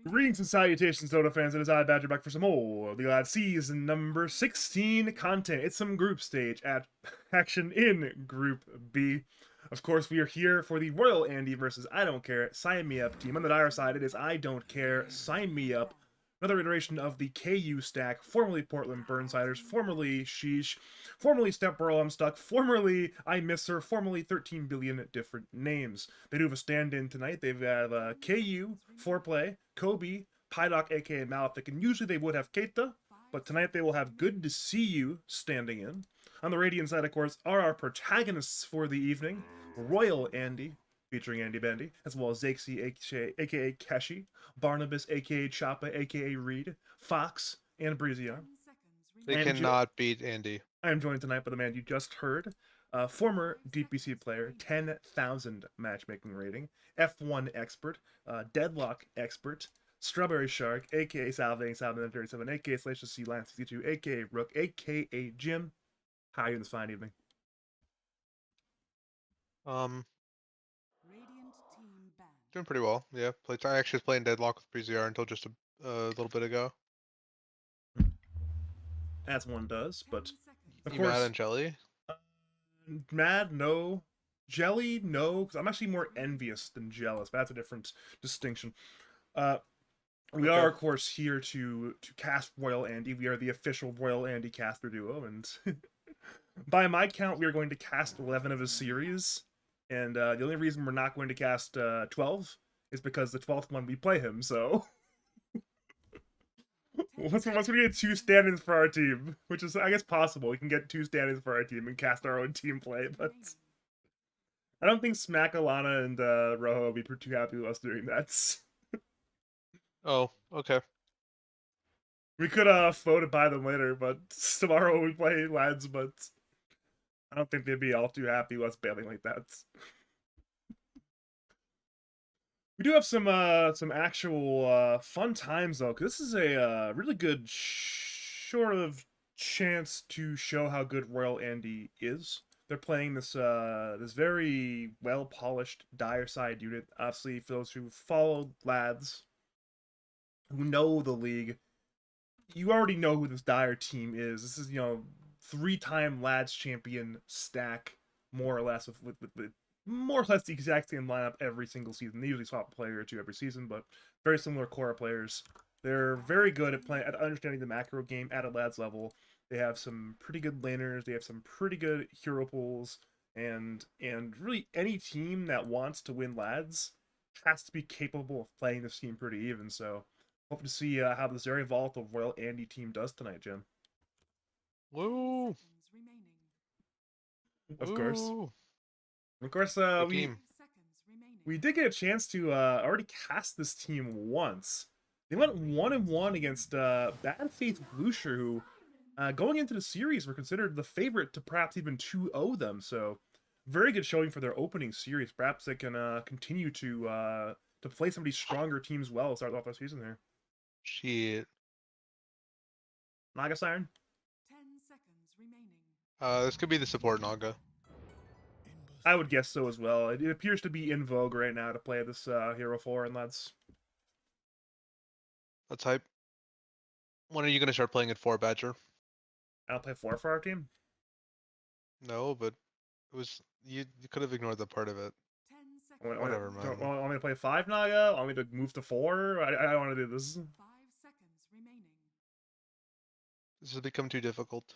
Greetings and salutations, Dota fans. It is I, Badger, back for some more the Lad Season number 16 content. It's some group stage at action in Group B. Of course, we are here for the Royal Andy versus I Don't Care, Sign Me Up team. On the dire side, it is I Don't Care, Sign Me Up. Another iteration of the KU stack, formerly Portland Burnsiders, formerly Sheesh, formerly Step Bro I'm Stuck, formerly I Miss Her, formerly 13 billion different names. They do have a stand-in tonight. They have KU, Foreplay, Kobe, Pydock, aka Malefic, and usually they would have Keita, but tonight they will have Good to See You standing in. On the Radiant side, of course, are our protagonists for the evening, Royal Andy, featuring Andy Bandy, as well as Zakesy, aka Keshi, Barnabas, aka Choppa, aka Reed, Fox, and Breezion. They cannot beat Andy. I am joined tonight by the man you just heard, former DPC player, 10,000 matchmaking rating, F1 expert, deadlock expert, Strawberry Shark, aka Salving 37, aka Salacious C Lance 62, aka Rook, aka Jim. How are you in this fine evening? Um, doing pretty well. Yeah, I actually was playing Deadlock with PZR until just a little bit ago. As one does, but of You mad course, and Jelly? mad, no. Jelly, no, because I'm actually more envious than jealous. But that's a different distinction. Uh, we Okay. are, of course, here to cast Royal Andy. We are the official Royal Andy caster duo, and by my count, we are going to cast 11 of his series. And the only reason we're not going to cast 12 is because the 12th one we play him. So once we get two stand-ins for our team, which is I guess possible, we can get two stand-ins for our team and cast our own team play. But I don't think Smack, Alana, and Rojo will be too happy with us doing that. Oh, okay. We could vote it by them later, but tomorrow we play lads. But I don't think they'd be all too happy with us bailing like that. We do have some actual fun times though, because this is a really good sort of chance to show how good Royal Andy is. They're playing this very well polished dire side unit. Obviously, for those who follow lads who know the league, you already know who this dire team is. This is three-time lads champion stack, more or less with more or less the exact same lineup every single season. They usually swap a player or two every season, but very similar core players. They're very good at playing at understanding the macro game at a lads level. They have some pretty good laners. They have some pretty good hero pools, and really any team that wants to win lads has to be capable of playing this team pretty even. So hope to see how this very volatile Royal Andy team does tonight, Jim. Woo! Of course. Woo! Of course, Good we team. we did get a chance to already cast this team once. They went 1-1 against Bad Faith Lucier, who going into the series were considered the favorite to perhaps even 2-0 them. So very good showing for their opening series. Perhaps they can continue to play some of these stronger teams well to start off the season here. Shit. Naga Siren? This could be the support Naga. I would guess so as well. It appears to be in vogue right now to play this Hero 4, and that's Let's hype. When are you gonna start playing at 4, Badger? I don't play 4 for our team. No, but it was you could have ignored that part of it. Whatever, man. Want me to play 5 Naga? Want me to move to 4? I don't want to do this. This has become too difficult.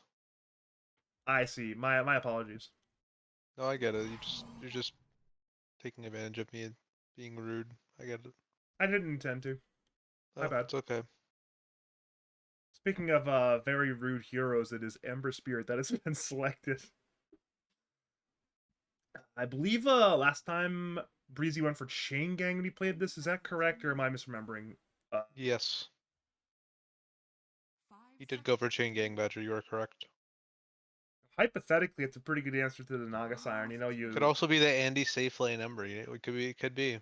I see. My apologies. No, I get it. You're just taking advantage of me being rude. I get it. I didn't intend to. My Oh, bad. it's okay. Speaking of very rude heroes, it is Ember Spirit that has been selected. I believe last time Breezy went for Chain Gang when he played this. Is that correct, or am I misremembering? Yes. He did go for Chain Gang, Badger. You are correct. Hypothetically, it's a pretty good answer to the Naga Siren. You know, Could you also be the Andy safe lane Ember. It could be. It could be.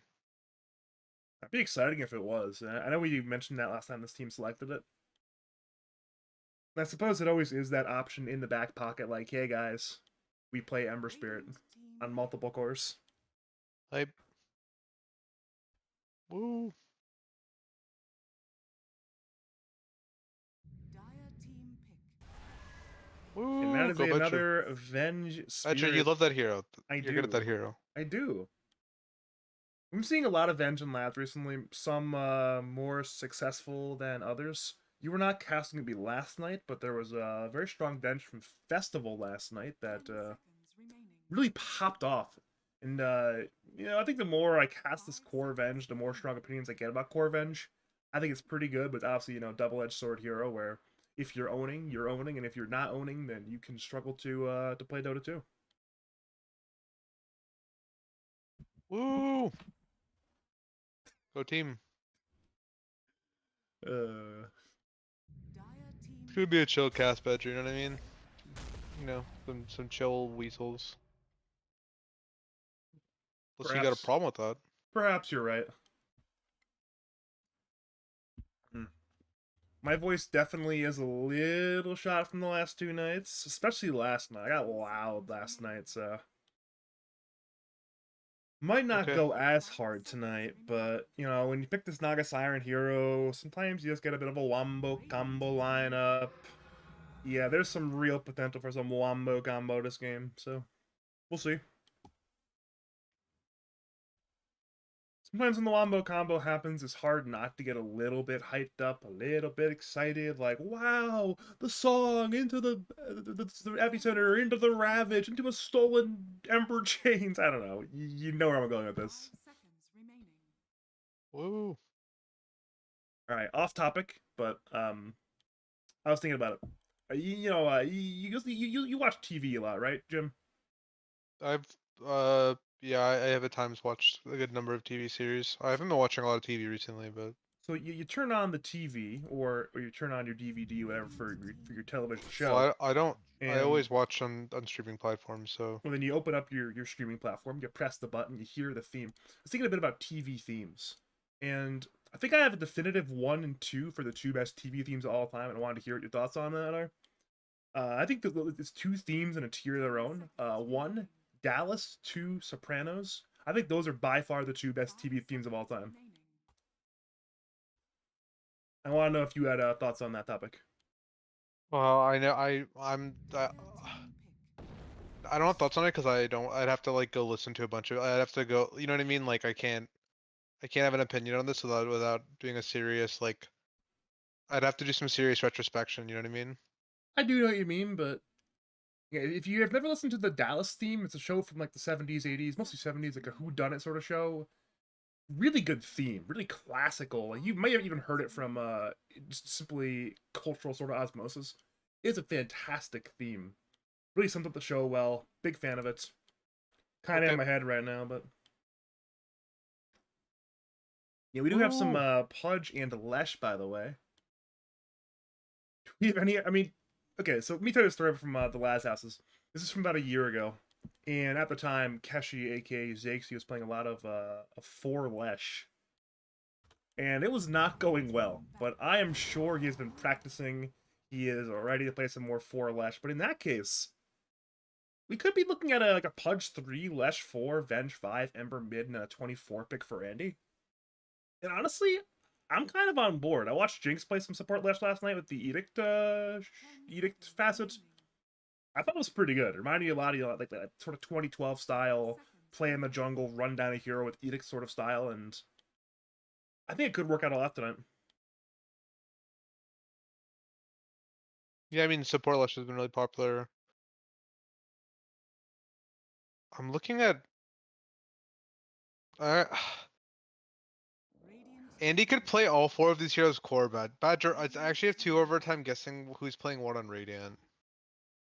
that'd be exciting if it was. I know we mentioned that last time this team selected it. I suppose it always is that option in the back pocket, like, hey guys, we play Ember Spirit on multiple cores. Hype. Woo. that Ooh, is go Betcha. another Avenge Betcha, you Spirit. love that hero. I You're good at do. that hero. I do. I'm seeing a lot of Engine lads recently, some more successful than others. You were not casting to be last night, but there was a very strong bench from Festival last night that really popped off. And, I think the more I cast this Core Revenge, the more strong opinions I get about Core Revenge. I think it's pretty good, but obviously, double-edged sword hero where if you're owning, you're owning, and if you're not owning, then you can struggle to play Dota 2. Woo! Go team. Uh, It's gonna be a chill cast, Betcha, you know what I mean? Some chill weasels. Unless you got a perhaps, problem with that. perhaps you're right. Hmm. My voice definitely is a little shot from the last 2 nights, especially last night. I got loud last night, so might not Okay. go as hard tonight. But when you pick this Naga Siren hero, sometimes you just get a bit of a wombo combo lineup. Yeah, there's some real potential for some wombo combo this game, so we'll see. Sometimes when the wombo combo happens, it's hard not to get a little bit hyped up, a little bit excited, like, wow, the song, into the epicenter, into the ravage, into a stolen ember chains. I don't know. You know where I'm going with this. Woo. All right, off topic, but I was thinking about it. You watch TV a lot, right, Jim? I've yeah, I have at times watched a good number of TV series. I haven't been watching a lot of TV recently, but So you turn on the TV or you turn on your DVD, whatever, for your television show, well, I don't. I and always watch on streaming platforms, so well, then you open up your streaming platform, you press the button, you hear the theme. I was thinking a bit about TV themes, and I think I have a definitive 1 and 2 for the two best TV themes of all time, and I wanted to hear what your thoughts on that are. I think that it's two themes in a tier of their own. One, Dallas. Two, Sopranos. I think those are by far the two best TV themes of all time. I want to know if you had thoughts on that topic. well, I know I don't have thoughts on it because I don't. I'd have to like go listen to a bunch of. I'd have to go. You know what I mean? Like I can't have an opinion on this without doing a serious like. I'd have to do some serious retrospection. You know what I mean? I do know what you mean, but yeah, if you have never listened to the Dallas theme, it's a show from like the 70s, 80s, mostly 70s, like a whodunit sort of show. Really good theme, really classical. Like you may have even heard it from just simply cultural sort of osmosis. It's a fantastic theme. Really sums up the show well. Big fan of it. Kind of in Okay. my head right now, but yeah, we do have some Woo. Pudge and Lesh, by the way. Do we have any? I mean, okay, so let me tell you a story from the Laz houses. This is from about a year ago, and at the time, Keshi, aka Zakes, he was playing a lot of a 4 Lesh, and it was not going well. But I am sure he has been practicing. He is ready to play some more 4 Lesh. But in that case, we could be looking at a Pudge 3, Lesh 4, Venge 5, Ember mid, and a 24 pick for Andy. And honestly, I'm kind of on board. I watched Jinx play some support Lesh last night with the Edict facet. I thought it was pretty good. It reminded me a lot of like that sort of 2012 style, play in the jungle, run down a hero with Edict sort of style, and I think it could work out a lot tonight. Yeah, I mean support Lush has been really popular. I'm looking at. Uh, Andy could play all four of these heroes core, but Badger. I actually have two overtime guessing who's playing what on Radiant.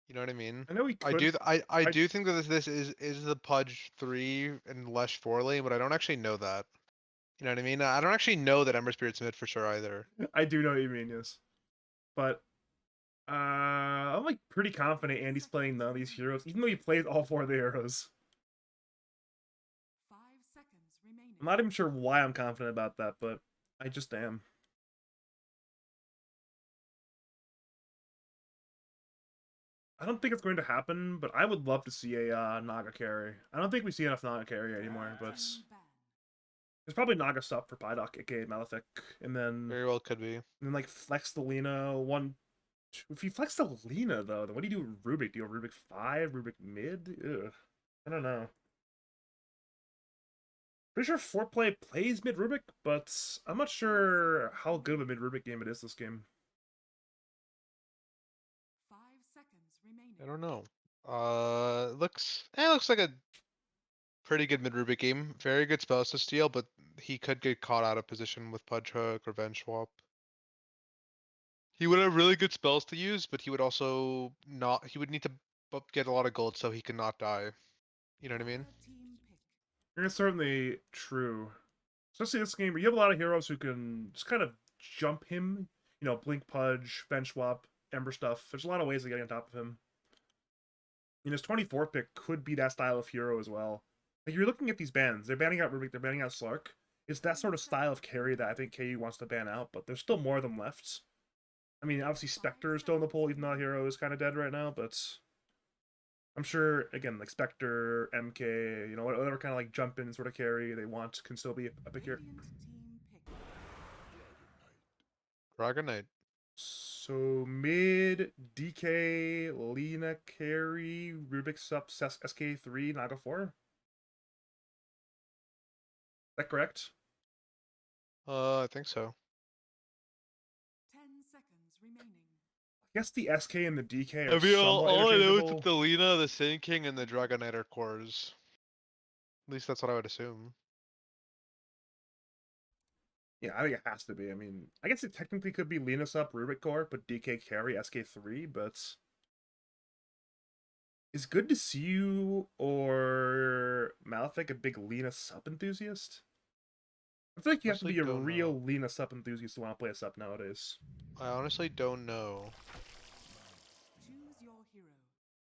You know what I mean? I know he I could. do. I I do think that this is the Pudge 3 and Lush 4 lane, but I don't actually know that. You know what I mean? I don't actually know that Ember Spirit's mid for sure either. I do know what you mean, yes, but I'm like pretty confident Andy's playing none of these heroes, even though he plays all 4 of the heroes. I'm not even sure why I'm confident about that, but I just am. I don't think it's going to happen, but I would love to see a Naga carry. I don't think we see enough Naga carry anymore, but there's probably Naga stuff for Pydock, aka Malefic, and then Very well could be. like Flex the Lina one. If you flex the Lena, though, then what do you do with Rubik? Do you go Rubik 5, Rubik mid? Ugh. I don't know. Pretty sure Foreplay plays mid Rubik, but I'm not sure how good of a mid Rubik game it is this game. 5 seconds I remaining. don't know. Looks like a pretty good mid Rubik game. Very good spells to steal, but he could get caught out of position with Pudge Hook or Venge Swap. He would have really good spells to use, but he would also not. He would need to get a lot of gold so he could not die. You know what I mean? Fire team pick. And it's certainly true. Especially this game where you have a lot of heroes who can just kind of jump him. You know, Blink Pudge, Bench Swap, Ember stuff. There's a lot of ways of getting on top of him. And his 24 pick could be that style of hero as well. Like, you're looking at these bans. They're banning out Rubik, they're banning out Slark. It's that sort of style of carry that I think KU wants to ban out, but there's still more of them left. I mean, obviously Spectre is still in the pool, even though Hero is kind of dead right now, but I'm sure, again, like Spectre, MK, you know, whatever kind of like jump in sort of carry they want can still be a big hero. Radiant team pick. Dragon Knight. So mid DK, Lena carry, Rubik sub SK3, Naga 4. Is that correct? I think so. 10 seconds remaining. I guess the SK and the DK I are mean, somewhat all I know is that interchangeable. the Lena, the Sand King, and the Dragon Knight are cores. At least that's what I would assume. Yeah, I think it has to be. I mean, I guess it technically could be Lena sub Rubik core, but DK carry SK3, but is Good to See You or Malefic a big Lena sub enthusiast? I feel like you have to Honestly, be a don't know. real Lena sub enthusiast to want to play a sub nowadays. I honestly don't know. Choose your hero.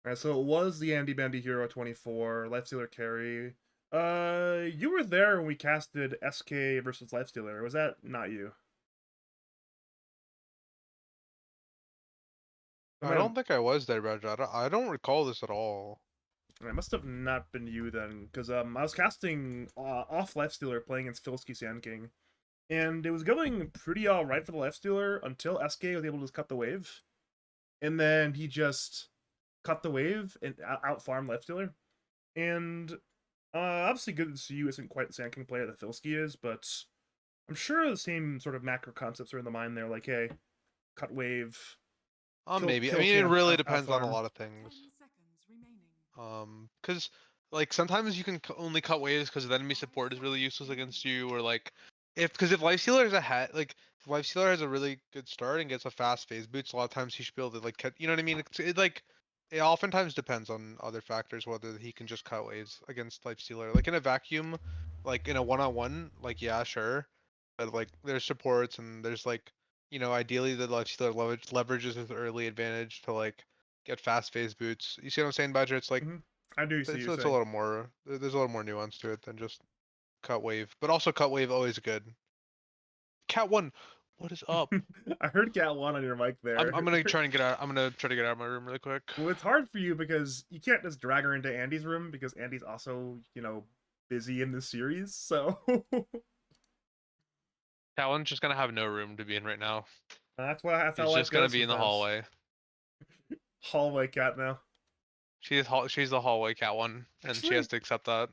Alright, so it was the Andy Bandy Hero 24, Lifestealer carry. You were there when we casted SK versus Lifestealer. Was that not you? I I might have, don't think I was there, Roger. I don't recall this at all. it must have not been you then, because I was casting off Lifestealer playing against Filsky Sand King, and it was going pretty alright for the Lifestealer until SK was able to just cut the wave, and then he just cut the wave and out farm Lifestealer. And obviously, Good to See You isn't quite the Sand King player that Filsky is, but I'm sure the same sort of macro concepts are in the mind there. Like, hey, cut wave, Maybe. I kill mean, it camp, really out depends on a farm. lot of things. 10 seconds remaining. Because like sometimes you can only cut waves because the enemy 5 support is really seconds useless against remaining. you, or like if Lifestealer is ahead, like if Lifestealer has a really good start and gets a fast phase boots, a lot of times he should be able to like cut. You know what I mean? It oftentimes depends on other factors whether he can just cut waves against Lifestealer. Like in a vacuum, like in a one-on-one, like yeah, sure, but like there's supports and there's like ideally the Lifestealer leverages his early advantage to like get fast phase boots. You see what I'm saying, Badger? It's like Mm-hmm. I do see what it's you're a saying. little more. There's a little more nuance to it than just cut wave, but also cut wave always good. Cat one, what is up? I heard Cat 1 on your mic I'm there. gonna try and get out. I'm gonna try to get out of my room really quick. Well, it's hard for you because you can't just drag her into Andy's room because Andy's also, you know, busy in this series. So Cat one's just gonna have no room to be in right now. that's how She's life just gonna goes be in the sometimes. hallway. Hallway cat now. She's the hallway cat one, and she has Actually, to accept that.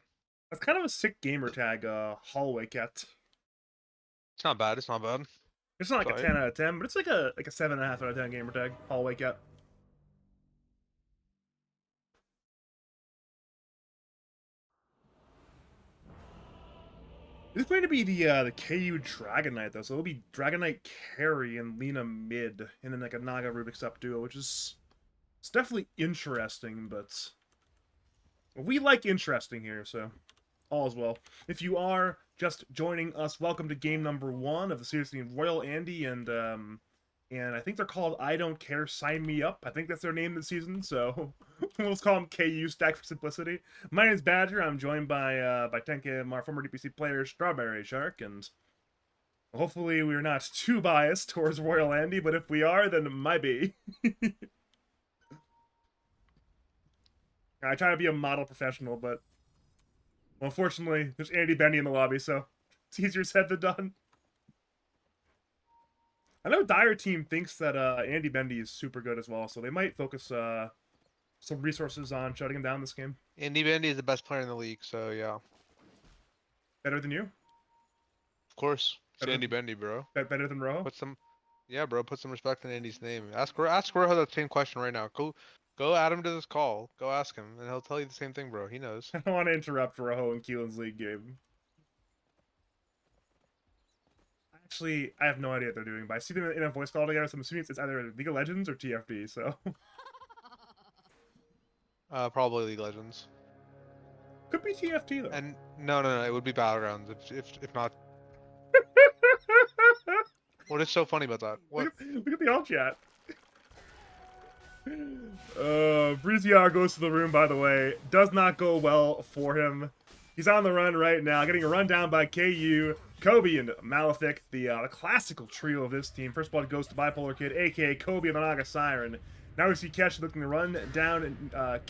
that's kind of a sick gamer tag, hallway cat. It's not bad. It's not bad. It's not like a Sorry. 10 out of 10, but it's like a 7.5 out of 10 gamer tag. Hallway cat. This is going to be the KU Dragon Knight though, so it'll be Dragon Knight carry and Lena mid, and then like a Naga Rubik's up duo, which is it's definitely interesting, but we like interesting here, so all is well. If you are just joining us, welcome to game number 1 of the series between Royal Andy and I think they're called I Don't Care Sign Me Up. I think that's their name this season, so we'll call them KU Stack for simplicity. My name's Badger. I'm joined by Tenke, our former DPC player, Strawberry Shark, and hopefully we're not too biased towards Royal Andy, but if we are, then it might be. I try to be a model professional, but unfortunately, there's Andy Benny in the lobby, so it's easier said than done. I know Dire Team thinks that Andy Bendy is super good as well, so they might focus some resources on shutting him down this game. Andy Bandy is the best player in the league, so yeah. Better than you? Of course. It's Better Andy than, Bendy, bro. better than Rojo? Put some Yeah, bro, put some respect in Andy's name. Ask Rojo the same question right now. Go add him to this call. Go ask him, and he'll tell you the same thing, bro. He knows. I don't want to interrupt Rojo and Keelan's league game. Actually, I have no idea what they're doing, but I see them in a voice call together, so I'm assuming it's either League of Legends or TFB, so... Probably League of Legends. Could be TFT, though. And no, it would be Battlegrounds if not. What is so funny about that? What? Look at the all chat. Breeziar goes to the room, by the way. Does not go well for him. He's on the run right now, getting a run down by KU, Kobe, and Malefic, the classical trio of this team. First blood goes to Bipolar Kid, aka Kobe and the Naga Siren. Now we see Kesh looking to run down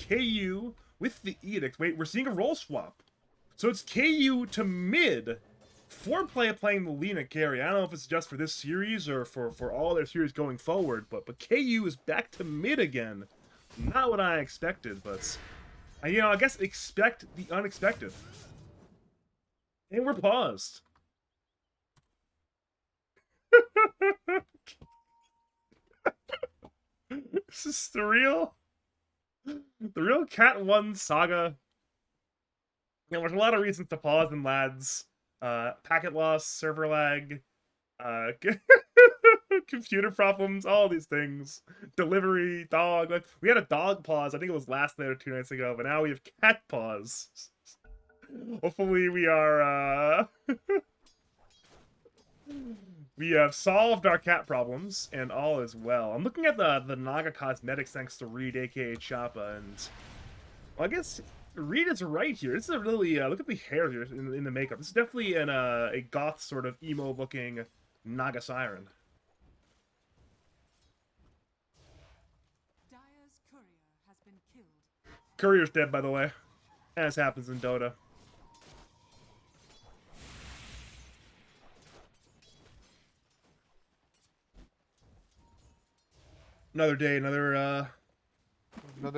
KU with the Edict. Wait, we're seeing a role swap. So it's KU to mid. 4Play playing the Lina carry. I don't know if it's just for this series or for all their series going forward, but KU is back to mid again. Not what I expected, but you know, I guess expect the unexpected. And we're paused. This is the real Cat 1 saga. You know, there's a lot of reasons to pause them, lads. Packet loss, server lag, computer problems, all these things. Delivery, dog. Like, we had a dog pause, I think it was last night or 2 nights ago, but now we have cat pause. Hopefully we are, we have solved our cat problems, and all is well. I'm looking at the Naga cosmetics thanks to Reed, aka Choppa, and... well, I guess... Reed is right here. This is a really look at the hair here in the makeup. This is definitely a goth sort of emo looking Naga Siren. Dire's courier has been killed. Courier's dead, by the way, as happens in Dota. Another day, another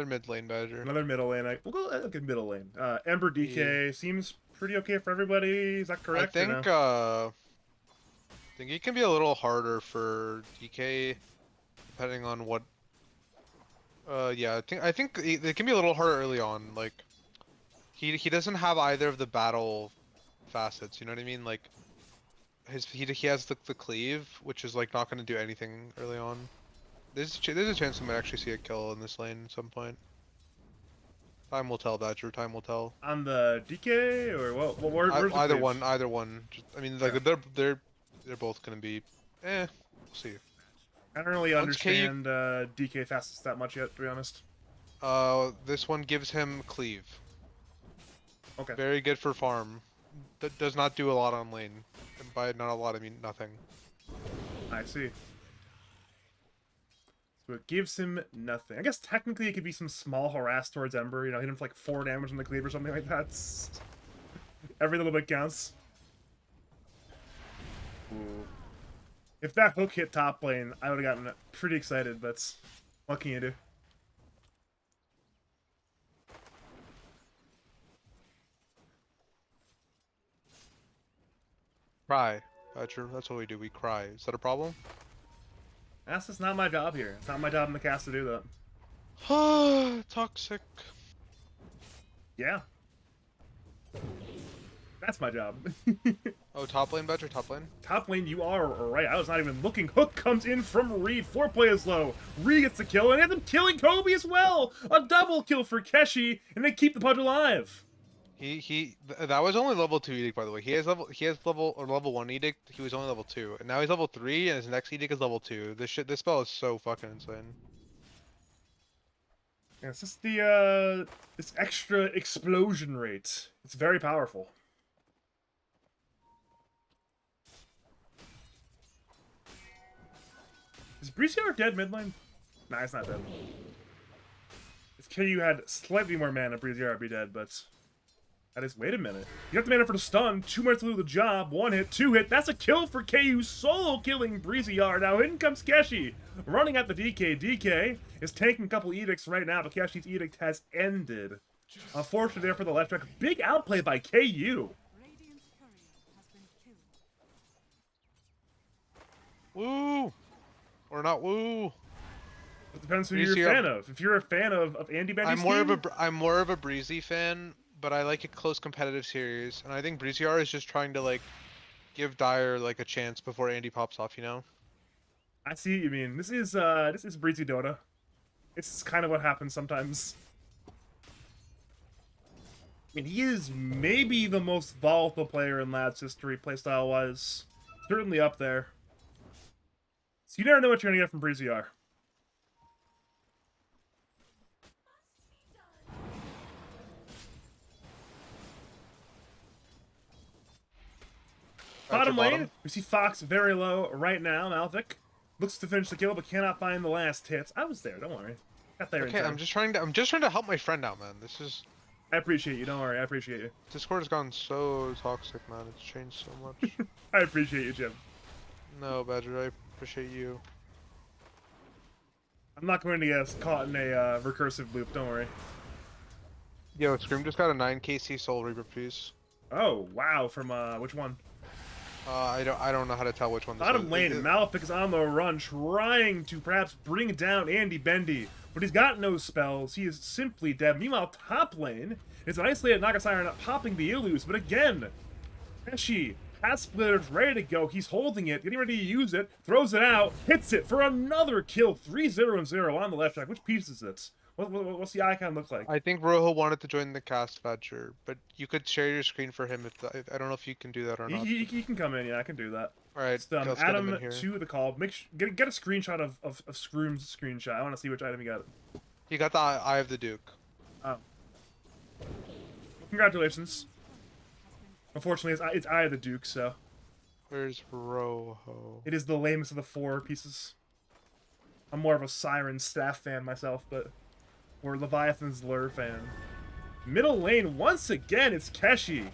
Mid lane Badger. another middle lane. We'll go okay, middle lane. Ember DK seems pretty okay for everybody. Is that correct? I think it can be a little harder for DK, depending on what. Yeah, I think it can be a little harder early on. Like, he doesn't have either of the battle facets. You know what I mean? Like, he has the cleave, which is like not going to do anything early on. There's a chance we might actually see a kill in this lane at some point. Time will tell, Badger. Time will tell. On the DK or well, where's the Either cleave? one. Either one. I mean, like they're both gonna be. We'll see. I don't really Once understand DK fastest that much yet, to be honest. This one gives him cleave. Okay. Very good for farm. That does not do a lot on lane. And by not a lot, I mean nothing. I see. So it gives him nothing. I guess technically it could be some small harass towards Ember. You know, hit him for like 4 damage on the cleave or something like that. Every little bit counts. Ooh. If that hook hit top lane, I would have gotten pretty excited, but what can you do? Cry. Badger. That's what we do. We cry. Is that a problem? That's just not my job here. It's not my job in the cast to do that. Toxic. Yeah. That's my job. Oh, top lane, Badger. Top lane. Top lane, you are right. I was not even looking. Hook comes in from Reed. 4Play is low. Reed gets the kill, and ends up killing Kobe as well. A double kill for Keshi, and they keep the Pudge alive. That was only level 2 edict, by the way. He has level 1 edict. He was only level 2, and now he's level 3, and his next edict is level 2. This spell is so fucking insane. Yeah, it's just the this extra explosion rate. It's very powerful. Is Breeziar dead mid lane? Nah, it's not dead. If KU had slightly more mana, Breeziar would be dead, but That is, wait a minute. You have to mana for the stun. 2 minutes to do the job. 1 hit, 2 hit. That's a kill for KU, solo killing Breezy R. Now in comes Keshi, running at the DK. DK is taking a couple edicts right now, but Keshi's edict has ended. Unfortunately there for the left track. Big outplay by KU. Radiant's courier has been killed. Woo! Or not woo. It depends who Breezy you're a R- fan of. If you're a fan of Andy Bendy's I'm more of a Breezy fan, but I like a close competitive series, and I think Breezy R is just trying to like give Dyer like a chance before Andy pops off, you know? I see what you mean. This is Breezy Dota. It's kind of what happens sometimes. I mean, he is maybe the most volatile player in Lab's history, playstyle-wise. Certainly up there. So you never know what you're gonna get from Breezy R. Bottom lane, we see Fox very low right now. Malvik looks to finish the kill, but cannot find the last hits. I was there, don't worry. Got there in Okay, time. I'm just trying to help my friend out, man. This is I appreciate you, don't worry, I appreciate you. Discord has gone so toxic, man. It's changed so much. I appreciate you, Jim. No, Badger, I appreciate you. I'm not going to get caught in a recursive loop, don't worry. Yo, Scream just got a 9 KC Soul Reaper piece. Oh, wow, from which one? I don't know how to tell which one this Bottom is. lane, Malefic is on the run, trying to perhaps bring down Andy Bendy, but he's got no spells. He is simply dead. Meanwhile, top lane, it's an isolated Nagasire not popping the Illus, but again, Keshi has splitters ready to go. He's holding it, getting ready to use it, throws it out, hits it for another kill. 3-0-0 on the left track. Which piece is it? What's the icon look like? I think Rojo wanted to join the cast, Badger, but you could share your screen for him if I don't know if you can do that or not. He can come in, yeah, I can do that. Alright, Just, let's add get him him in here. to the call. Get a screenshot of Scroom's screenshot. I want to see which item he got. You got the Eye of the Duke. Oh. Congratulations. Unfortunately, it's Eye of the Duke, so Where's Rojo? it is the lamest of the 4 pieces. I'm more of a Siren staff fan myself, but we're Leviathan's lure fan. Middle lane, once again, it's Keshi.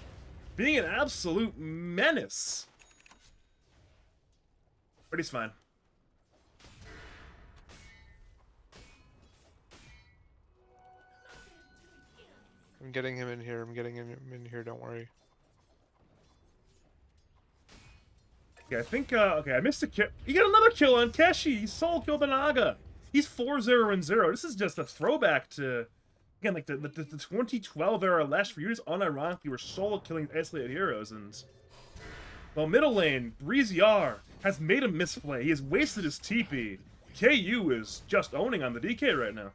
Being an absolute menace. But he's fine. I'm getting him in here. I'm getting him in here. Don't worry. Okay, I think, okay, I missed a kill. You got another kill on Keshi. He solo killed the Naga. He's 4-0-0. This is just a throwback to, again, like the 2012 era Lash for you just unironically were solo killing isolated heroes. And, well, middle lane, Breezy R has made a misplay. He has wasted his TP. KU is just owning on the DK right now.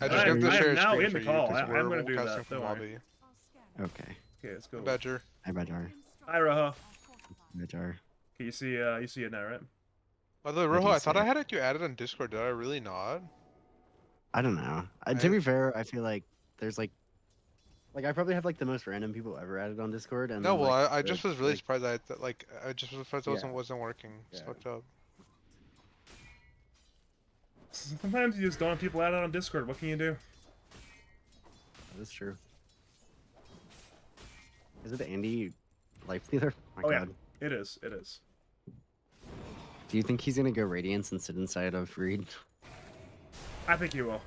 I just got to I share am a now screen in for the you call. 'cause I'm we're gonna do casting that. from Don't lobby. worry. Okay. Okay, let's go. Badger. Hi, Badger. Hi, Roho. Badger. Okay, you see it now, right? By the way, I Rojo, do I thought see I it. had you added on Discord. Did I really not? I don't know. To be fair, I feel like there's like I probably have like the most random people ever added on Discord. And No, then, well, like, I just was really like, surprised that I just was surprised it Yeah. wasn't working. It's Yeah. fucked up. Sometimes you just don't have people added on Discord. What can you do? That's true. Is it Andy Lifestealer? My Oh, yeah. God. It is. It is. Do you think he's gonna go Radiance and sit inside of Reed? I think he will.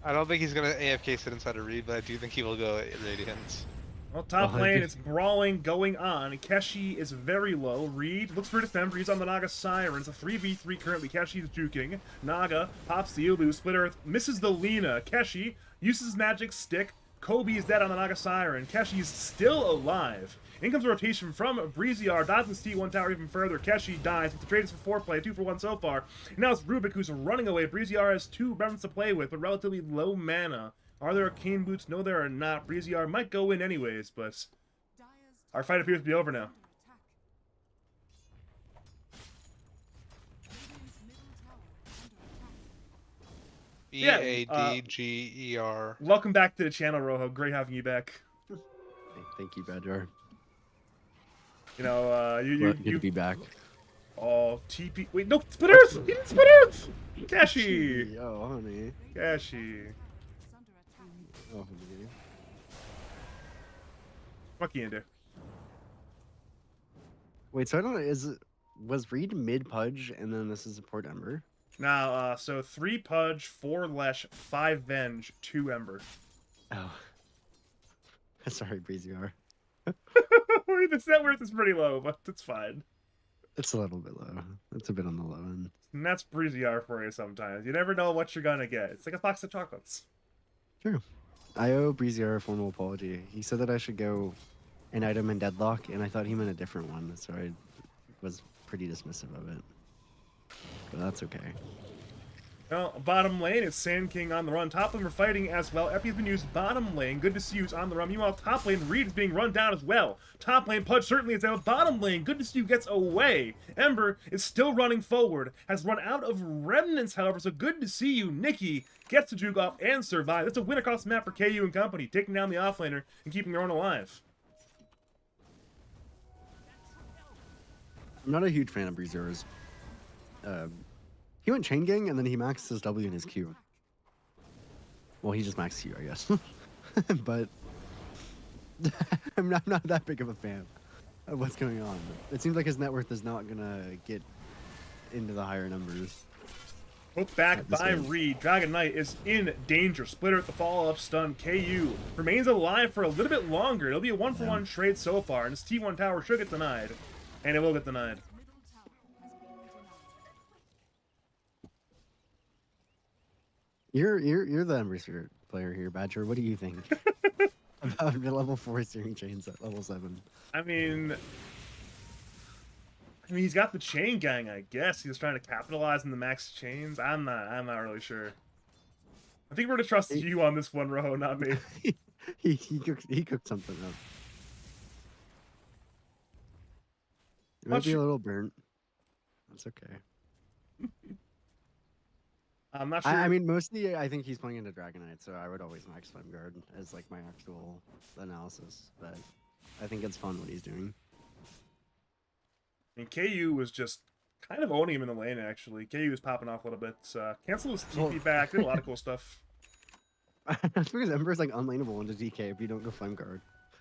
I don't think he's gonna AFK sit inside a read, but I do think he will go Radiance. Well, top Well, I lane, think- it's brawling going on. Keshi is very low. Reed looks for defend. Reed's on the Naga Siren. It's a 3v3 currently. Keshi is juking. Naga pops the Ulu. Split Earth misses the Lina. Keshi uses magic stick. Kobe is dead on the Naga Siren. Keshi is still alive. In comes a rotation from Breezy R. Doesn't see one tower even further. Keshi dies with the trade is for 4 play. 2 for 1 so far. And now it's Rubik who's running away. Breezy R has 2 remnants to play with, but relatively low mana. Are there arcane boots? No, there are not. Breezy R might go in anyways, but Dyer's our fight appears to be over now. under attack. Radiant's middle tower is under attack. BADGER. Welcome back to the channel, Rojo. Great having you back. Thank you, Badger. You know, Good to be back. Oh, TP. Wait, no, split Earth! He didn't split Earth! Kashi! Oh, honey. Kashi. Is under attack. Oh, honey. What can you do? Wait, so I don't know. Was Reed mid Pudge and then this is support Ember? Now, so 3 Pudge, 4 Lesh, 5 Venge, 2 Ember. Oh. Sorry, Breezy R. This net worth is pretty low, but it's fine. It's a little bit low. It's a bit on the low end. And that's Breezy R for you sometimes. You never know what you're gonna get. It's like a box of chocolates. True. I owe Breezy R a formal apology. He said that I should go an item in Deadlock, and I thought he meant a different one, so I was pretty dismissive of it. But that's okay. Well, bottom lane, it's Sand King on the run. Top lane, we're fighting as well. Epi's been used bottom lane. Good to see you on the run. Meanwhile, top lane, Reed is being run down as well. Top lane, Pudge certainly is out. Bottom lane, good to see you gets away. Ember is still running forward. Has run out of remnants, however, so good to see you. Nikki gets to juke off and survive. That's a win across the map for KU and company, taking down the offlaner and keeping their own alive. I'm not a huge fan of Breezer's. He went chain gang and then he maxed his W and his Q. Well, he just maxed Q, I guess. But I'm not that big of a fan of what's going on. It seems like his net worth is not gonna get into the higher numbers. Hooked back At this by rate. Reed. Dragon Knight is in danger. Splitter at the follow-up stun. KU remains alive for a little bit longer. It'll be a 1-for-1 trade so far, and this T1 tower should get denied. And it will get denied. Middle tower has been denied. You're the Ember Spirit player here, Badger. What do you think about the level 4 steering chains at level 7? I mean, he's got the chain gang, I guess. He's trying to capitalize on the max chains. I'm not really sure. I think we're gonna trust you on this one, Roho, not me. he cooked something up. It might Not be a sure- little burnt. That's okay. I'm not sure. I mean, mostly I think he's playing into Dragon Knight, so I would always max Flame Guard as like my actual analysis. But I think it's fun what he's doing. I mean, KU was just kind of owning him in the lane, actually. KU was popping off a little bit. Cancel his TP back. Did a lot of cool stuff. That's because Ember's like unlaneable into DK if you don't go Flame Guard.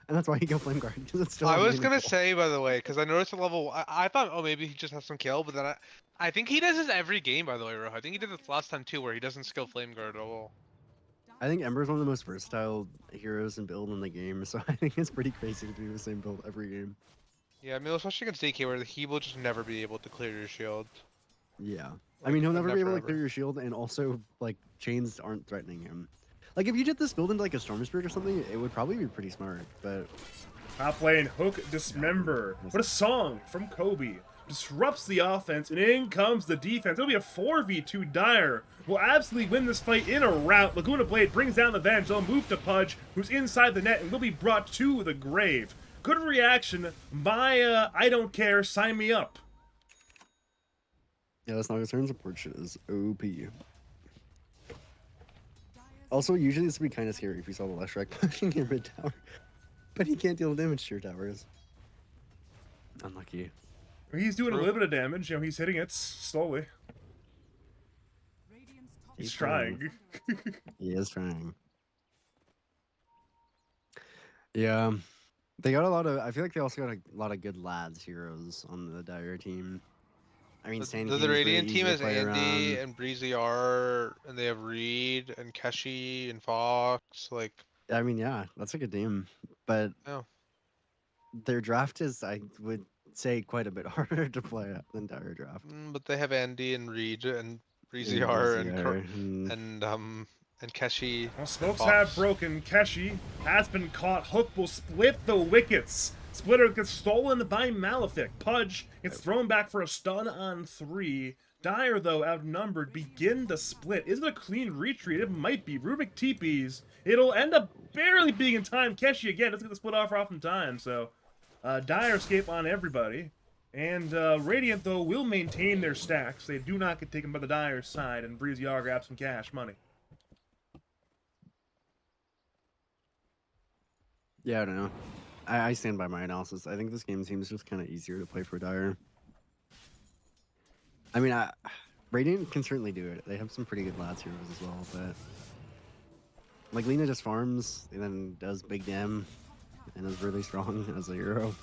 And that's why you go Flame Guard, because it's still I was gonna unlaneable. say, by the way, because I noticed the level. I thought, oh, maybe he just has some kill, but then I think he does this every game, by the way, Rojo. I think he did this last time too, where he doesn't skill Flame Guard at all. I think Ember's one of the most versatile heroes and build in the game, so I think it's pretty crazy to do the same build every game. Yeah, I mean, especially against DK, where he will just never be able to clear your shield. Yeah. I Like, mean, he'll never be able to ever. clear your shield, and also, like, chains aren't threatening him. Like, if you did this build into, like, a Storm Spirit or something, it would probably be pretty smart, but... Top lane, Hook Dismember. What a song from Kobe. Disrupts the offense, and in comes the defense. It'll be a 4v2 Dire. Will absolutely win this fight in a rout. Laguna Blade brings down the Venge. They'll move to Pudge, who's inside the net, and will be brought to the grave. Good reaction by, I don't care, sign me up. Yeah, that's not his turn support shit is OP. Also, usually this would be kind of scary if you saw the Leshrac pushing your mid tower. But he can't deal damage to your towers. Unlucky. He's doing a True. little bit of damage. You know, he's hitting it slowly. Radiant's top He's tower trying. is under attack. He is trying. Yeah. They got a lot of... I feel like they also got a lot of good lads heroes on the Dire team. I mean, Sand The King's very Radiant easy team to is play Andy around. and Breezy R, and they have Reed and Keshi and Fox. Like, I mean, yeah, that's a good team. But yeah. their draft is, I would say, quite a bit harder to play than Dire draft. But they have Andy and Reed and Breezy And R Breezy and R, and- and Keshi. Well, and smokes Fox. have broken. Keshi has been caught. Hook will split the wickets. Splitter gets stolen by Malefic. Pudge gets thrown back for a stun on 3. Dire, though, outnumbered, begin the split. Is it a clean retreat? It might be. Rubik TPs. It'll end up barely being in time. Keshi, again, doesn't get the split off in time, so... Dire escape on everybody. And Radiant, though, will maintain their stacks. They do not get taken by the Dire side, and Breezy R grabs some cash money. Yeah, I don't know. I stand by my analysis. I think this game seems just kind of easier to play for Dire. I mean, Radiant can certainly do it. They have some pretty good last heroes as well, but like Lena just farms and then does big dam and is really strong as a hero.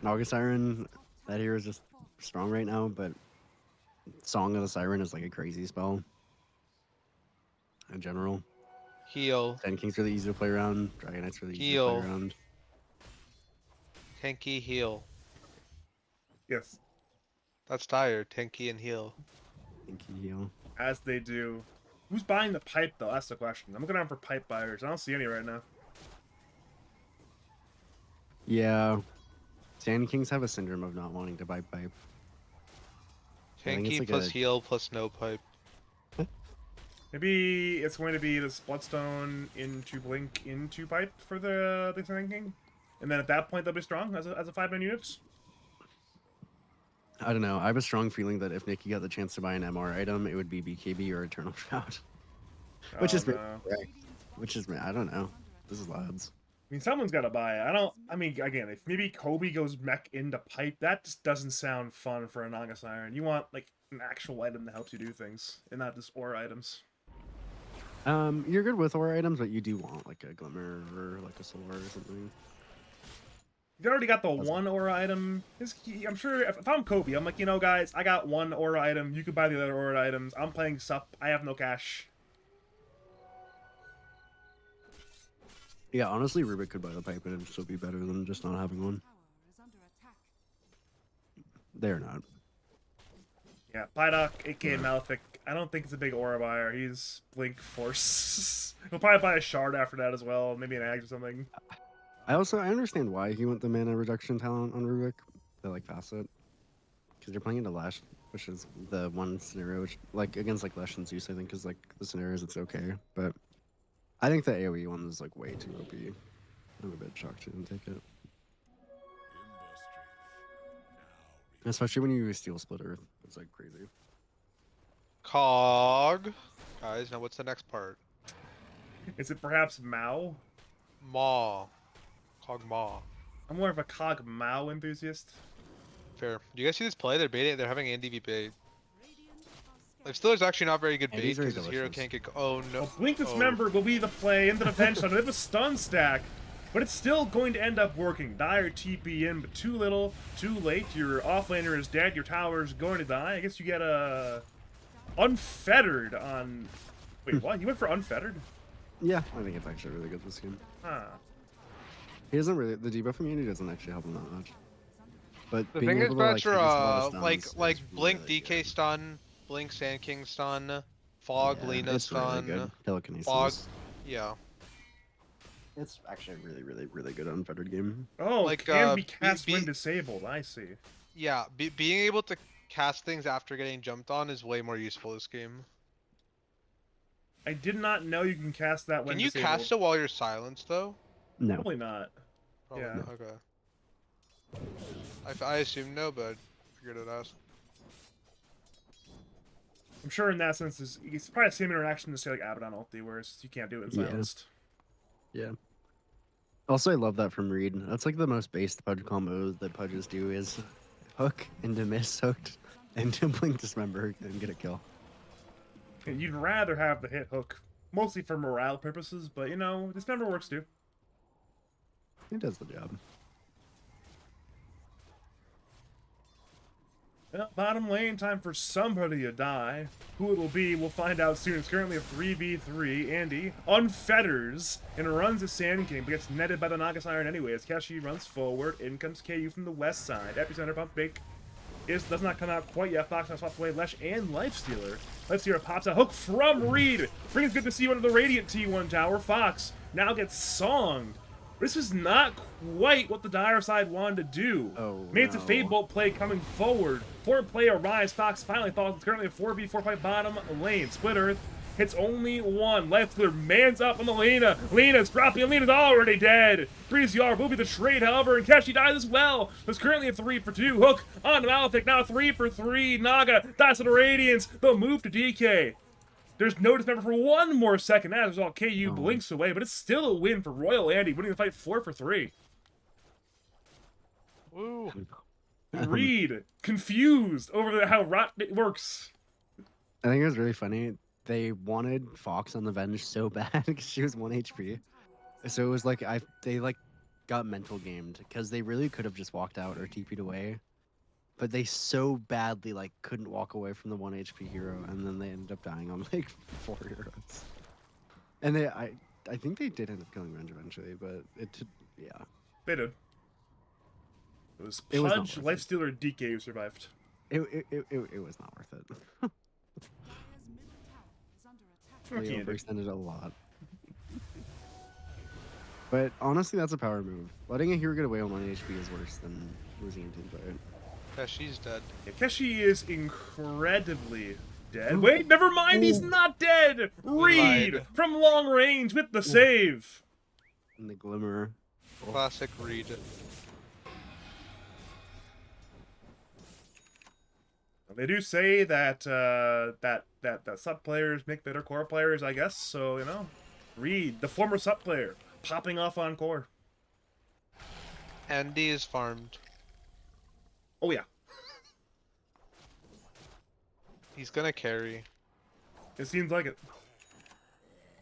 Naga Siren, that hero is just strong right now, but Song of the Siren is like a crazy spell in general. Heal. Sand King's really easy to play around. Dragon Knight's really easy to play Heal. around. Tanky heal. Yes, That's tired. Tanky and heal. Tanky heal. as they do. Who's buying the pipe though? That's the question. I'm looking around for pipe buyers. I don't see any right now. Yeah. Sand Kings have a syndrome of not wanting to buy pipe. I think it's Tanky like plus a- heal plus no pipe. Maybe it's going to be this Bloodstone into Blink into pipe for the King, and then at that point they'll be strong as a 5-man unit. I don't know. I have a strong feeling that if Nikki got the chance to buy an MR item, it would be BKB or Eternal Shroud. Which Oh, is no. Which is I don't know. This is lads. I mean, someone's got to buy it. I mean, again, if maybe Kobe goes mech into pipe, that just doesn't sound fun for a Naga Siren. You want like an actual item that helps you do things, and not just aura items. You're good with aura items, but you do want like a glimmer or like a solar or something. You already got the Doesn't- one aura item. I'm sure if I'm Kobe, I'm like, you know, guys, I got one aura item. You could buy the other aura items. I'm playing sup. I have no cash. Yeah, honestly, Rubik could buy the pipe and it'd still be better than just not having one. Tower is under attack. They're not. Yeah, Pydock, aka Malefic. I don't think it's a big aura buyer. He's Blink Force. He'll probably buy a shard after that as well. Maybe an Ag or something. I understand why he went the mana reduction talent on Rubik. The like facet. Because you're playing into Lash, which is the one scenario which like against like Lash and Zeus, I think is like the scenarios it's okay. But I think the AoE one is like way too OP. I'm a bit shocked he didn't take it. Especially when you use Steel Splitter. It's like crazy. Cog. Guys, now what's the next part? Is it perhaps Mao? Maw. Cog Maw. I'm more of a Cog Mao enthusiast. Fair. Do you guys see this play? They're baiting. They're having Andy v bait. Radiant Like, still, it's actually not very good bait Andy's very because his hero delicious. can't get. Oh no. Well, Blink Oh. Dismember will be the play into the bench on. They have a stun stack, but it's still going to end up working. Dire TP in, but too little, too late. Your offlaner is dead. Your tower is going to die. I guess you get a unfettered on. Wait, what? You went for unfettered? Yeah, I think it's actually really good this game. Huh. He doesn't really the debuff immunity doesn't actually help him that much. But The being thing is, able to like Batcher, reduce a lot of like stuns is Blink really DK good. stun, Blink Sand King stun, Fog Yeah, Lena it's really stun, good. Telekinesis. Fog. Yeah. It's actually a really good unfettered game. Oh, Like, can be be- cast be- when disabled. I see. Yeah, being able to cast things after getting jumped on is way more useful this game. I did not know you can cast that when Can you disabled. cast it while you're silenced though? No. Probably not. Probably Yeah. not, okay. I assume no, but I figured I'd ask. I'm sure in that sense, it's probably the same interaction as say like Abaddon ulti, whereas you can't do it in Yeah. silenced. Yeah. Also, I love that from Reed. That's like the most based Pudge combo that Pudges do is hook into miss hooked into blink dismember and get a kill. And you'd rather have the hit hook, mostly for morale purposes, but you know, Dismember works too. It does the job. Well, bottom lane, time for somebody to die. Who it'll be, we'll find out soon. It's currently a 3v3. Andy unfetters and runs a Sand King, but gets netted by the Naga Siren anyway. As Kashi runs forward, in comes KU from the west side. Epicenter pump fake does not come out quite yet. Fox now swaps away Lesh and Lifestealer. Lifestealer pops a hook from Reed. Brings good to see one of the Radiant T1 tower. Fox now gets songed. This is not quite what the Dire side wanted to do. Oh, Made a no. Fade Bolt play coming forward. Forward play arrives. Fox finally falls. It's currently a 4v4 fight bottom lane. Split Earth hits only one. Lifestealer mans up on the Lena. Lena's dropping. Lena's already dead. Breeze Yard will be the trade, however, and Keshi dies as well. There's currently a 3-for-2. Hook on Malefic. Now 3-for-3. Naga dies to the Radiance. They'll move to DK. There's no dismember for one more second. That is all KU blinks away, but it's still a win for Royal Andy, winning the fight 4-for-3. Woo. Reed, confused over how rot it works. I think it was really funny. They wanted Fox on the bench so bad because she was 1 HP. So it was like they like got mental gamed because they really could have just walked out or TP'd away, but they so badly like couldn't walk away from the 1 HP hero, and then they ended up dying on like 4 heroes. And I think they did end up killing Renge eventually, but yeah. They did. It was It was not Pudge, worth it. Lifestealer, DK who survived. It was not worth it. Dire's middle tower is under attack. Okay, They Andy. overextended a lot. But honestly, that's a power move. Letting a hero get away on 1 HP is worse than losing a team fight. Yeah, she's dead. Yeah, Keshi is incredibly dead. Wait, never mind, he's not dead! Reed, lied. from long range with the save! And the glimmer. Classic Reed. They do say that that sub players make better core players, I guess. So you know, Reed, the former sub player, popping off on core. Andy is farmed. Oh yeah, He's gonna carry. it seems like it.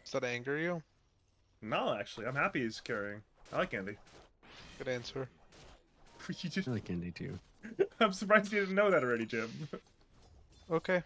Does that anger you? No, actually, I'm happy he's carrying. I like Andy. Good answer. You just- I like Candy too. I'm surprised you didn't know that already, Jim. Okay.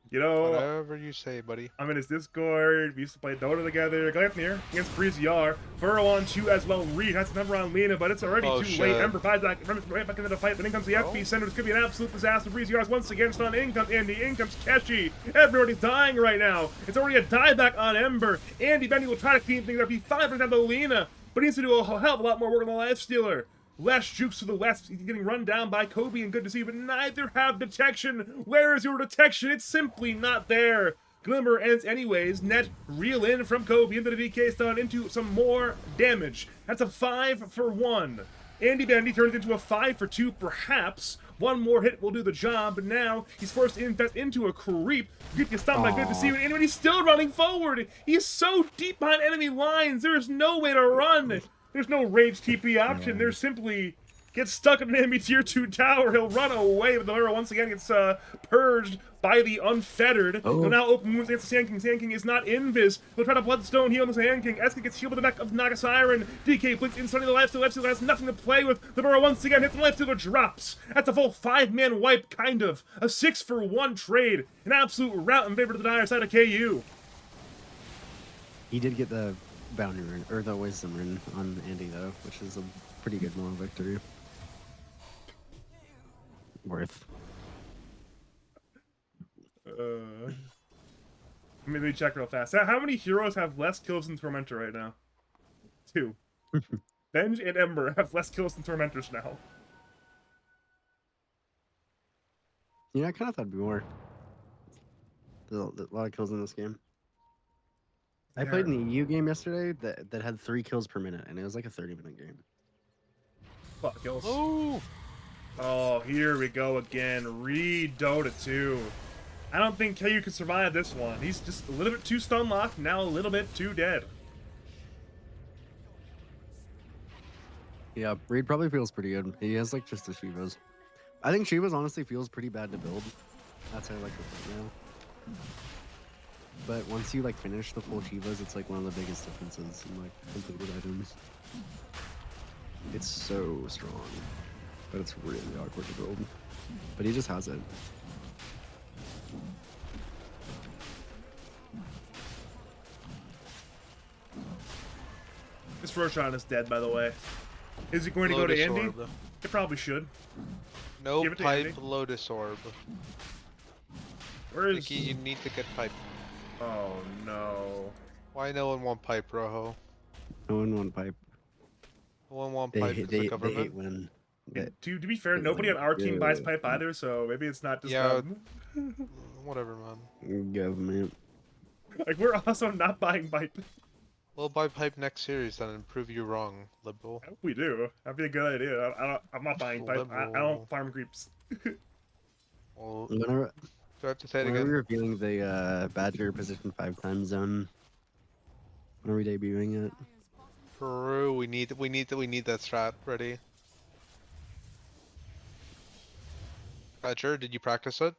You know, Whatever you say, buddy. I'm in his Discord. We used to play Dota together. Gleipnir against Breezy-R. Burrow on 2 as well. Reed has the number on Lena, but it's already Oh, too shit. late. Ember buys back, runs right back into the fight. Then in comes the FP Center. This could be an absolute disaster. Breezy-R's once again stunned. In comes Andy. In comes Keshi. Everybody's dying right now. It's already a dieback on Ember. Andy Bendy will try to clean things up. He finally brings down the Lena, but he needs to do a hell of a lot more work on the Lifestealer. Less jukes to the west. He's getting run down by Kobe, and good to see, but neither have detection. Where is your detection? It's simply not there. Glimmer ends anyways. Net reel in from Kobe into the DK stun into some more damage. That's a 5 for 1. Andy Bandy turns into a 5 for 2, perhaps. One more hit will do the job, but now he's forced to invest into a creep. Creep gets stunned by good to see, and he's still running forward. He is so deep behind enemy lines. There is no way to run. There's no rage TP option. There's simply gets stuck in an enemy tier 2 tower. He'll run away, but the arrow once again gets purged by the Unfettered. He'll now open moves against the Sand King. Sand King is not invis. He'll try to Bloodstone heal the Sand King. Eska gets healed with the back of Naga Siren. DK blinks instantly the Lifestealer. Lifestealer has nothing to play with. The Burrow once again hits the Lifestealer, drops. That's a full 5-man wipe, kind of. A 6 for 1 trade. An absolute rout in favor of the dire side of KU. He did get the bounty rune, or the wisdom rune on Andy though, which is a pretty good moral victory. Worth. Let me check real fast. How many heroes have less kills than Tormentor right now? 2. Venge and Ember have less kills than Tormentors now. Yeah, I kind of thought it'd be more. There's a lot of kills in this game. I played an EU game yesterday that had 3 kills per minute, and it was like a 30-minute game. Fuck kills. Oh, Oh, here we go again. Reed Dota 2. I don't think KU can survive this one. He's just a little bit too stun locked, now a little bit too dead. Yeah, Reed probably feels pretty good. He has like just the Shivas. I think Shivas honestly feels pretty bad to build. That's how I like it now. But once you like finish the full Shivas, it's like one of the biggest differences in like completed items. It's so strong, but it's really awkward to build. But he just has it. This Roshan is dead, by the way. Is it going to go to Lotus Andy? Orb. It probably should. No Give it to pipe, Andy. Lotus Orb. Where is... Nikki, you need to get pipe. Oh, no. Why no one want pipe, Rojo? No one won pipe. No one want They pipe hate, because the they government. hate when. To be fair, it's nobody like, on our team buys yeah. pipe either, so maybe it's not just Yeah. them. Whatever, man. Government. Like, we're also not buying pipe. We'll buy pipe next series then and prove you wrong, liberal. I hope we do. That'd be a good idea. I'm not buying pipe. I Liberal. don't farm creeps. Well, Whenever, do I have to say it whenever we're again? revealing the Badger position 5 time zone, when are we debuting it? Dire's bottom Peru, we need that strat ready. Badger, did you practice it?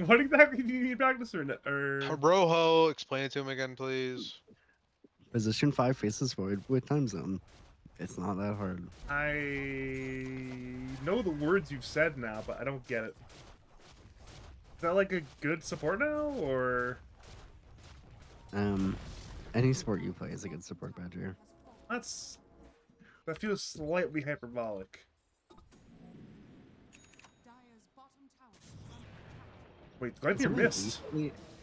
What exactly do you need practice or... Rojo, explain it to him again, please. Position 5 faces forward with time zone. It's not that hard. I know the words you've said now, but I don't get it. Is that like a good support now, or Any sport you play is a good support badger. that feels slightly hyperbolic. Dire's bottom tower is under attack. Wait, might be a miss.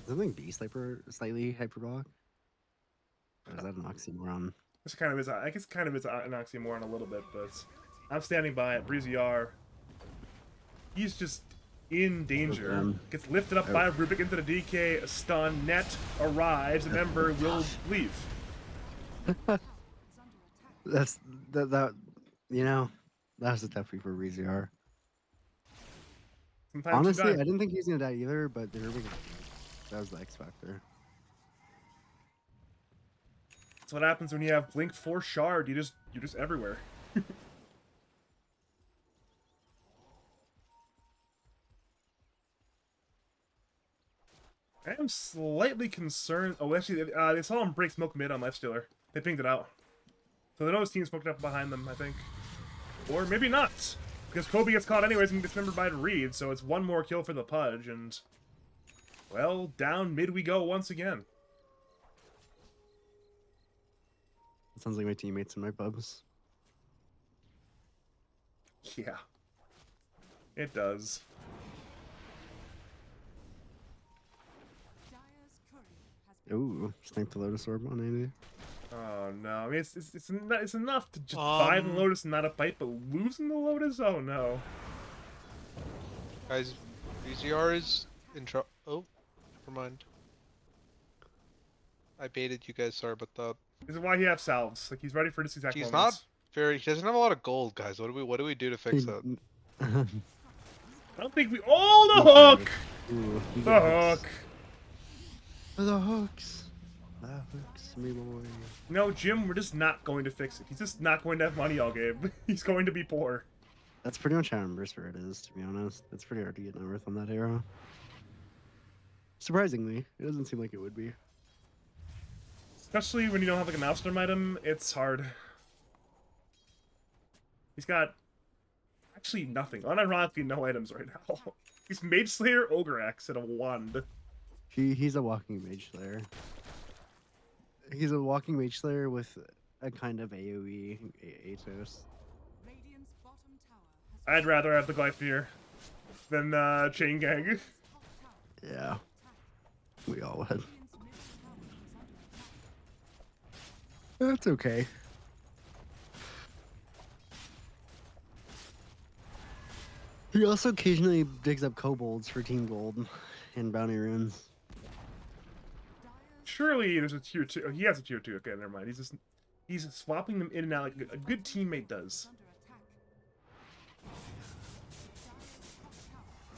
Something B slightly hyperbolic? Or is that an oxymoron? This kind of is, I guess, kind of is an oxymoron a little bit, but I'm standing by it. Breezy R. He's just in danger. Gets lifted up by Rubik into the DK. A stun. Net arrives, and Ember will leave. That's that. You know, that was a toughie for BZR. Sometimes Honestly, you I die. didn't think he was gonna die either, but the Rubik, that was the X factor. That's what happens when you have Blink 4 Shard. You're just everywhere. I am slightly concerned. Oh, actually, they saw him break smoke mid on Lifestealer. They pinged it out. So they know his team smoked up behind them, I think. Or maybe not. Because Kobe gets caught anyways and gets dismembered by Reed, so it's one more kill for the Pudge, and... well, down mid we go once again. It sounds like my teammates in my pubs. Yeah. It does. Dire's courier has been Ooh, snipe the Lotus Orb on Andy. Oh no, I mean it's enough to just buy the Lotus and not a fight, but losing the Lotus? Oh no. Guys, VZR is in trouble. Oh, never mind. I baited you guys, sorry about that. This is why he has salves. Like he's ready for this exact He's moment. not very, he doesn't have a lot of gold, guys. What do we do to fix that? I don't think we. Oh, the hook! Ooh, you The get hooks. hook! The hooks. The hooks, me boy. No, Jim, we're just not going to fix it. He's just not going to have money all game. He's going to be poor. That's pretty much how Ember Spirit is, to be honest. It's pretty hard to get net worth on that hero. Surprisingly, it doesn't seem like it would be. Especially when you don't have like a Maelstrom item, it's hard. He's got actually nothing. Unironically, no items right now. He's Mage Slayer, Ogre Axe, and a wand. He's a walking Mage Slayer. He's a walking Mage Slayer with a kind of AoE Atos. Radiant's bottom tower has I'd rather have the Glyphere than Chain Gang. top tower. Yeah, we all would. Radiant's middle tower is under attack. That's okay. He also occasionally digs up kobolds for team gold and bounty runes. Surely there's a tier 2. He has a tier 2. Okay, never mind. He's swapping them in and out like a good teammate does. Under attack.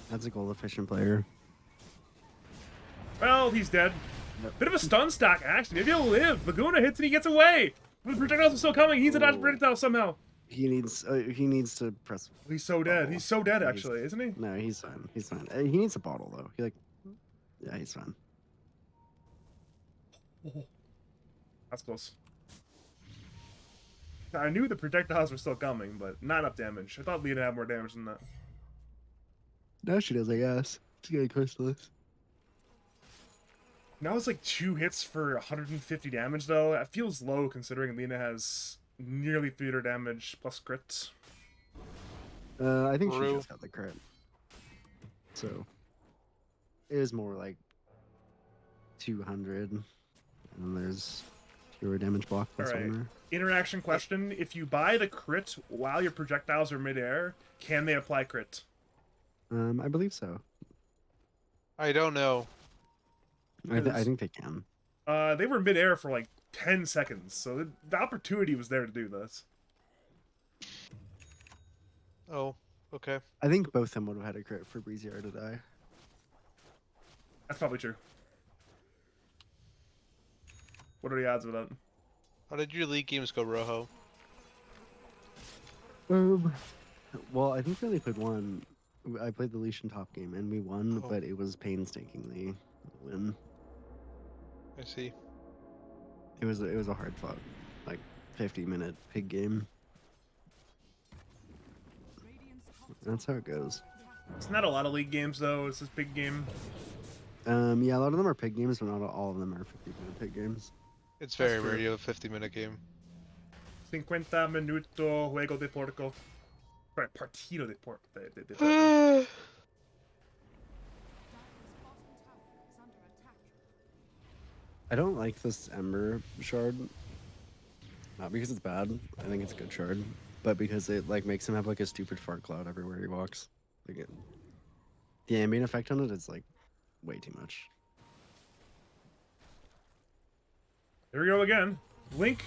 That's a gold efficient player. Well, he's dead. Bit of a stun stack, actually. Maybe he'll live. Laguna hits and he gets away. The projectiles are still coming. He's a dodge projectile somehow. He needs to press. He's so dead. Oh, He's so dead, he's- actually, isn't he? No, he's fine. He's fine. He needs a bottle though. Yeah, he's fine. That's close. I knew the projectiles were still coming, but not enough damage. I thought Lita had more damage than that. Now she does, I guess. She's getting close to this. Now it's like 2 hits for 150 damage, though. That feels low considering Lena has nearly 300 damage plus crits. I think she True. just got the crit. So it is more like 200, and then there's pure damage block plus Alright. armor. Interaction question: if you buy the crit while your projectiles are midair, can they apply crit? I believe so. I don't know. I think they can. They were midair for like 10 seconds, so the opportunity was there to do this. Oh, okay. I think both of them would have had a crit for Breezier to die. That's probably true. What are the odds of that? How did your league games go, Rojo? Well, I think we only played one. I played the Leash and top game and we won, Oh. but it was painstakingly a win. I see. It was a hard fought, like 50-minute pig game. That's how it goes. It's not a lot of league games though. It's this big game. Yeah, a lot of them are pig games, but not all of them are 50-minute pig games. It's That's very rare true. you have a 50-minute game. 50 minuto juego de porco. Sorry, partido de porco. De porco. Dire's bottom tower is under attack. I don't like this Ember shard. Not because it's bad. I think it's a good shard, but because it like makes him have like a stupid fart cloud everywhere he walks. Like the ambient effect on it is like way too much. Here we go again. Link,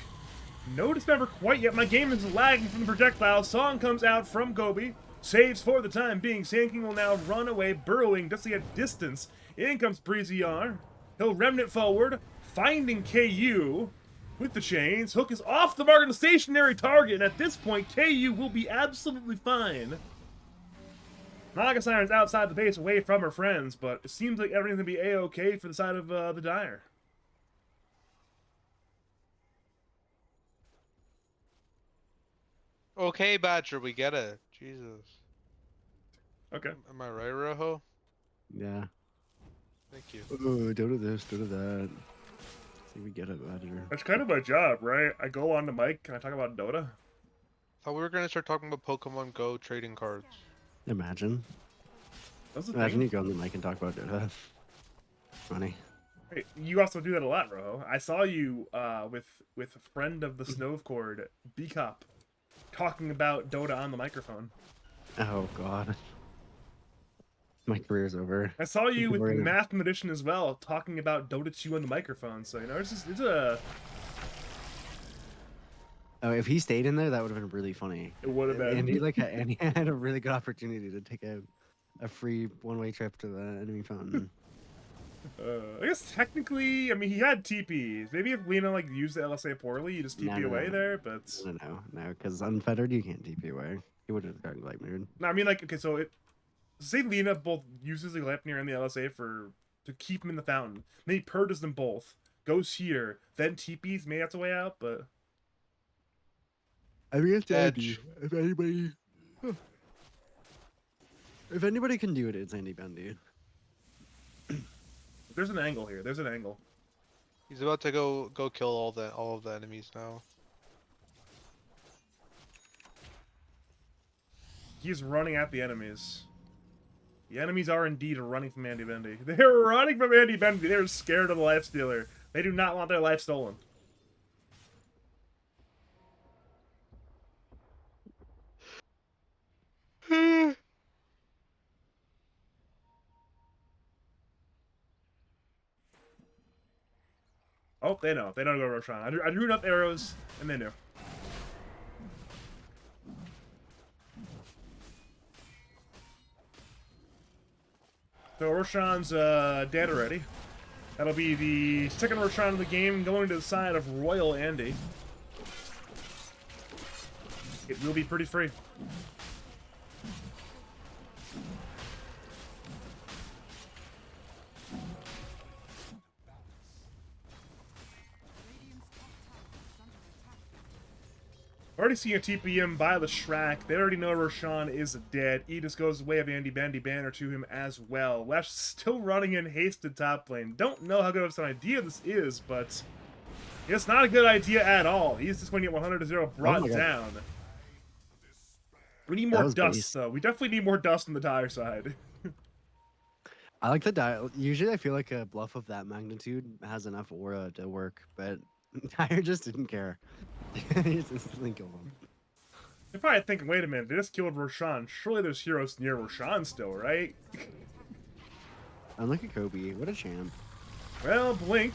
no dismember quite yet. My game is lagging from the projectile. Song comes out from Gobi. Saves for the time being. Sand King will now run away, burrowing just to get distance. In comes Breezy R. He'll remnant forward, finding KU with the chains. Hook is off the mark on the stationary target, and at this point, KU will be absolutely fine. Naga Siren's outside the base, away from her friends, but it seems like everything's gonna be a-okay for the side of the Dire. Okay, Badger, we get it. Jesus. Okay. Am I right, Rojo? Yeah. Thank you. Oh, do this, do that. See, we get it, Badger. That's kind of my job, right? I go on the mic and I talk about Dota. Thought we were gonna start talking about Pokemon Go trading cards. Imagine. That's the Imagine thing. you go on the mic and talk about Dota. Funny. Hey, you also do that a lot, Rojo. I saw you with a friend of the Snowcord, B-Cop, talking about Dota on the microphone. Oh God. My career's over. I saw you with We're gonna- Mathematician as well, talking about Dota 2 on the microphone. So, you know, it's a... Oh, if he stayed in there, that would have been really funny. It would have been. And he and he had a really good opportunity to take a free one-way trip to the enemy fountain. I guess technically, I mean, he had TPs. Maybe if Lena, like, used the LSA poorly, you just TP No, away no. there, but... No, because unfettered you can't TP away. He would have gotten Light Mood. No, I mean, like, okay, so say Lena both uses the Gleipnir and the LSA to keep him in the fountain. Then he purges them both, goes here, then TPs, maybe that's a way out, but... I mean, it's Andy. Andy. If anybody can do it, it's Andy Bendy. There's an angle here. There's an angle. He's about to go kill all of the enemies now. He's running at the enemies. The enemies are indeed running from Andy Bendy. They're running from Andy Bendy. They're scared of the life stealer. They do not want their life stolen. Oh, they know. They know to go Roshan. I drew enough arrows, and they knew. So Roshan's dead already. That'll be the second Roshan of the game, going to the side of Royal Andy. It will be pretty free. Already seeing a TPM by the Shrek. They already know Roshan is dead. Edis goes the way of Andy Bendy. Banner to him as well. Lash still running in hasted top lane. Don't know how good of an idea this is, but it's not a good idea at all. He's just going to get 100-0 brought my God. down. We need That more was dust, beast. though. We definitely need more dust on the Dire side. I like the dial. Usually, I feel like a bluff of that magnitude has enough aura to work, but Tyre just didn't care. He just instantly killed him. You're probably thinking, wait a minute, they just killed Roshan. Surely there's heroes near Roshan still, right? Unlike a Kobe, what a champ. Well, Blink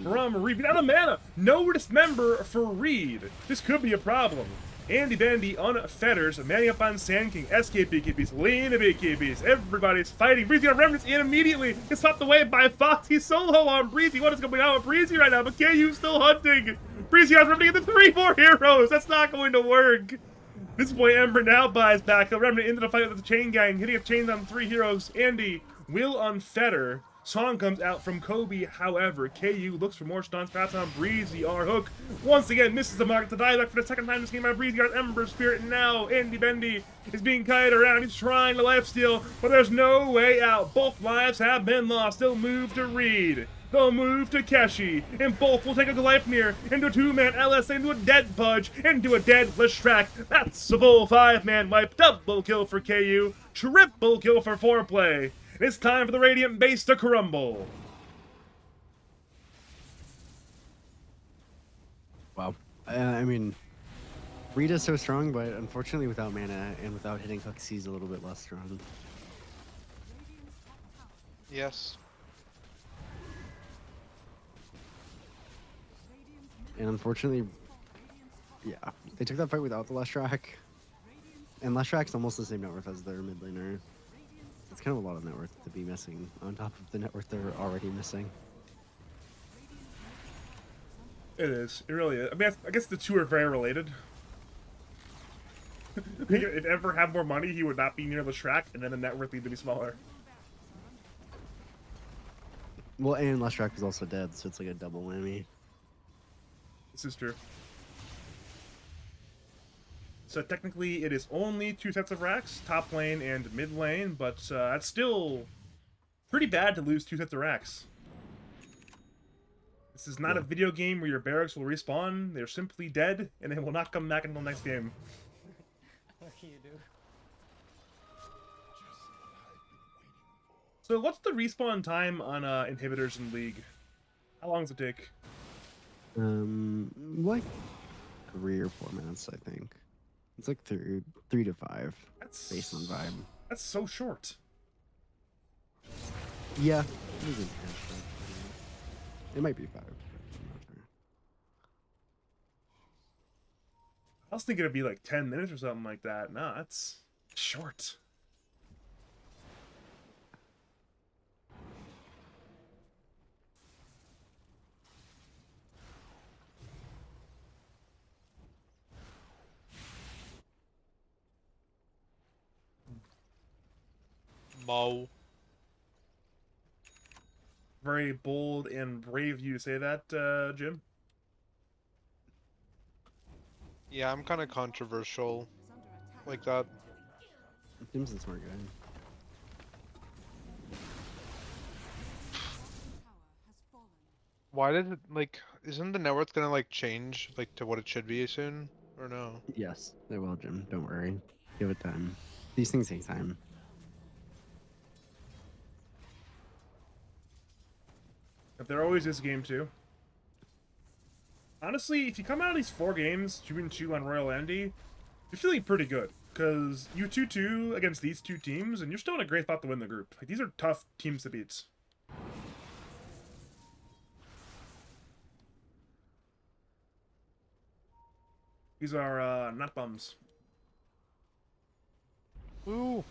from Reed. Out of mana! No dismember for Reed. This could be a problem. Andy Bandy unfetters, manning up on Sand King, SK BKBs, Lena BKBs. Everybody's fighting. Breezy on Remnants in immediately. Gets swept away by Fox. He's solo on Breezy. What is going on with Breezy right now? But KU's still hunting. Breezy has Remnant into 3 more heroes. That's not going to work. This boy Ember now buys back. The Remnant into the fight with the Chain Gang, hitting a chain on 3 heroes. Andy will unfetter. Song comes out from Kobe, however, KU looks for more stunts, pass on Breezy, R hook. Once again, misses the mark to die back for the second time this game by Breezy, got Ember Spirit, and now Andy Bendy is being kited around. He's trying to lifesteal, but there's no way out. Both lives have been lost. They'll move to Reed. They'll move to Keshi, and both will take a Gleipnir into a 2-man LS, into a dead Pudge, into a dead Leshrac. That's a full 5-man wipe. Double kill for KU, triple kill for Foreplay. It's time for the Radiant base to crumble. Wow. I mean, Reed is so strong, but unfortunately without mana and without hitting hooks, he's a little bit less strong. Yes. And unfortunately, yeah, they took that fight without the Leshrac. And Leshrac's almost the same net worth as their mid laner. It's kind of a lot of net worth to be missing on top of the net worth they're already missing. It is. It really is. I mean, I guess the two are very related. If Ember had more money, he would not be near Leshrac, and then the net worth need to be smaller. Well, and Leshrac is also dead, so it's like a double whammy. This is true. So technically, it is only 2 sets of racks, top lane and mid lane, but that's still pretty bad to lose 2 sets of racks. This is not a video game where your barracks will respawn. They're simply dead, and they will not come back until next game. What can you do? So what's the respawn time on inhibitors in League? How long does it take? Like 3 or 4 minutes, I think. It's like 3 to 5, That's based on vibe. That's so short. Yeah. It might be 5. But I'm not sure. I was thinking it'd be like 10 minutes or something like that. No, that's short. Mo. Very bold and brave of you to say that, Jim. Yeah, I'm kind of controversial like that. Jim's a smart guy. Why did it, like, isn't the net worth gonna, like, change, like, to what it should be soon? Or no? Yes, they will, Jim. Don't worry. Give it time. These things take time. But there always is game 2. Honestly, if you come out of these 4 games, 2-2 on Royal Andy, you're feeling pretty good. Because you 2-2 against these 2 teams, and you're still in a great spot to win the group. Like, these are tough teams to beat. These are not bums. Ooh.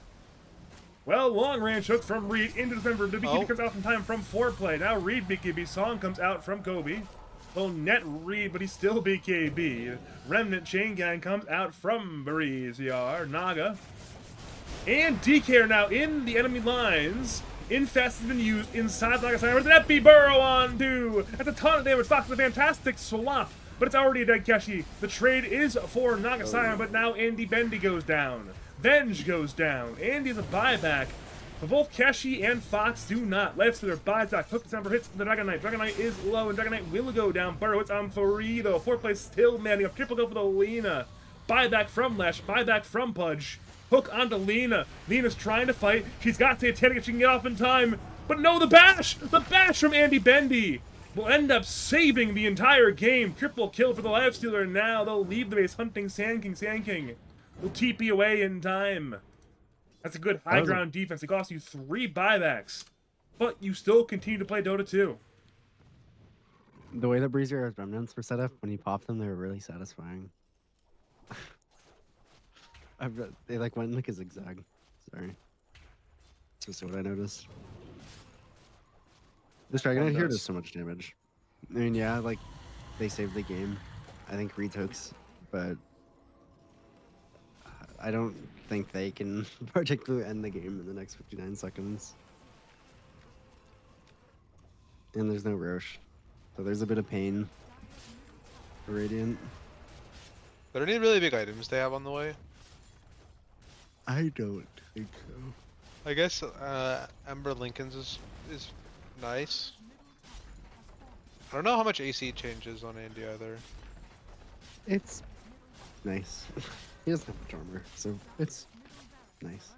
Well, long range hook from Reed into the member. BKB Oh. comes out from time from Foreplay. Now Reed BKB. Song comes out from Kobe. Well, net Reed, but he's still BKB. Remnant Chain Gang comes out from Breezyar. Naga. And DK are now in the enemy lines. Infest has been used inside the Naga Side. Where's an Epi Burrow on too? That's a ton of damage. Fox is a fantastic swap, but it's already a dead Keshi. The trade is for Naga Side, but now Andy Bendy goes down. Venge goes down. Andy's a buyback. But both Keshi and Fox do not. Left to their buyback. Hook December hits the Dragon Knight. Dragon Knight is low, and Dragon Knight will go down. Burrow, it's on Fari, though. Foreplay still manning. A triple go for the Lena. Buyback from Lesh. Buyback from Pudge. Hook onto Lena. Lena's trying to fight. She's got Satanic if she can get off in time. But no, the bash! The bash from Andy Bendy will end up saving the entire game. Triple kill for the Lifestealer, and now they'll leave the base hunting Sand King. Sand King will TP away in time. That's a good high ground defense. It costs you 3 buybacks, but you still continue to play Dota 2. The way that Breezyar's remnants were set up, when he popped them, they were really satisfying. They like went in like a zigzag. Sorry. That's just what I noticed. This Dragon Knight here does so much damage. I mean, yeah, like, they saved the game. I think Reed's hooks, but I don't think they can particularly end the game in the next 59 seconds. And there's no Roche. So there's a bit of pain for Radiant. Are there any really big items they have on the way? I don't think so. I guess Ember Lincoln's is nice. I don't know how much AC changes on Andy either. It's nice. He doesn't have much armor, so it's nice.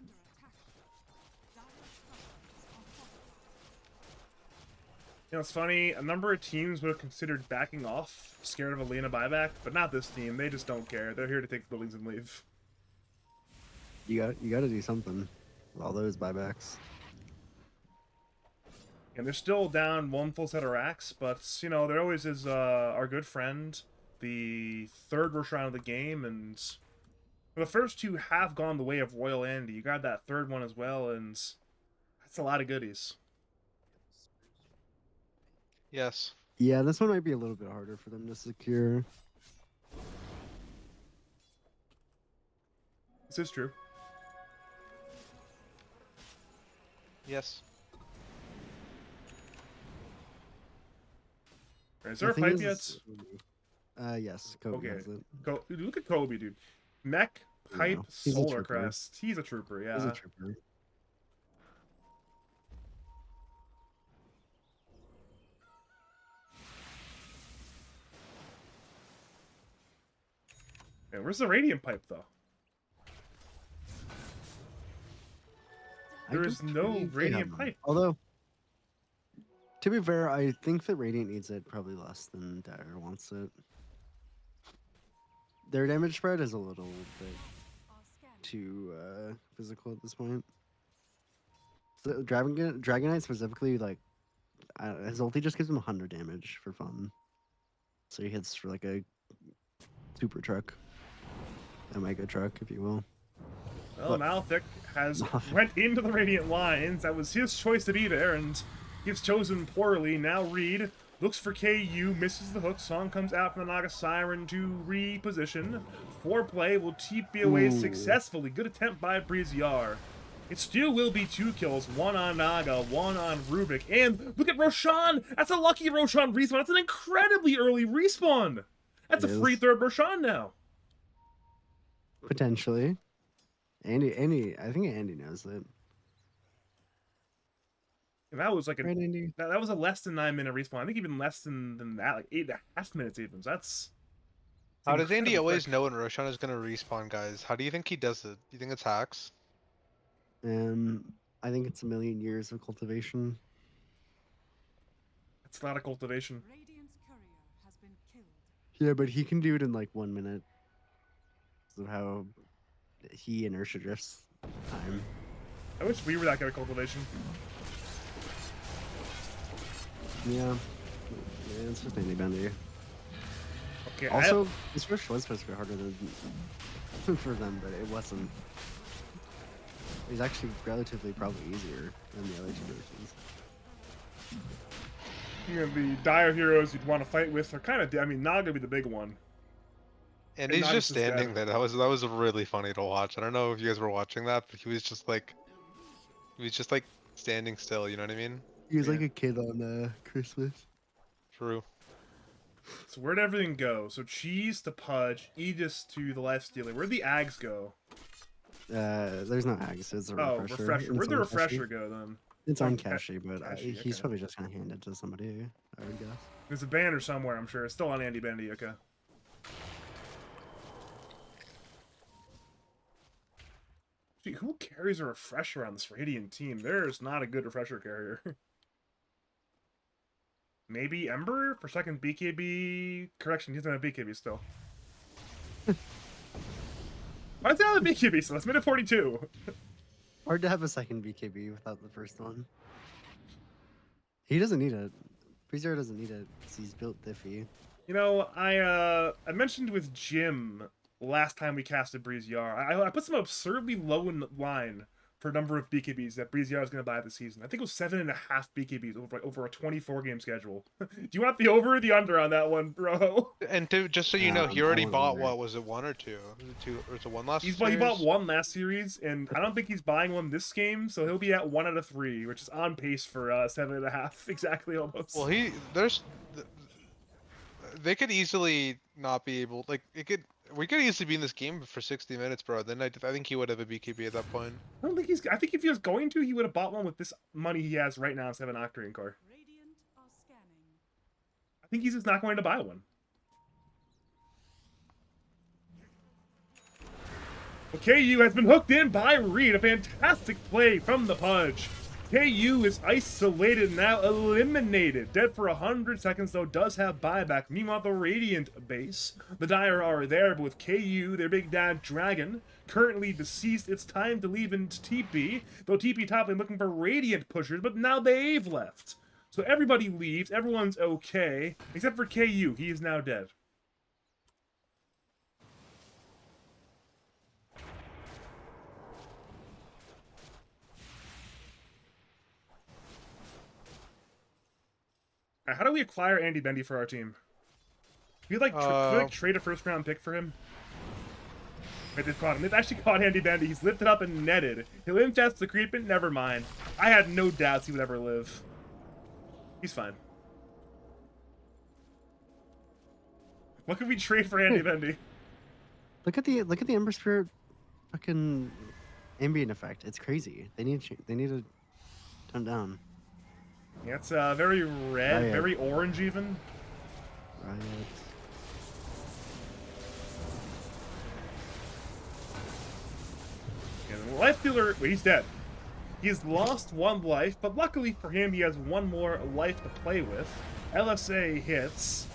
You know, it's funny. A number of teams would have considered backing off, scared of a Lena buyback, but not this team. They just don't care. They're here to take buildings and leave. You got to do something with all those buybacks. And they're still down one full set of racks, but you know there always is our good friend, the third rush round of the game, and the first two have gone the way of Royal Andy. You got that third one as well, and that's a lot of goodies. Yes. Yeah, this one might be a little bit harder for them to secure. This is true. Yes. Is there a The thing pipe is- yet? Yes, Kobe Okay. has it. Dude, look at Kobe, dude. Mech, pipe, He's a solar trooper. crest. He's a trooper, yeah. He's a trooper. Yeah, where's the radiant pipe though? I There don't is no believe they have radiant one. pipe. Although, to be fair, I think that Radiant needs it probably less than Dire wants it. Their damage spread is a little bit too physical at this point. So Dragonite specifically, like, his ulti just gives him 100 damage for fun. So he hits for like a super truck, a mega truck, if you will. Well, But- Malefic has Malefic. went into the Radiant lines. That was his choice to be there, and he's chosen poorly. Now Reed looks for KU, misses the hook. Song comes out from the Naga Siren to reposition. Foreplay will TP away Ooh. successfully. Good attempt by Breezyar. It still will be 2 kills, one on Naga, one on Rubik. And look at Roshan! That's a lucky Roshan respawn. That's an incredibly early respawn! That's It a free is. third Roshan now. Potentially. Andy, I think Andy knows that. And that was like Right, Andy? that was a less than 9-minute respawn. I think even less than that, like 8.5 minutes even. So that's How does Andy incredibly always quick. know when Roshan is gonna respawn, guys? How do you think he does it? Do you think it's hacks? I think it's a million years of cultivation. It's a lot of cultivation. Radiant's courier has been killed. Yeah, but he can do it in like 1 minute. Because of how he inertia drifts time. I wish we were that good at cultivation. Yeah. Yeah, it's just Andy Bendy. Okay, Also, this rush was supposed to be harder than for them, but it wasn't. It was actually relatively probably easier than the other two versions. the dire heroes you'd want to fight with are kind of. I mean, Naga would be the big one. And And he's Nagas just is dead. standing there. That was really funny to watch. I don't know if you guys were watching that, but he was just like standing still. You know what I mean? He was like Yeah. a kid on Christmas. True. So where'd everything go? So Cheese to Pudge, Aegis to the Lifestealer. Where'd the Ags go? There's no Ags. It's a Oh, refresher. refresher. It's Where'd the on refresher Kashi. go then? It's Oh, on Ka- Kashi, but Kashi, he's okay. probably just gonna hand it to somebody. I would guess. There's a banner somewhere, I'm sure. It's still on Andy Bendy. Okay. Gee, who carries a refresher on this Radiant team? There's not a good refresher carrier. Maybe Ember for second BKB. Correction, he doesn't have BKB still. Why does he have a BKB still? That's minute 42. Hard to have a second BKB without the first one. He doesn't need it. Freezer doesn't need it because he's built diffy. You know, I mentioned with Jim last time we casted Breeze Yar. I put some absurdly low in line for number of BKBs that Breeziar is going to buy this season. I think it was 7.5 BKBs over a 24-game schedule. Do you want the over or the under on that one, bro? And just so you know, he already I want bought under. what was it, 1 or 2? Was it 2 or was it 1 last He series? bought one last series, and I don't think he's buying one this game, so he'll be at 1 out of 3, which is on pace for 7.5 exactly almost. Well, they could easily not be able, like, we could easily be in this game for 60 minutes, bro. Then I think he would have a BKB at that point. I think if he was going to, he would have bought one with this money he has right now instead of an Octarine core. Radiant are scanning. I think he's just not going to buy one. Well, KU has been hooked in by Reed. A fantastic play from the Pudge. KU is isolated now, eliminated. Dead for 100 seconds, though, does have buyback. Meanwhile, the Radiant base, the Dire are there, but with KU, their big dad Dragon, currently deceased, it's time to leave into TP. Though TP top lane looking for Radiant pushers, but now they've left. So everybody leaves, everyone's okay, except for KU. He is now dead. How do we acquire Andy Bendy for our team? Can we like trade a first round pick for him? Wait, they've caught him. They've actually caught Andy Bendy. He's lifted up and netted. He'll infest the creeping. Never mind. I had no doubts he would ever live. He's fine. What could we trade for Andy Bendy? Look at the Ember Spirit fucking ambient effect. It's crazy. They need to tone down. Yeah, it's very red, Riot. very orange even. Riot. And the life dealer, well, he's dead. He's lost 1 life, but luckily for him, he has 1 more life to play with. LSA hits.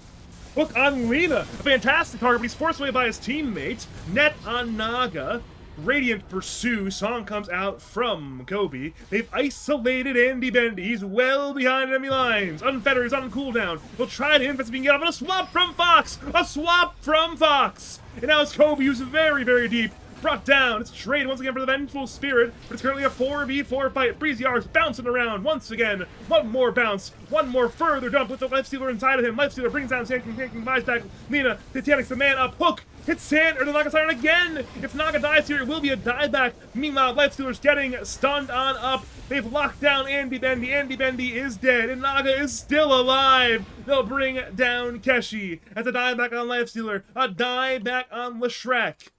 Hook on Lena, a fantastic target, but he's forced away by his teammate. Net on Naga. Radiant pursue. Song comes out from Kobe. They've isolated Andy Bendy. He's well behind enemy lines. Unfettered is on cooldown. He'll try to infest if he can get off, but a swap from Fox! A swap from Fox! And now it's Kobe, who's very, very deep. Brought down. It's trade once again for the Vengeful Spirit, but it's currently a 4v4 fight. Breeziar's bouncing around once again. 1 more bounce. 1 more further dump with the Lifestealer inside of him. Lifestealer brings down Sand King, buys back Lena. Titanic's the man up. Hook hits Sand or the Naga Siren again. If Naga dies here, it will be a dieback. Meanwhile, Lifestealer's getting stunned on up. They've locked down Andy Bendy. Andy Bendy is dead, and Naga is still alive. They'll bring down Keshi as a dieback on Lifestealer. A dieback on Leshrek.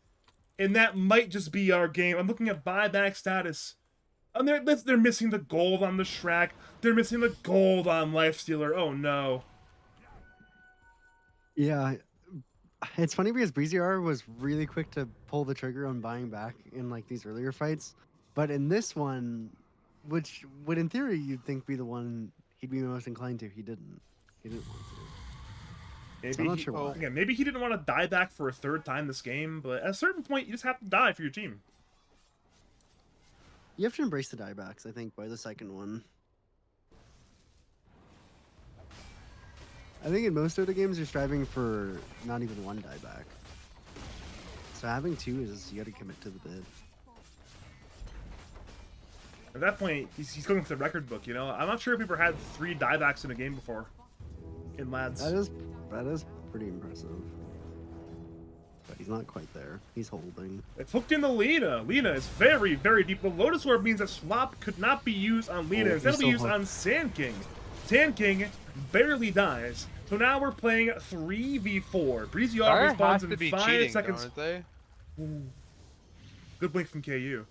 And that might just be our game. I'm looking at buyback status. And they're missing the gold on the Shrek. They're missing the gold on Lifestealer. Oh no. Yeah, it's funny because Breeziar was really quick to pull the trigger on buying back in like these earlier fights, but in this one, which would in theory you'd think be the one he'd be most inclined to, he didn't. He didn't want to. Maybe So I'm not sure why. Again, maybe he didn't want to die back for a 3rd time this game, but at a certain point, you just have to die for your team. You have to embrace the diebacks, I think, by the 2nd one. I think in most of the games you're striving for not even 1 dieback. So having 2 is you got to commit to the bid. At that point, he's going for the record book, you know? I'm not sure if we've ever had 3 diebacks in a game before. In Lads. That is pretty impressive. But he's not quite there. He's holding. It's hooked into Lena. Lena is very, very deep. The Lotus Orb means that swap could not be used on Lena. Oh, Instead, it'll be he's used so on Sand King. Sand King barely dies. So now we're playing 3v4. Breeziar Fire has respawns to in be 5 cheating, seconds. aren't they? Ooh. Good blink from KU.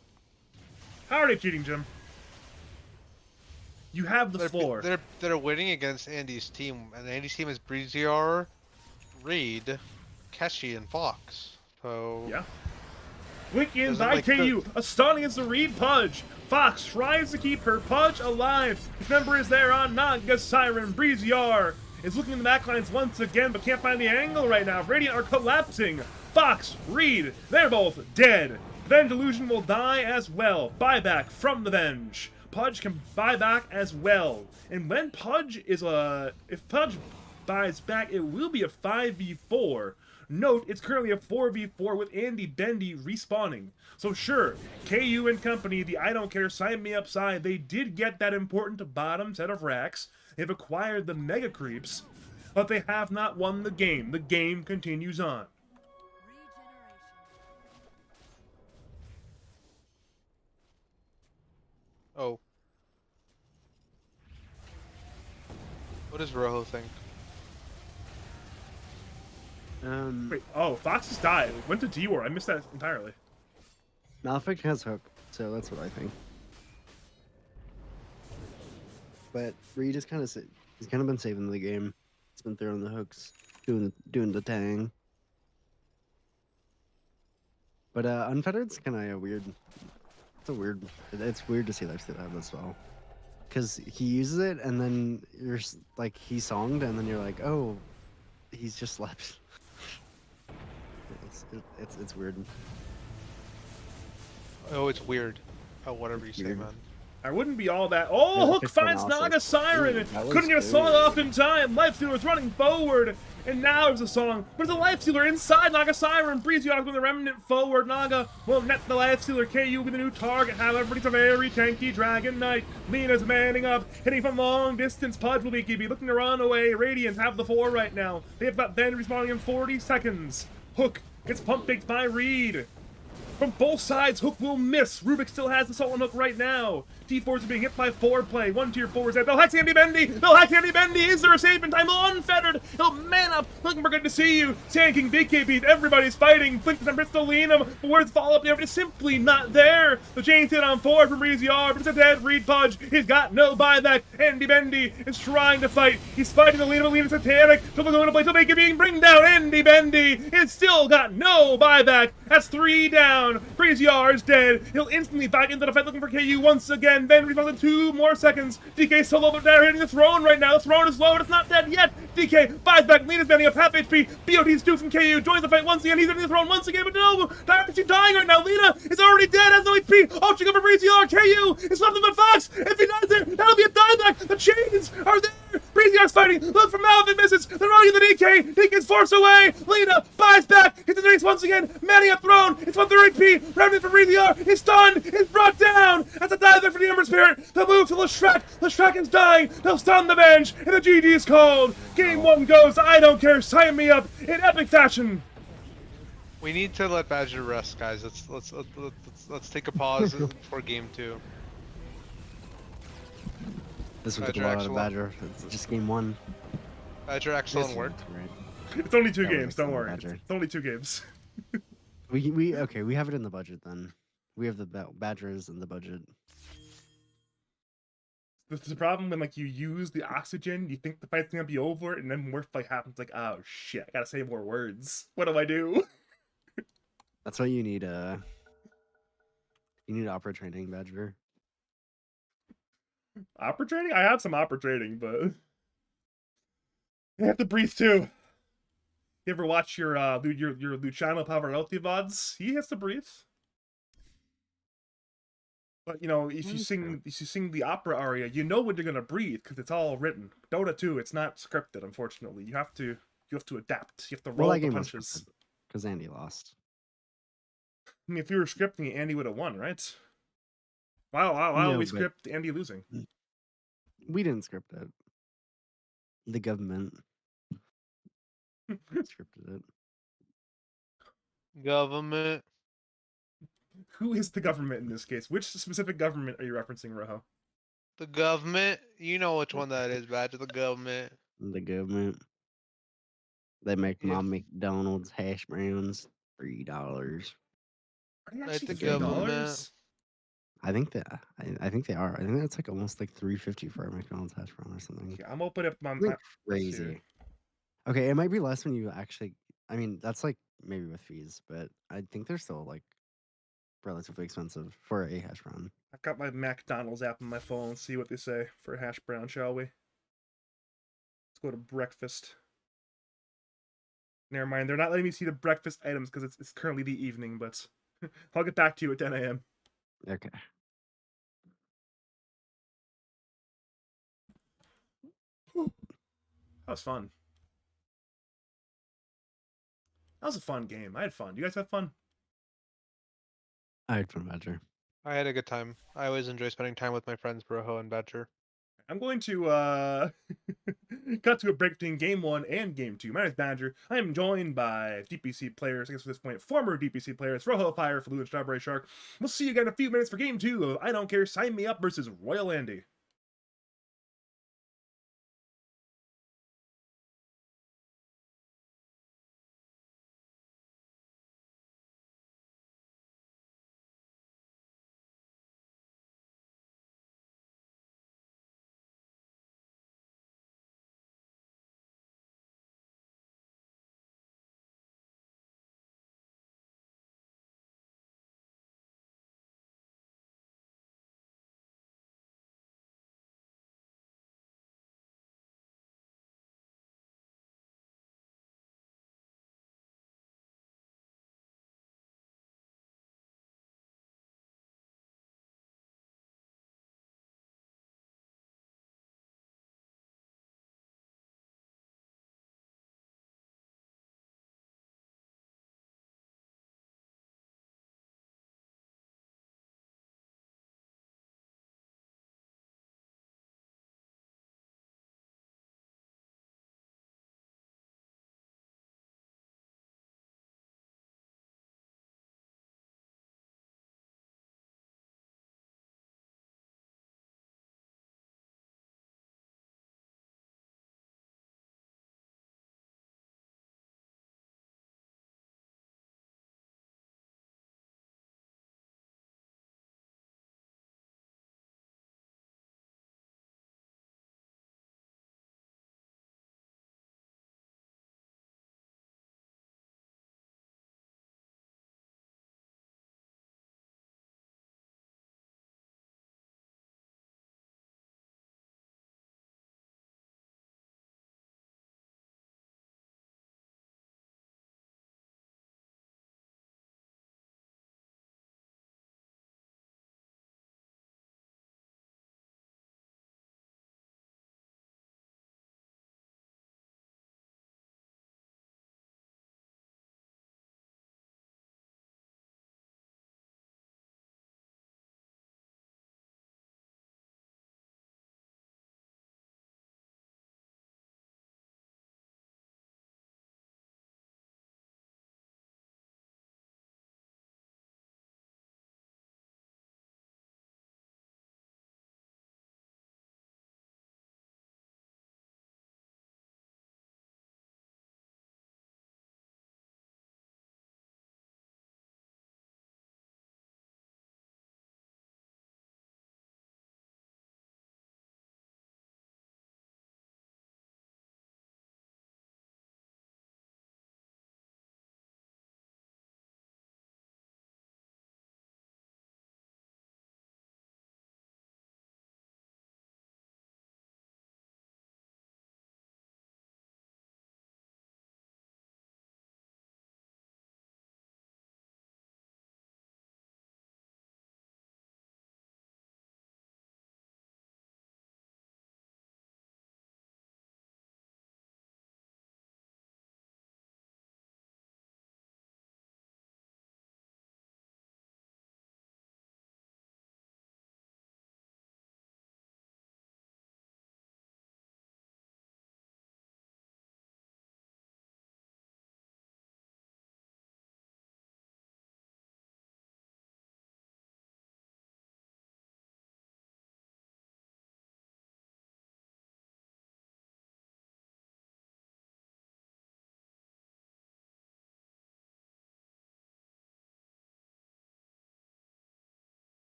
How are they cheating, Jim? You have the floor. They're winning against Andy's team, and Andy's team is Breeziar, Reed, Keshi, and Fox. So Yeah. Blink in Doesn't by like KU. A stun against the Reed Pudge. Fox tries to keep her Pudge alive. His member is there on Naga Siren. Breeziar is looking in the backlines once again, but can't find the angle right now. Radiant are collapsing. Fox, Reed, they're both dead. Venge Illusion will die as well. Buyback from the Venge. Pudge can buy back as well. And when Pudge is if Pudge buys back, it will be a 5v4. Note, it's currently a 4v4 with Andy Bendy respawning. So sure, KU and company, the I don't care, sign me up side, they did get that important bottom set of racks. They've acquired the mega creeps, but they have not won the game. The game continues on. Oh. What does Rojo think? Wait, oh, Fox just died. Went to D-War. I missed that entirely. Malefic has hook, so that's what I think. But Reed is he's kind of been saving the game. He's been throwing the hooks, doing the tang. But Unfettered's kind of weird. It's weird to see that as well. Because he uses it and then you're like he songed and then you're like, oh, he's just left. It's weird. Oh, it's weird. Oh, whatever you say, Weird. man. I wouldn't be all that. Oh, Yeah, Hook fixed finds analysis. Naga Siren. Ooh, that was Couldn't get a song good. off in time. Lifestealer's running forward. And now there's a song. There's a Lifestealer inside Naga Siren. Breezy off with the remnant forward. Naga will net the Lifestealer. KU with a new target. However, it's a very tanky Dragon Knight. Lena's manning up. Hitting from long distance. Pudge will be looking to run away. Radiant have the 4 right now. They have got Ben respawning in 40 seconds. Hook gets pump faked by Reed. From both sides, Hook will miss. Rubik still has the Sultan Hook right now. T4s are being hit by 4-play. 1 tier 4 is dead. They'll hack Andy Bendy. They'll hack Andy Bendy. Is there a save in time? Unfettered. He'll man up. Looking for good to see you. Sand King BKB. Everybody's fighting. Blink and Bristol lean him. But where's the follow up there? It's simply not there. The chain's hit on 4 from Breezy R, but it's a dead Reed Pudge. He's got no buyback. Andy Bendy is trying to fight. He's fighting the lean of Lean Satanic. Still going to play till BKB bring down Andy Bendy. It's still got no buyback. That's 3 down. Breezy R is dead. He'll instantly back into the fight looking for KU once again. Then responds in 2 more seconds. DK solo, but they're hitting the throne right now. The throne is low, but it's not dead yet. DK buys back. Lena's bending up half HP. BOT's 2 from KU. Joins the fight once again. He's hitting the throne once again, but no. She's dying right now. Lena is already dead. Has no HP. Ultra cover Breezy R. KU is nothing but Fox. If he dies there, that'll be a dieback. The chains are there. Breezy R's fighting. Look for Malvin misses. They're running the DK. DK's forced away. Lena buys back. Hits the race once again. Manning up throne. It's 130 HP. Remnant from Breezy R. He's stunned. He's brought down. That's a dieback for the Ember Spirit. They'll move to Lestrak. Lestrak is dying. They'll stun the bench. And the GG is called. Game 1 goes. I don't care. Sign me up in epic fashion. We need to let Badger rest, guys. Let's take a pause for game 2. This would Badger, get a lot out of excellent. Badger. It's just game 1. Badger, excellent work. Right. It's only 2 Yeah, we're games. Don't excellent, worry. Badger. It's only 2 games. We have it in the budget then. We have the Badgers in the budget. This is the problem when like you use the oxygen, you think the fight's gonna be over, and then more fight happens. Like, oh shit, I gotta say more words. What do I do? That's why you need opera training, Badger. Opera training? I have some opera training, but you have to breathe too. You ever watch your Luciano Pavarotti VODs? He has to breathe. But you know, if you sing the opera aria, you know when you're gonna breathe because it's all written. Dota 2, it's not scripted, unfortunately. You have to adapt. You have to roll Well, that the game was punches. because Andy lost. I mean, if you were scripting it, Andy would have won, right? Why No, we but- script Andy losing? We didn't script it. The government scripted it. Government. Who is the government in this case? Which specific government are you referencing, Rojo? The government. You know which one that is, Badger. The government. The government. They make Yeah. my McDonald's hash browns $3. Are they Like actually the $3? government. I think that I think they are. I think that's like almost like $3.50 for a McDonald's hash brown or something. Okay, I'm opening up my. Something let's see. crazy. Okay, it might be less when you actually. I mean, that's like maybe with fees, but I think they're still like relatively expensive for a hash brown. I've got my McDonald's app on my phone. Let's see what they say for a hash brown, shall we? Let's go to breakfast. Never mind, they're not letting me see the breakfast items because it's currently the evening, but I'll get back to you at 10 a.m. Okay. That was fun. That was a fun game. I had fun. You guys have fun? I had fun, Badger. I had a good time. I always enjoy spending time with my friends Broho and Badger. I'm going to cut to a break between game 1 and game 2. My name is Badger. I am joined by DPC players, I guess at this point, former DPC players, Rohofireflu and Strawberry Shark. We'll see you again in a few minutes for game 2 of I Don't Care, Sign Me Up versus Royal Andy.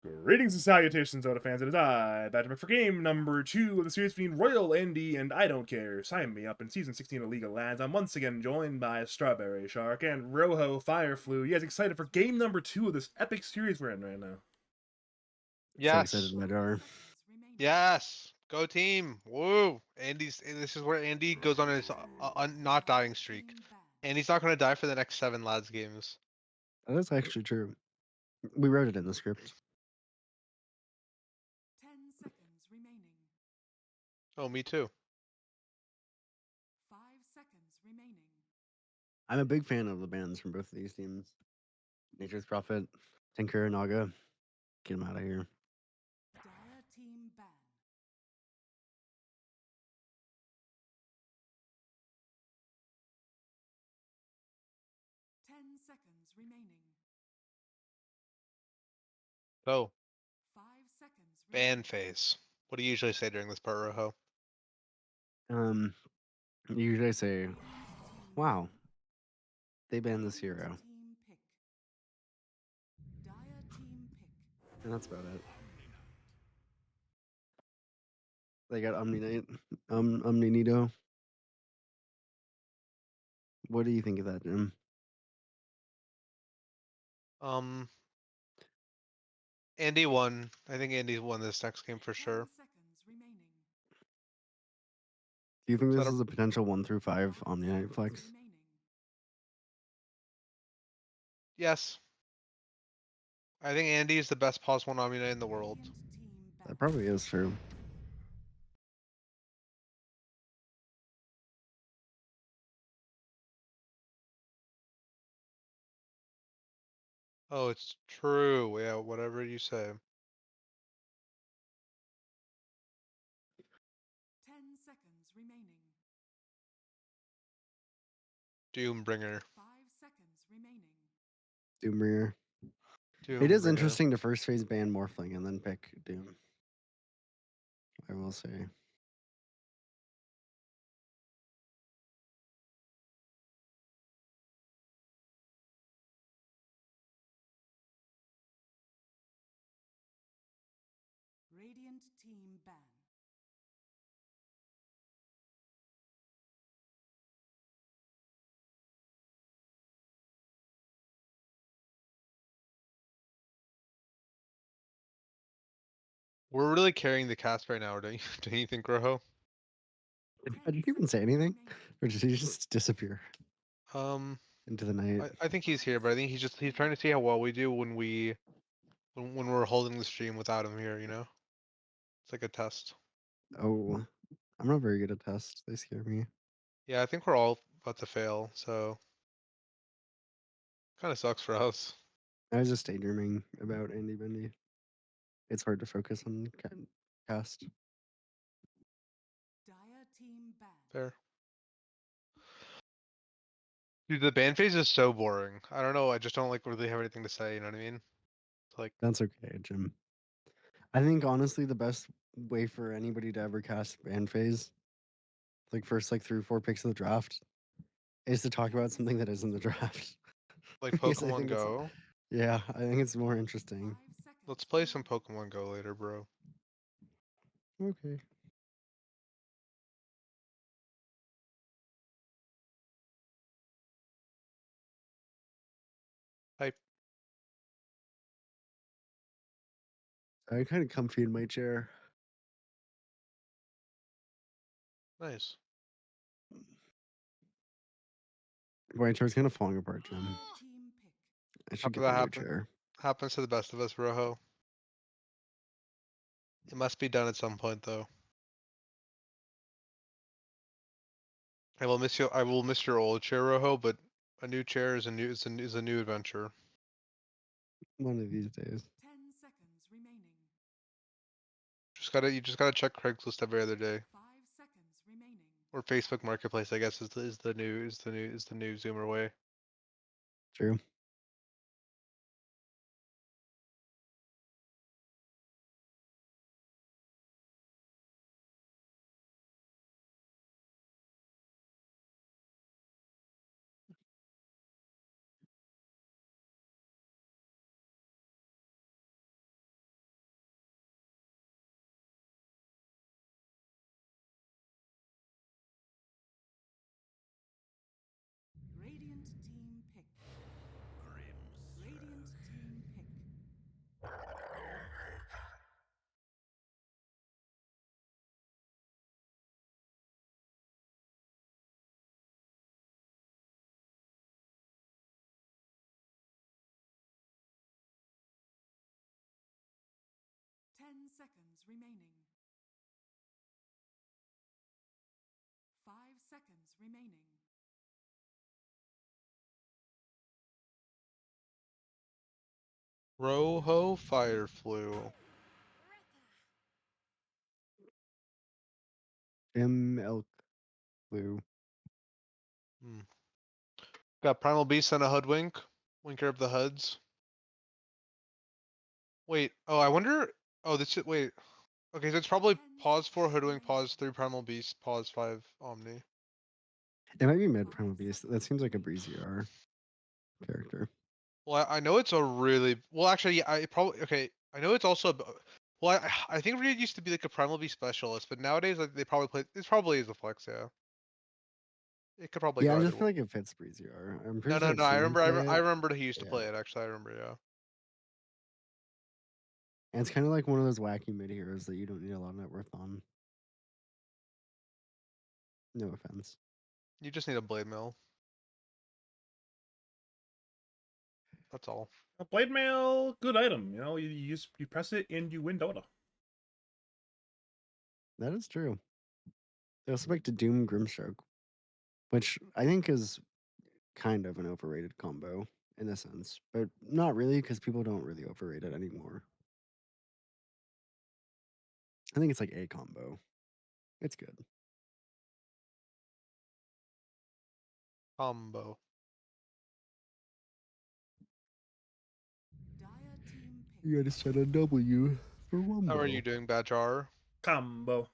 Greetings and salutations, Dota fans. It is I, Badger for game number 2 of the series between Royal Andy and I Don't Care. Sign me up in Season 16 of League of Legends. I'm once again joined by Strawberry Shark and Rohofireflu. You guys excited for game number 2 of this epic series we're in right now? So excited, Yes. my daughter. Yes. Go team. Woo. This is where Andy goes on his not dying streak. And he's not going to die for the next 7 lads games. That's actually true. We wrote it in the script. 10 seconds remaining. Oh, me too. 5 seconds remaining. I'm a big fan of the bands from both of these teams. Nature's Prophet, Tinker, and Naga. Get them out of here. Dire team ban. 10 seconds remaining. So, 5 seconds remaining. ban phase. What do you usually say during this part, Rojo? Usually I say, wow, they banned this hero. Team pick. Dire team pick. And that's about it. They got Omni Nito. What do you think of that, Jim? Andy won. I think Andy won this next game for 10 sure. seconds remaining. Do you think So I this don't- is a potential 1 through 5 5 Omni Knight seconds flex? remaining. Yes. I think Andy is the best +1 Omni Knight in the world. Radiant team ban. That probably is true. Oh, it's true. Yeah, whatever you say. 10 seconds remaining. Doombringer. 5 seconds remaining. Doombringer. Doombringer. It is interesting to first phase ban Morphling and then pick Doom. I will say. Radiant team ban. We're really carrying the cast right now, don't you, don't you think, Rojo? Did you even say anything? Or did he just disappear Um, into the night? I think he's here, but I think he's trying to see how well we do when we're holding the stream without him here. You know, it's like a test. Oh, I'm not very good at tests. They scare me. Yeah, I think we're all about to fail, so kind of sucks for us. I was just daydreaming about Andy Bendy. It's hard to focus on cast. Dire team ban. Fair. Dude, the ban phase is so boring. I don't know. I just don't like really have anything to say. You know what I mean? It's like, That's okay, Jim. I think honestly the best way for anybody to ever cast band phase, like first like 3 or 4 picks of the draft, is to talk about something that is in the draft. like Because I Pokemon think it's Go. yeah, I think it's more interesting. 5 seconds. Let's play some Pokemon Go later, bro. Okay. Hype. I'm kind of comfy in my chair. Nice. My chair's kind of falling apart, Jim. Team pick. I should How get did that a new happen? chair. Happens to the best of us, Rojo. It must be done at some point, though. I will miss you. I will miss your old chair, Rojo, but a new chair is a new adventure. One of these days. 10 seconds remaining. You just gotta check Craigslist every other day. 5 seconds remaining. Or Facebook Marketplace, I guess, is the new Zoomer way. True. seconds remaining. 5 seconds remaining. Rohofireflu. Elk Blue. Hmm. Got Primal Beast and a Hoodwink. Winker up the Huds. Wait. Oh, I wonder. Oh, this is. Wait. Okay, so it's probably 10 pause 4 seconds Hoodwink, pause remaining. 3 Primal Beast, pause 5 Omni. It might be mid Primal Beast. That seems like a breezy R character. Well, I know it's a really well. Actually, yeah, I probably okay. I know it's also. Well, I think Reed used to be like a Primal Beast specialist, but nowadays like they probably play. This probably is a flex. Yeah, it could probably Yeah, go I either. just feel like it fits breezy R. I'm No, pretty sure no, I've no. I seen him remember. play I it. remember he used to Yeah. play it. Actually, I remember. Yeah. And it's kind of like one of those wacky mid heroes that you don't need a lot of net worth on. No offense. You just need a blade mill. That's all. A blade mail, good item. You know, you press it and you win Dota. That is true. They also like to Doom Grimstroke, which I think is kind of an overrated combo in a sense, but not really because people don't really overrate it anymore. I think it's like a combo. It's good. Combo. Dire team pick. You gotta set a W for Wumbo. How are you doing, Badger? Combo.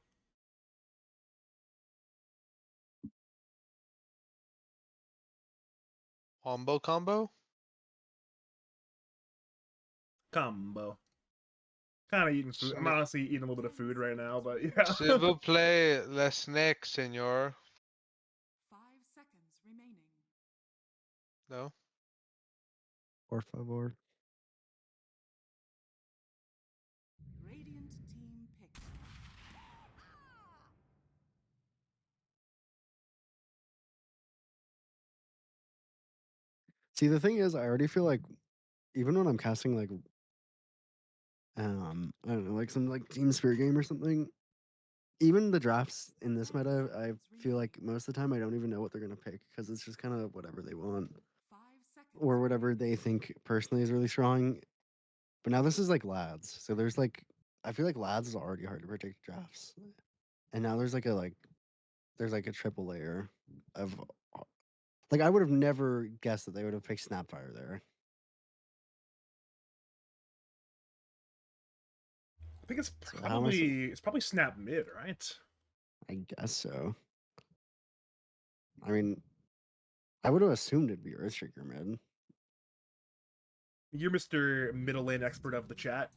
Combo combo? Combo. Kind of eating food. I'm Snick. honestly eating a little bit of food right now, but yeah. S'il vous plaît, le snack, senor. 5 seconds remaining. No? Por favor. Radiant team pick. See, the thing is, I already feel like even when I'm casting like I don't know, like some like Team Spirit game or something, even the drafts in this meta, I feel like most of the time I don't even know what they're gonna pick because it's just kind of whatever they want 5 seconds. or whatever they think personally is really strong. But now this is like lads, so there's like I feel like lads is already hard to predict drafts, and now there's like a triple layer of like I would have never guessed that they would have picked Snapfire there. I think it's So how am I? probably snap mid, right? I guess so. I mean, I would have assumed it'd be Earthshaker mid. You're Mr. Middle Lane expert of the chat.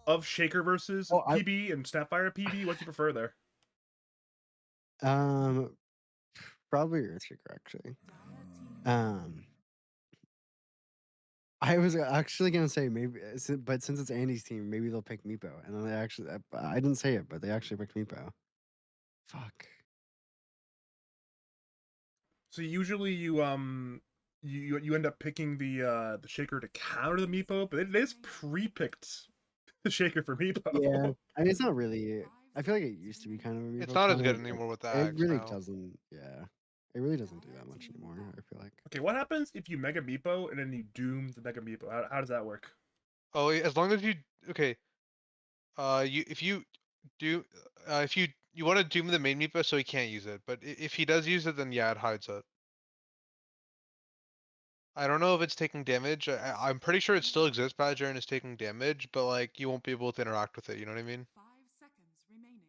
Of Shaker versus Oh, PB and Snapfire PB, what do you prefer there? Um, probably Earthshaker actually. Dire team. I was actually gonna say maybe, but since it's Andy's team, maybe they'll pick Meepo, and then I didn't say it, but they actually picked Meepo. Fuck. So usually you end up picking the Shaker to counter the Meepo, but they just pre-picked the Shaker for Meepo. Yeah, I mean it's not really. I feel like it used to be kind of a Meepo It's not as counter, good but anymore with the it axe really now. doesn't. Yeah, it really doesn't do that much anymore. I feel like. Okay, what happens if you Mega Meepo and then you doom the Mega Meepo? How does that work? Oh, as long as you okay. If you do if you want to doom the main Meepo so he can't use it, but if he does use it, then yeah, it hides it. I don't know if it's taking damage. I'm pretty sure it still exists, Badger, and is taking damage, but like you won't be able to interact with it. You know what I mean? 5 seconds remaining.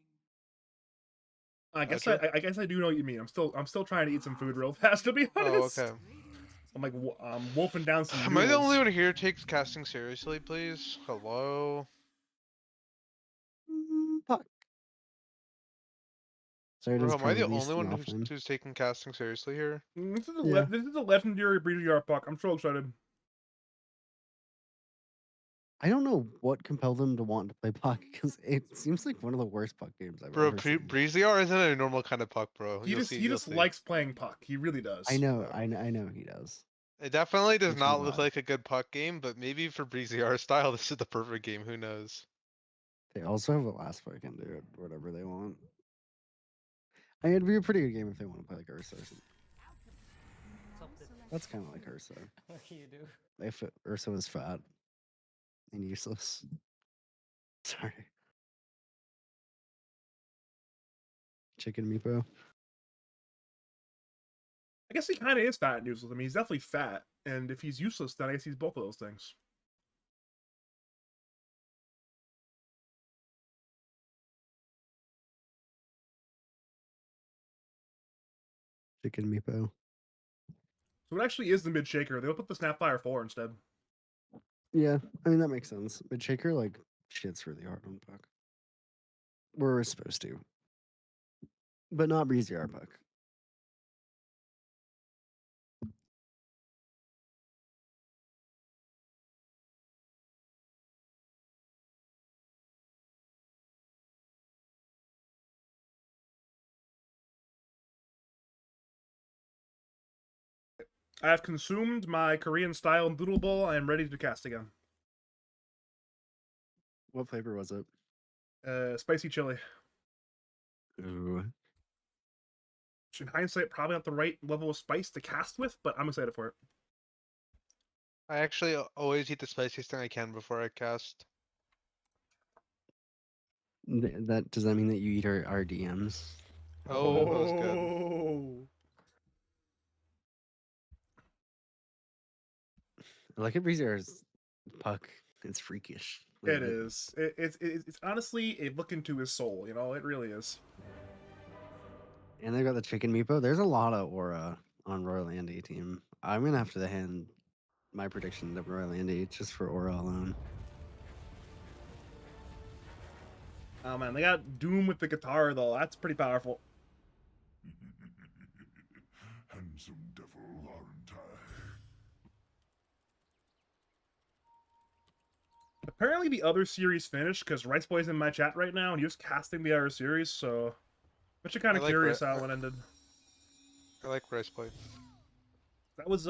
Badger? I guess I do know what you mean. I'm still trying to eat some food real fast, to be Oh, honest. okay. Radiant I'm like team. wolfing down some Am I the only noodles. one here who takes casting seriously, please? Hello? Fuck. Sorry, Bro, does am I Primal the only Beast and one who's, offline? who's taking casting seriously here? Yeah. This is a legendary breeding art puck. I'm so excited. I don't know what compelled them to want to play puck because it seems like one of the worst puck games I've Bro, ever seen. Breeziar isn't a normal kind of puck, bro. You'll see, He you'll just see. likes playing puck. He really does. I know he does. It definitely does Makes me not look laugh. like a good puck game, but maybe for Breeziar's style, this is the perfect game. Who knows? They also have a last pick and do whatever they want. I mean, it'd be a pretty good game if they want to play like Ursa or something. Something. That's kind of like Ursa. What can you do? If Ursa was fat and useless. Sorry. Chicken Meepo. I guess he kind of is fat and useless. I mean, he's definitely fat, and if he's useless, then I guess he's both of those things. Chicken Meepo. So it actually is the mid shaker. They'll put the Snapfire 4 instead. Yeah, I mean that makes sense. But Shaker like shits really hard on puck. We're supposed to, but not Breezy our puck. I have consumed my Korean style noodle bowl. I am ready to cast again. What flavor was it? Spicy chili. Ooh. Which in hindsight, probably not the right level of spice to cast with, but I'm excited for it. I actually always eat the spiciest thing I can before I cast. That does that mean that you eat our DMs? Oh, that was good. Oh. I like it Breezer's puck. It's freakish. It is. It's honestly a look into his soul. You know, it really is. And they got the Chicken Meepo. There's a lot of aura on Royal Andy team. I'm gonna have to hand my prediction to Royal Andy just for aura alone. Oh man, they got Doom with the guitar though. That's pretty powerful. Handsome devil, aren't I? Apparently the other series finished because Rice Boy's in my chat right now and he was casting the other series, so I'm actually kind I of like curious Ri- how it ended. I like rice plate. That was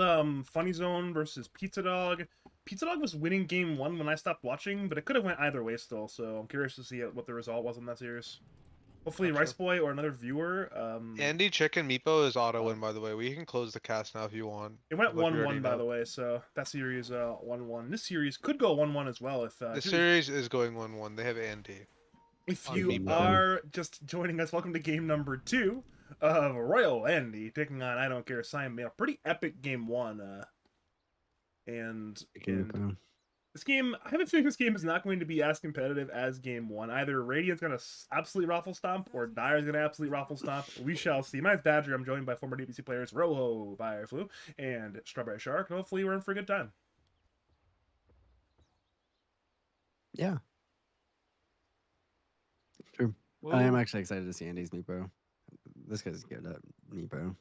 Funny Zone versus Pizza Dog. Pizza Dog was winning game 1 when I stopped watching, but it could have went either way still, so I'm curious to see what the result was in that series. Hopefully Gotcha. Rice Boy or another viewer. Andy Chicken Meepo is auto win, by the way. We can close the cast now if you want. It went like we 1-1 already by know. the way, so that series 1-1. This series could go 1-1 as well if The series is going 1-1. They have Andy. if on you Meepo. are just joining us. Welcome to game number 2 of Royal Andy taking on I Don't Care Simon Mail. Pretty epic game 1. And Chicken Meepo. this game, I have a feeling this game is not going to be as competitive as game 1. Either Radiant's going to absolutely raffle stomp or Dire's going to absolutely raffle stomp. We shall see. My name's Badger. I'm joined by former DPC players Rohofireflu and Strawberry Shark. And hopefully we're in for a good time. Yeah. True. I am actually excited to see Andy's Meepo. This guy's good at Meepo.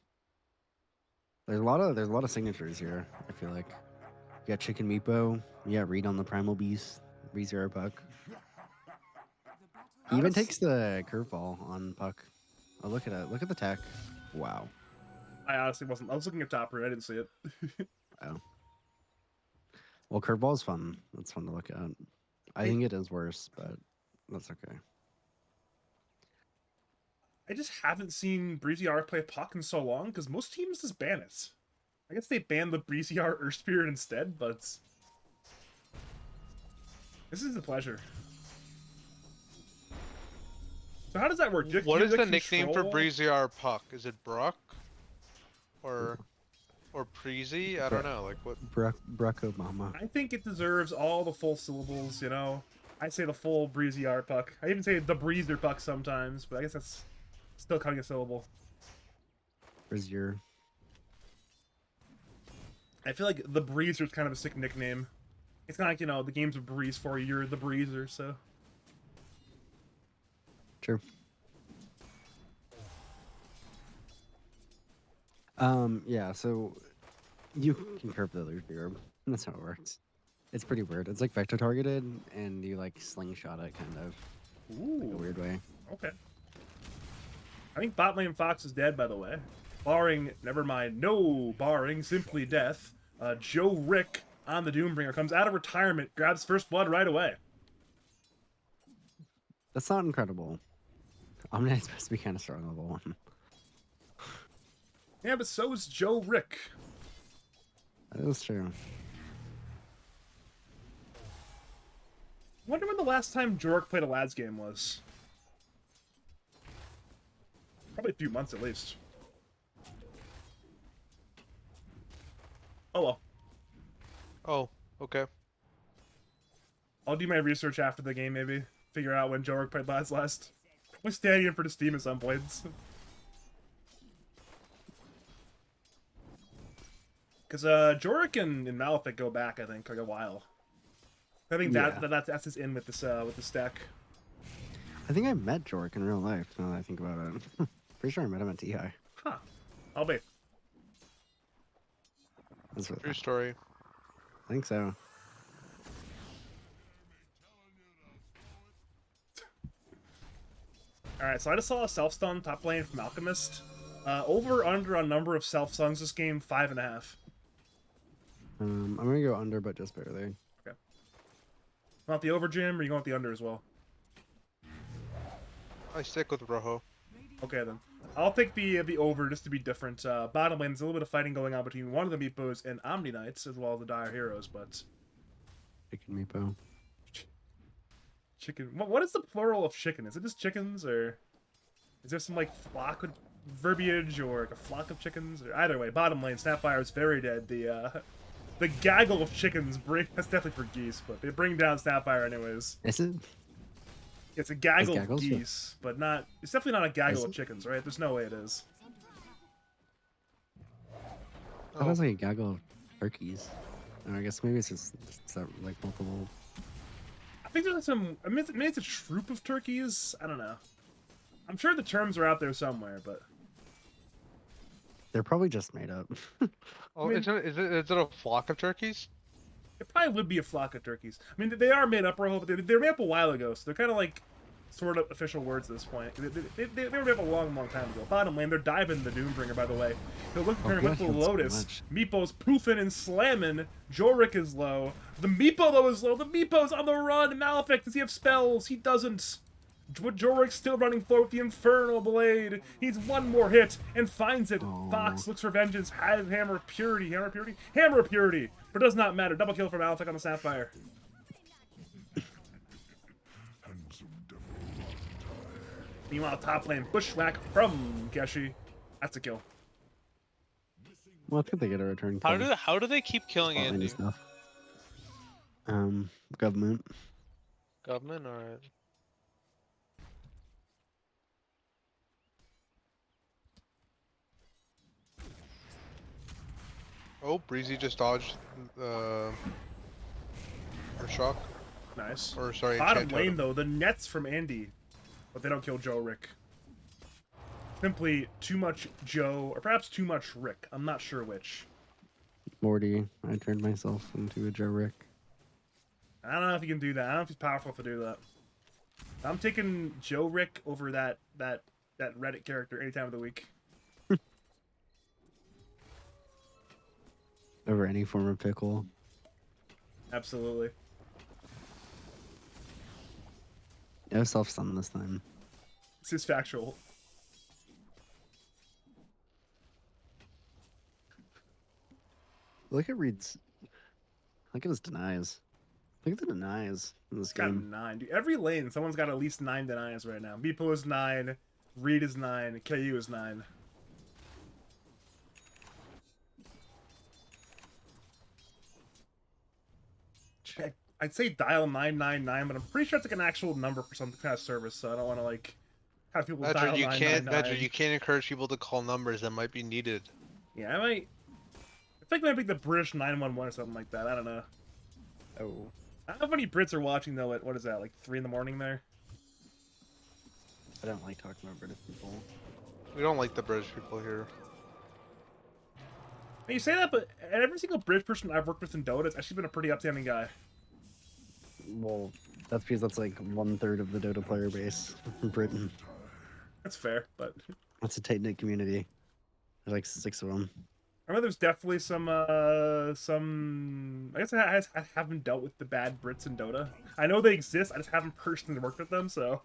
There's a lot of signatures here, I feel like. You got Chicken Meepo, you got Reed on the Primal Beast, Breezer puck. He even takes the curveball on puck. Oh, look at it. Look at the tech. Wow. I honestly wasn't. I was looking at top root. I didn't see it. Oh. Well, curveball's fun. That's fun to look at. I think it is worse, but that's okay. I just haven't seen Breezy R play puck in so long because most teams just ban it. I guess they banned the Breezy R Earth Spirit instead, but this is a pleasure. So how does that work? What is the nickname for Breezy R Puck? Is it Brock? Or Preezy? I don't know. Like what? Barack Obama. I think it deserves all the full syllables, you know? I say the full Breezy R puck. I even say the Breezer puck sometimes, but I guess that's still cutting a syllable. Breezer. I feel like the Breezer is kind of a sick nickname. It's not like, you know, the game's a breeze for you, you're the Breezer, so. True. Yeah, so you can curve the loop here. That's how it works. It's pretty weird. It's like vector targeted, and you like slingshot it kind of. Ooh. Like a weird way. Okay. I think bot lane Fox is dead, by the way. Barring, never mind, no barring, simply death. Joe Rick on the Doombringer comes out of retirement, grabs first blood right away. That's not incredible. Omnight's supposed to be kind of strong level 1. Yeah, but so is Joe Rick. That is true. Wonder when the last time Jork played a lads game was. Probably a few months at least. Oh well. Oh, okay. I'll do my research after the game, maybe. Figure out when Jork played lads last. I'm standing in for the Steam at some points. Because Jorik and Malefic go back, I think, like a while. I think Yeah. that's his in with this with the stack. I think I met Jork in real life, now that I think about it. Pretty sure I met him at TI. Huh. I'll be. That's what True story. I think so. Alright, so I just saw a self-stun top lane from Alchemist. Over under on number of self-stuns this game, 5.5. I'm gonna go under, but just barely. Want the over, Jim, or you want the under as well? I stick with Rojo. Okay then. I'll take the over just to be different. Bottom lane, there's a little bit of fighting going on between one of the Meepos and Omni Knights, as well as the Dire Heroes, but... Chicken Meepo. Chicken... What is the plural of chicken? Is it just chickens, or... Is there some, like, flock of verbiage, or like a flock of chickens? Or either way, bottom lane, Snapfire is very dead. The gaggle of chickens bring... That's definitely for geese, but they bring down Snapfire anyways. Is it? It's a gaggle of gaggles? geese, but not... It's definitely not a gaggle Is of it? chickens, right? There's no way it is. That was like a gaggle of turkeys. Or I guess maybe it's just like multiple. I think there's some... I mean, maybe it's a troop of turkeys? I don't know. I'm sure the terms are out there somewhere, but... They're probably just made up. Oh, mean- is it a flock of turkeys? It probably would be a flock of turkeys. I mean, they are made up, Rojo, but they were made up a while ago, so they're kind of like sort of official words at this point. They were made up a long time ago. Bottom lane, they're diving the Doombringer, by the way. They're looking for Oh, him with the God, that's so Lotus. much. Meepo's poofing and slamming. Jorik is low. The Meepo, though, is low. The Meepo's on the run. Malefic, does he have spells? He doesn't. But Jorik's still running forward with the Infernal Blade. He's one more hit and finds it. Aw. Fox looks for vengeance. Has Hammer of Purity. Hammer of Purity? Hammer of Purity. But it does not matter. Double kill from Malefic on the Sapphire. Handsome devil. Meanwhile, top lane Bushwhack from Geshi. That's a kill. Well, I think they get a return. How do they keep killing Andy Andy? stuff. Government. Government, alright. Oh, Breezy just dodged or shock. Nice. Or sorry, Bottom enchant lane, totem. though, the nets from Andy. But they don't kill Joe Rick. Simply too much Joe, or perhaps too much Rick. I'm not sure which. Morty. I turned myself into a Joe Rick. I don't know if he can do that. I don't know if he's powerful to do that. I'm taking Joe Rick over that Reddit character any time of the week. Over any form of pickle. Absolutely. No self-stun this time. This is factual. Look at Reed's. Look at his denies. Look at the denies in this Got game. 9. Dude, every lane, someone's got at least 9 denies right now. Meepo is 9. Reed is 9. KU is 9. I'd say dial 999, but I'm pretty sure it's like an actual number for some kind of service, so I don't want to like have people Badger, dial you can't. 999. Badger, you can't encourage people to call numbers that might be needed. Yeah, I might. I think maybe the British 911 or something like that. I don't know. Oh. I don't know if any Brits are watching though. At what is that? Like 3 in the morning there. I don't like talking about British people. We don't like the British people here. And you say that, but every single British person I've worked with in Dota has actually been a pretty upstanding guy. Well, that's because that's like 1/3 of the Dota player base in Britain. That's fair, but That's a tight knit community. There's like 6 of them. I know there's definitely some. I guess I haven't dealt with the bad Brits in Dota. I know they exist. I just haven't personally worked with them. So,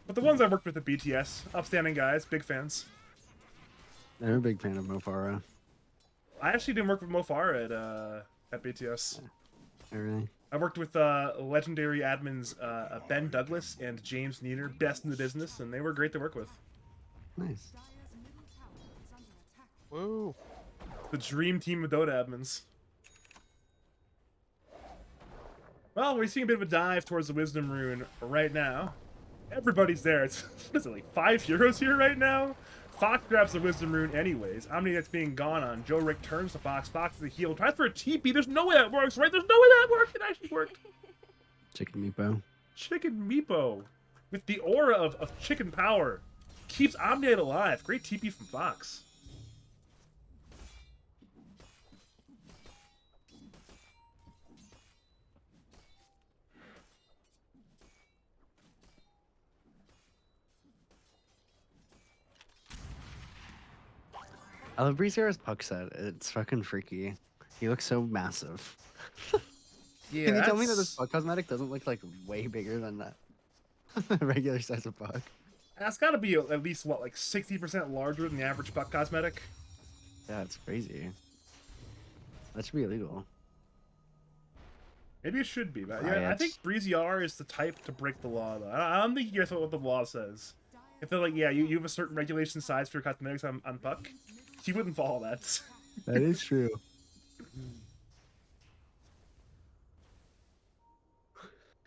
but the ones I worked with at BTS, upstanding guys, big fans. I'm a big fan of Mofara. I actually didn't work with Mofara at BTS. I really. I worked with legendary admins Ben Douglas and James Neener, best in the business, and they were great to work with. Nice. Dire's middle tower is under attack. Woo. The dream team of Dota admins. Well, we're seeing a bit of a dive towards the Wisdom Rune right now. Everybody's there. It's what is it, like 5 heroes here right now? Fox grabs the Wisdom Rune anyways. Omni that's being gone on. Joe Rick turns to Fox. Fox is the heal. Tries for a TP. There's no way that works, right? There's no way that worked. It actually worked. Chicken Meepo. Chicken Meepo, with the aura of chicken power, keeps Omniate alive. Great TP from Fox. I love Breezer's puck set. It's fucking freaky. He looks so massive. Yeah, Can you tell me that this puck cosmetic doesn't look like way bigger than that regular size of puck? That's got to be at least what, like 60% larger than the average puck cosmetic. Yeah, it's crazy. That should be illegal. Maybe it should be, but yeah, I think Breezy R is the type to break the law. Though I don't think you guys know what the law says. If they're like, yeah, you have a certain regulation size for your cosmetics on puck, he wouldn't follow that. That is true.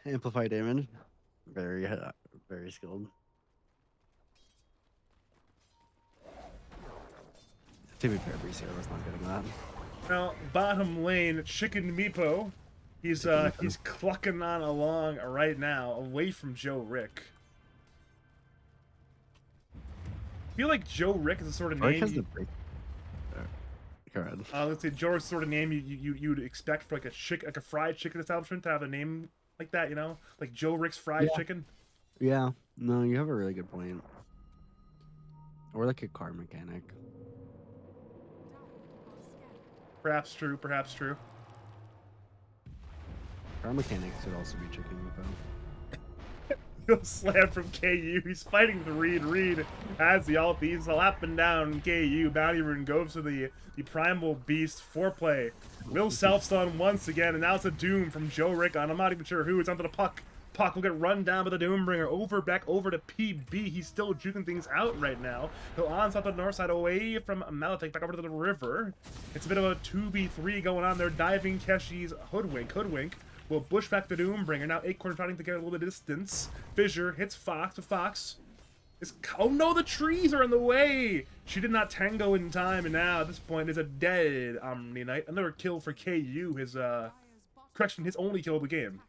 Amplify damage. Very skilled. To be fair, Breezer was not getting that. Now, bottom lane, Chicken Meepo. He's clucking on along right now, away from Joe Rick. I feel like Joe Rick is the sort of Rick name. has the break. Go ahead. Let's say Joe Rick's the sort of name you'd expect for like a fried chicken establishment to have a name like that, you know, like Joe Rick's Fried Chicken. Yeah, no, you have a really good point. Or like a car mechanic. Perhaps true. Perhaps true. Car mechanics could also be chicken meatball. Slam from KU. He's fighting the Reed. Reed has the ult. He's slapping down KU. Bounty Rune goes to the Primal Beast foreplay. Will self-stun once again, and now it's a Doom from Joe Rick on I'm not even sure who. It's onto the Puck. Puck will get run down by the Doombringer. Back over to PB. He's still juking things out right now. He'll onslaught the north side away from Malatech, back over to the river. It's a bit of a 2v3 going on there. Diving Keshi's Hoodwink. Will push back the Doombringer. Now Acorn trying to get a little bit of distance. Fissure hits Fox. But Fox is... Oh no, the trees are in the way! She did not tango in time, and now at this point is a dead Omni Knight. Another kill for KU. His, correction, his only kill of the game.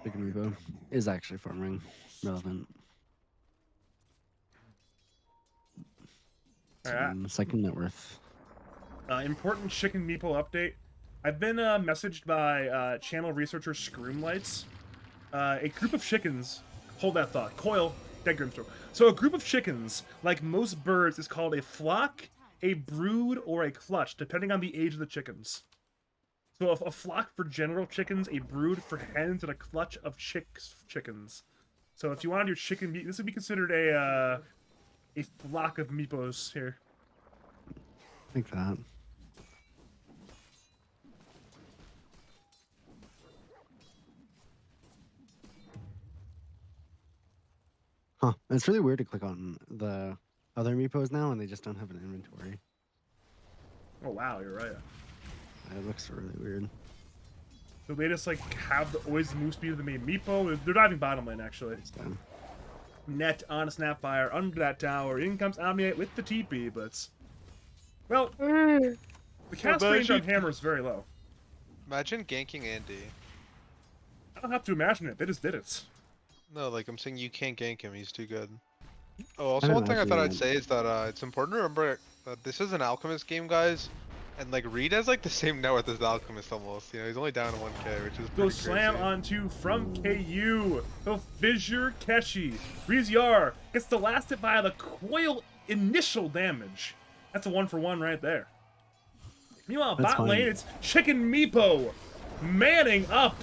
Chicken meatball is actually farming relevant. Alright. Second net worth. Important Chicken Meeple update. I've been messaged by channel researcher Scroomlights. A group of chickens. Hold that thought. Coil. Dead Grimstroke. So a group of chickens, like most birds, is called a flock, a brood, or a clutch, depending on the age of the chickens. So a flock for general chickens, a brood for hens, and a clutch of chickens. So if you wanted your chicken meat, this would be considered a flock of meepos here. Like that. Huh. It's really weird to click on the other meepos now and they just don't have an inventory. Oh wow, you're right. It looks really weird. So they just like have always the move speed of the main Meepo. They're diving bottom lane actually. So, Net on a Snapfire under that tower. In comes Omniate with the TP, but well, the cast range on Hammer is very low. Imagine ganking Andy. I don't have to imagine it. They just did it. No, like I'm saying you can't gank him. He's too good. Oh, also don't one thing I thought actually- I'd say is that it's important to remember that this is an Alchemist game, guys. And like Reed has like the same net worth as the Alchemist almost. You know, he's only down to 1K, which is Go pretty slam crazy. onto from KU. He'll fissure Keshi. Breezyar gets the last hit via the coil initial damage. That's a 1-for-1 right there. Meanwhile, That's bot lane, fine. it's Chicken Meepo manning up.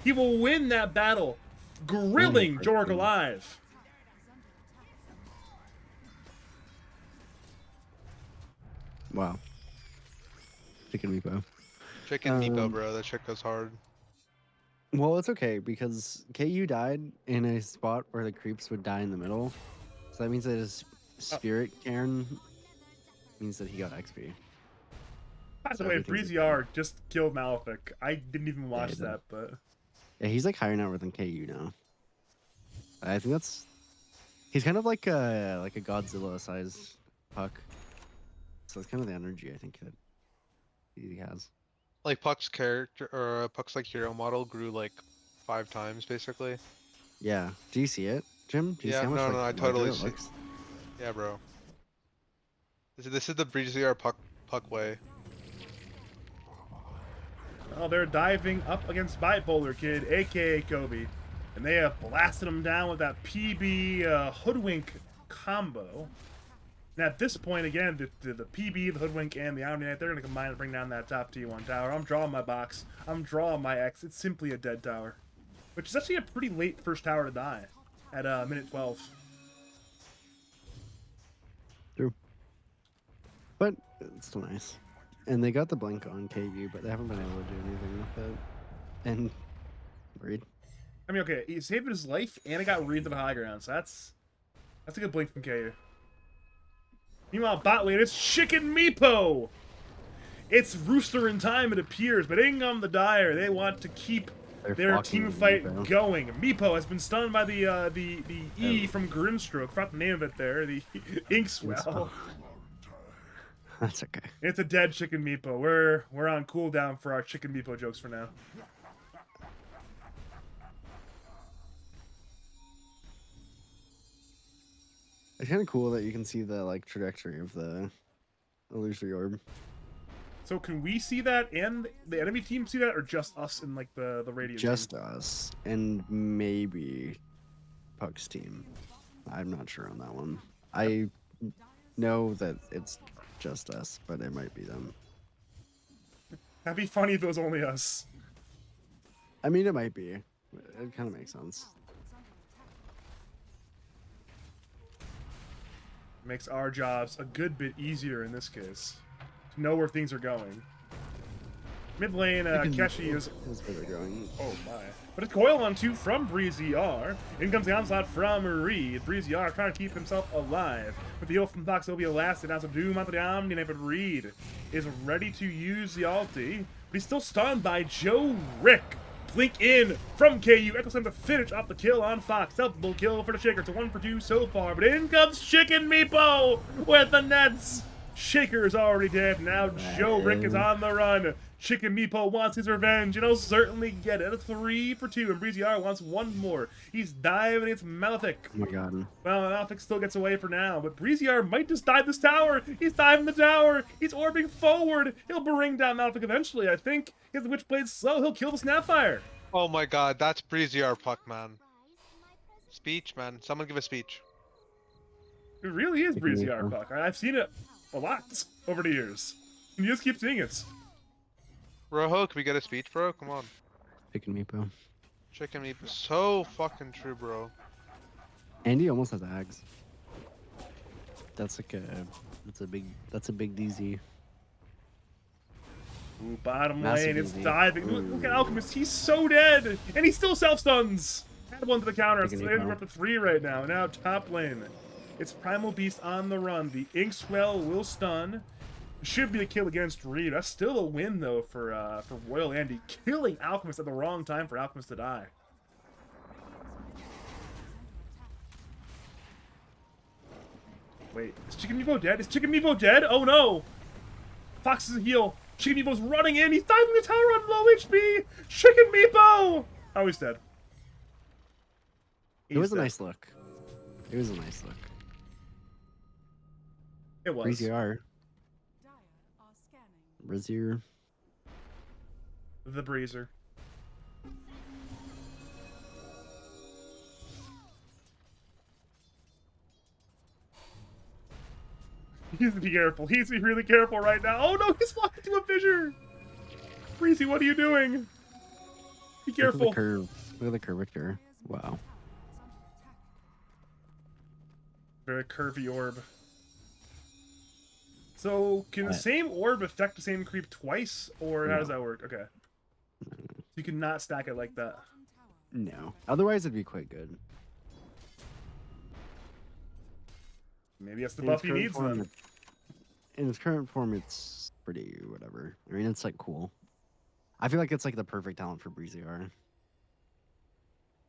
He will win that battle, grilling first Jorg game. alive. Wow. Chicken Meepo. Chicken Meepo, Um, bro. That shit goes hard. Well, it's okay because KU died in a spot where the creeps would die in the middle. So that means that his spirit cairn means that he got XP. By the So way, everything's Breezyar just killed Malefic. I didn't even watch he did. that, but Yeah, he's like higher net worth than KU now. I think he's kind of like a Godzilla size puck. So it's kind of the energy I think that he has. Like Puck's character or Puck's like hero model grew like 5 times basically. Yeah. Do you see it, Jim? Do you see Yeah, how much no, like no, I larger totally it see. looks? Yeah, bro. This is the Breezy Puck way. oh, they're diving up against Bipolar Kid, aka Kobe, and they have blasted him down with that PB Hoodwink combo. And at this point, again, the PB, the Hoodwink, and the Omni-Knight, they're going to combine to bring down that top T1 tower. I'm drawing my box. I'm drawing my X. It's simply a dead tower. Which is actually a pretty late first tower to die at minute 12. True. But it's still nice. And they got the blink on KU, but they haven't been able to do anything with it. And Reed. I mean, okay, he saved his life, and it got Reed to the high ground, so that's a good blink from KU. Meanwhile, bot lane, it's Chicken Meepo! It's Rooster in time, it appears, but in come the Dire. They want to keep They're their fucking team fight Meepo. going. Meepo has been stunned by the E from Grimstroke. Forgot the name of it there. The Inkswell. That's okay. It's a dead Chicken Meepo. We're on cooldown for our Chicken Meepo jokes for now. It's kind of cool that you can see the like trajectory of the illusory orb. So can we see that and the enemy team see that, or just us in like the radio Just team? us and maybe Puck's team. I'm not sure on that one. I know that it's just us, but it might be them. That'd be funny if it was only us. I mean, it might be. It kind of makes sense. Makes our jobs a good bit easier in this case. To know where things are going. Mid lane, Keshi is... That's where they're going. Oh my. But it's coil on 2 from Breezy R. In comes the onslaught from Reed. Breezy R trying to keep himself alive. With the heal from Fox, it'll be elastic. Now some Doom onto the Omni-Knight, but Reed is ready to use the ulti. But he's still stunned by Joe Rick. Blink in from KU. Echo Slam to finish off the kill on Fox. Double kill for the Shaker. It's a 1-for-2 so far. But in comes Chicken Meepo with the nets. Shaker is already dead. Now Joe Rick is on the run. Chicken Meepo wants his revenge, and he'll certainly get it. A 3-for-2, and Breezy R wants one more. He's diving against Malefic. Oh my god. Well, Malefic still gets away for now, but Breezy R might just dive this tower. He's diving the tower. He's orbing forward. He'll bring down Malefic eventually, I think. He has the Witchblade slow. He'll kill the Snapfire. Oh my god, that's Breezy Puck, man. Speech, man. Someone give a speech. It really is Chicken Breezy R Meepo. Puck. I've seen it a lot over the years. And you just keep seeing it. Roho, can we get a speech, bro? Come on. Chicken Meepo. Chicken meat. So fucking true, bro. Andy almost has Ags. That's like that's a big DZ. Ooh, bottom Massive lane, it's easy. diving. Look at Alchemist, he's so dead! And he still self-stuns! Had one to the counter, it's Taking we're Eco. up to 3 right now. Now top lane. It's Primal Beast on the run. The Inkswell will stun. Should be a kill against Reed. That's still a win, though, for Royal Andy. Killing Alchemist at the wrong time for Alchemist to die. Wait, is Chicken Meepo dead? Is Chicken Meepo dead? Oh no! Fox is a heal. Chicken Meepo's running in. He's diving the tower on low HP. Chicken Meepo! Oh, he's dead. It was a dead. nice look. It was a nice look. It was. Breezy R. Dire are scanning. Brazier. The Breezer. He needs to be careful. He needs to be really careful right now. Oh no, he's walking to a fissure. Breezy, what are you doing? Be Look at careful. the curve. Look at the curvature. Wow. Very curvy orb. So, can the What? same orb affect the same creep twice, or how does No. that work? Okay. You cannot stack it like that. No. Otherwise, it'd be quite good. Maybe that's the In its buff he current needs form, then. In its current form, it's pretty whatever. I mean, it's like cool. I feel like it's like the perfect talent for Breezy R.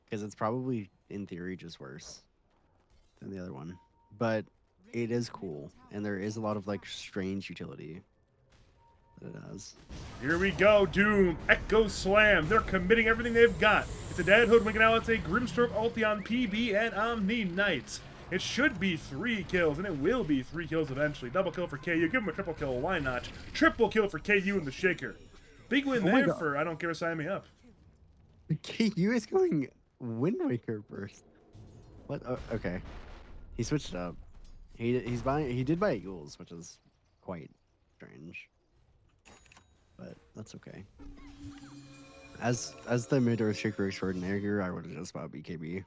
Because it's probably, in theory, just worse than the other one. But it is cool, and there is a lot of like strange utility that it has. Here we go, Doom, Echo Slam. They're committing everything they've got. It's a Dead Hood winking out. It's a Grimstroke ulti on PB and Omni Knight. It should be 3 kills, and it will be 3 kills eventually. Double kill for KU. Give him a triple kill. Why not? Triple kill for KU and the Shaker. Big win Oh my there God. for I Don't Care, Sign Me Up. KU is going Wind Waker first. What? Oh, okay. He switched it up. He did buy Eagles, which is quite strange. But that's okay. As the mid Earth Shaker extraordinaire here, I would have just bought BKB.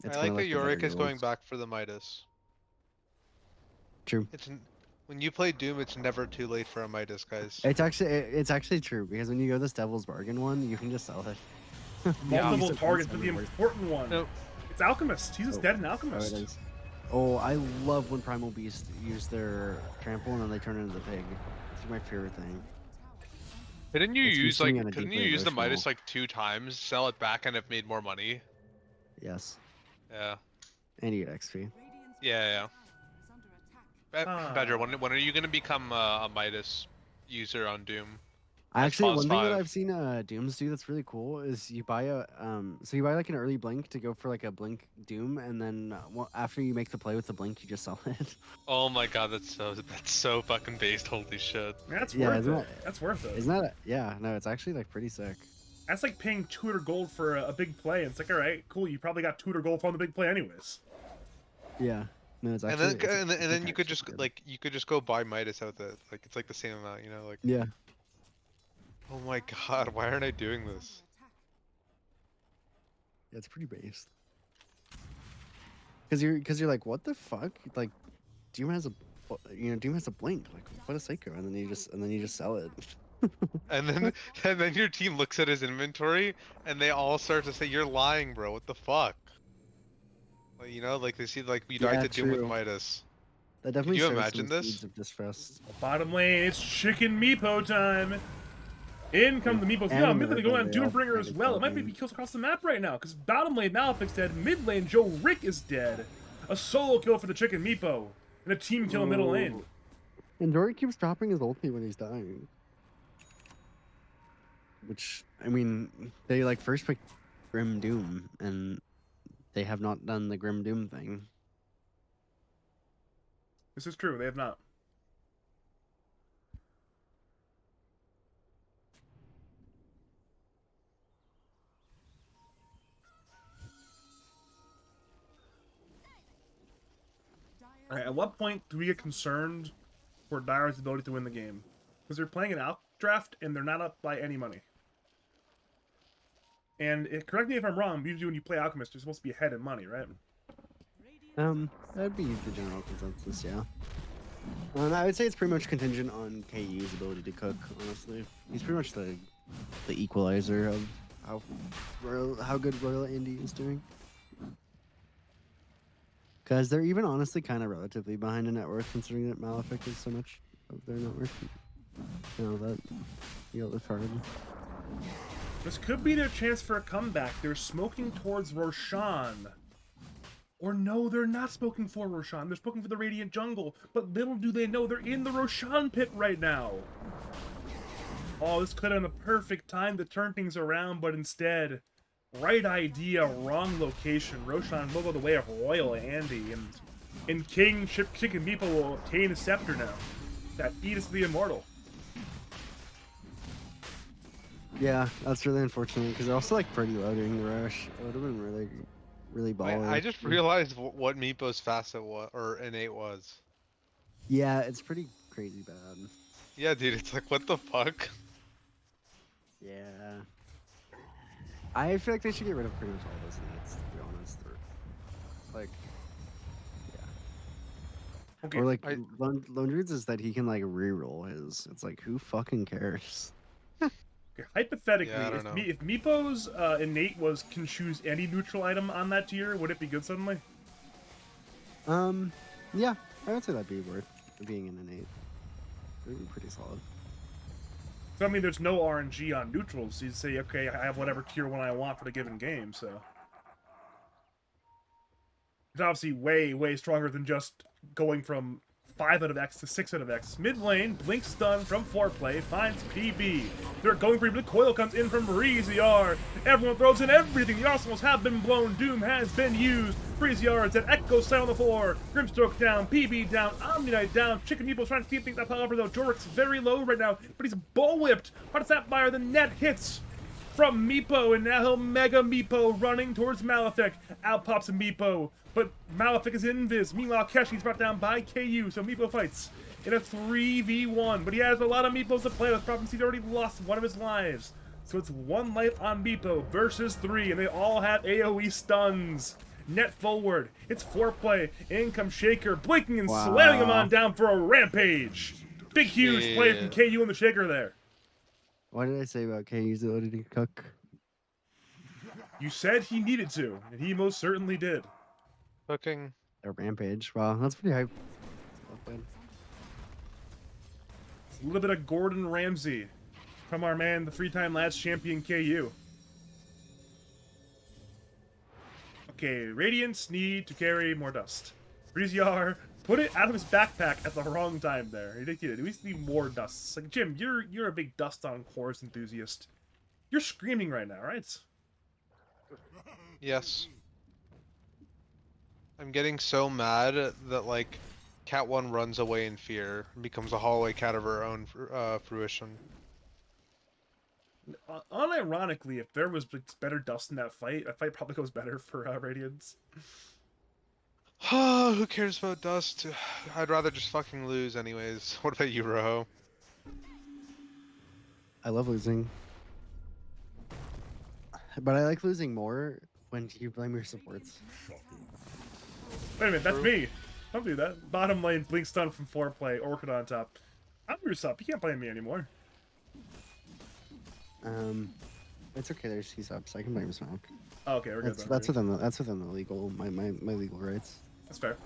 I kinda like that the Yorick better is going Eagles. back for the Midas. True. When you play Doom, it's never too late for a Midas, guys. It's actually true because when you go this Devil's Bargain one, you can just sell it. Multiple Use it targets, once but the every important one. Nope. It's Alchemist. He's just dead in Oh, Alchemist. it is. Oh, I love when Primal Beast use their trample and then they turn into the pig. It's my favorite thing. Couldn't you It's use using like on a couldn't you deeply use the emotional- Midas like 2 times, sell it back, and have made more money? Yes, Yeah. and you get XP. Yeah. Badger, when are you gonna become a Midas user on Doom? Actually, pause one thing that 5. I've seen Dooms do that's really cool is you buy a so you buy like an early blink to go for like a blink Doom, and then after you make the play with the blink, you just sell it. Oh my god, that's so fucking based. Holy shit. That's Yeah, worth isn't it. That's worth it. Isn't that? Yeah, no, it's actually like pretty sick. That's like paying 200 gold for a big play. It's like, all right, cool. You probably got 200 gold from the big play anyways. Yeah, no, it's And actually. then you could just go buy Midas out the like it's like the same amount, you know, like Yeah, oh my god, why aren't I doing this? yeah, it's pretty based. Because you're like, what the fuck? Like, Doom has a blink. Like, what a psycho, and then you just sell it. And then your team looks at his inventory and they all start to say, "You're lying, bro. What the fuck?" Like, you know, like they see like you died Yeah, to Doom with true. Midas. That definitely you shows imagine some this? seeds of distrust. Bottom lane, it's Chicken Meepo time. In come the Meepos. And Yeah, in the mid lane red going lane, on they all Doombringer as played well. It might be Falcon. kills across the map right now, because bottom lane Malefix dead, mid lane Joe Rick is dead. A solo kill for the Chicken Meepo, and a team kill in middle lane. Oh. And Dory keeps dropping his ulti when he's dying. Which, I mean, they like first picked Grim Doom, and they have not done the Grim Doom thing. This is true, they have not. Alright, at what point do we get concerned for Dyer's ability to win the game? Because they're playing an out draft and they're not up by any money. And correct me if I'm wrong, usually when you play Alchemist, you're supposed to be ahead in money, right? That'd be the general consensus, yeah. And I would say it's pretty much contingent on KU's ability to cook, honestly. He's pretty much the equalizer of how good Royal Andy is doing. Because they're even honestly kind of relatively behind in net worth, considering that Malefic is so much of their net worth. That's hard. This could be their chance for a comeback. They're smoking towards Roshan. Or no, they're not smoking for Roshan. They're smoking for the Radiant Jungle. But little do they know, they're in the Roshan pit right now. Oh, this could have been the perfect time to turn things around, but instead, right idea, wrong location. Roshan will go the way of Royal Andy, and King Chicken Meepo will obtain a scepter now. That Edith the Immortal. Yeah, that's really unfortunate because they're also like pretty low during the rush. It would have been really, really Wait, baller. I just realized what Meepo's facet was, or innate was. Yeah, it's pretty crazy bad. Yeah, dude, it's like, what the fuck? Yeah. I feel like they should get rid of pretty much all those needs, to be honest. Like, Okay. or like I- Lone Druids is that he can like reroll his. It's like who fucking cares? Okay, hypothetically, Yeah, I don't know. if Meepo's innate was can choose any neutral item on that tier, would it be good suddenly? Yeah, I would say that'd be worth being an innate. It'd be pretty solid. So I mean, there's no RNG on neutrals. So you say, okay, I have whatever tier one I want for the given game. So it's obviously way stronger than just going from 5 out of X to 6 out of X. Mid lane, Blink Stun from foreplay finds PB. They're going for him. The coil comes in from Breeziar. Everyone throws in everything. The arsenals have been blown. Doom has been used. Breeziar is at Echo Slam on the floor. Grimstroke down. PB down. Omni Knight down. Chicken Meeple's trying to keep things up. However, though, Jorik's very low right now, but he's bullwhipped. Heart Sapphire, the net hits from Meepo, and now he'll Mega Meepo running towards Malefic. Out pops a Meepo, but Malefic is invis. Meanwhile, Keshi's brought down by KU, so Meepo fights in a 3v1, but he has a lot of Meepos to play with. Problems, he's already lost one of his lives. So it's 1 life on Meepo versus 3, and they all have AoE stuns. Net forward, it's foreplay. In comes Shaker, blinking and slamming him on down for a rampage. Big, huge play from KU and the Shaker there. What did I say about KU's ability to cook? You said he needed to, and he most certainly did. Cooking. A rampage. Wow, that's pretty hype. Well played. A little bit of Gordon Ramsay from our man, the 3-time Lads champion KU. Okay, Radiants need to carry more dust. Breeziar put it out of his backpack at the wrong time there. Ridiculous. We need more dust. It's like, Jim, you're a big dust on chorus enthusiast. You're screaming right now, right? Yes. I'm getting so mad that like Cat 1 runs away in fear and becomes a hallway cat of her own fruition. Unironically, if there was better dust in that fight probably goes better for Radiants. Who cares about dust? I'd rather just fucking lose anyways. What about you, Roho? I love losing. But I like losing more when you blame your supports. Wait a minute, that's me. Don't do that. Bottom lane, Blink Stun from foreplay, Orchid on top. I'm Rusup. You can't blame me anymore. It's okay. There's C-subs. I can blame Smack. Oh, okay, we're good. That's within the legal my legal rights. That's fair.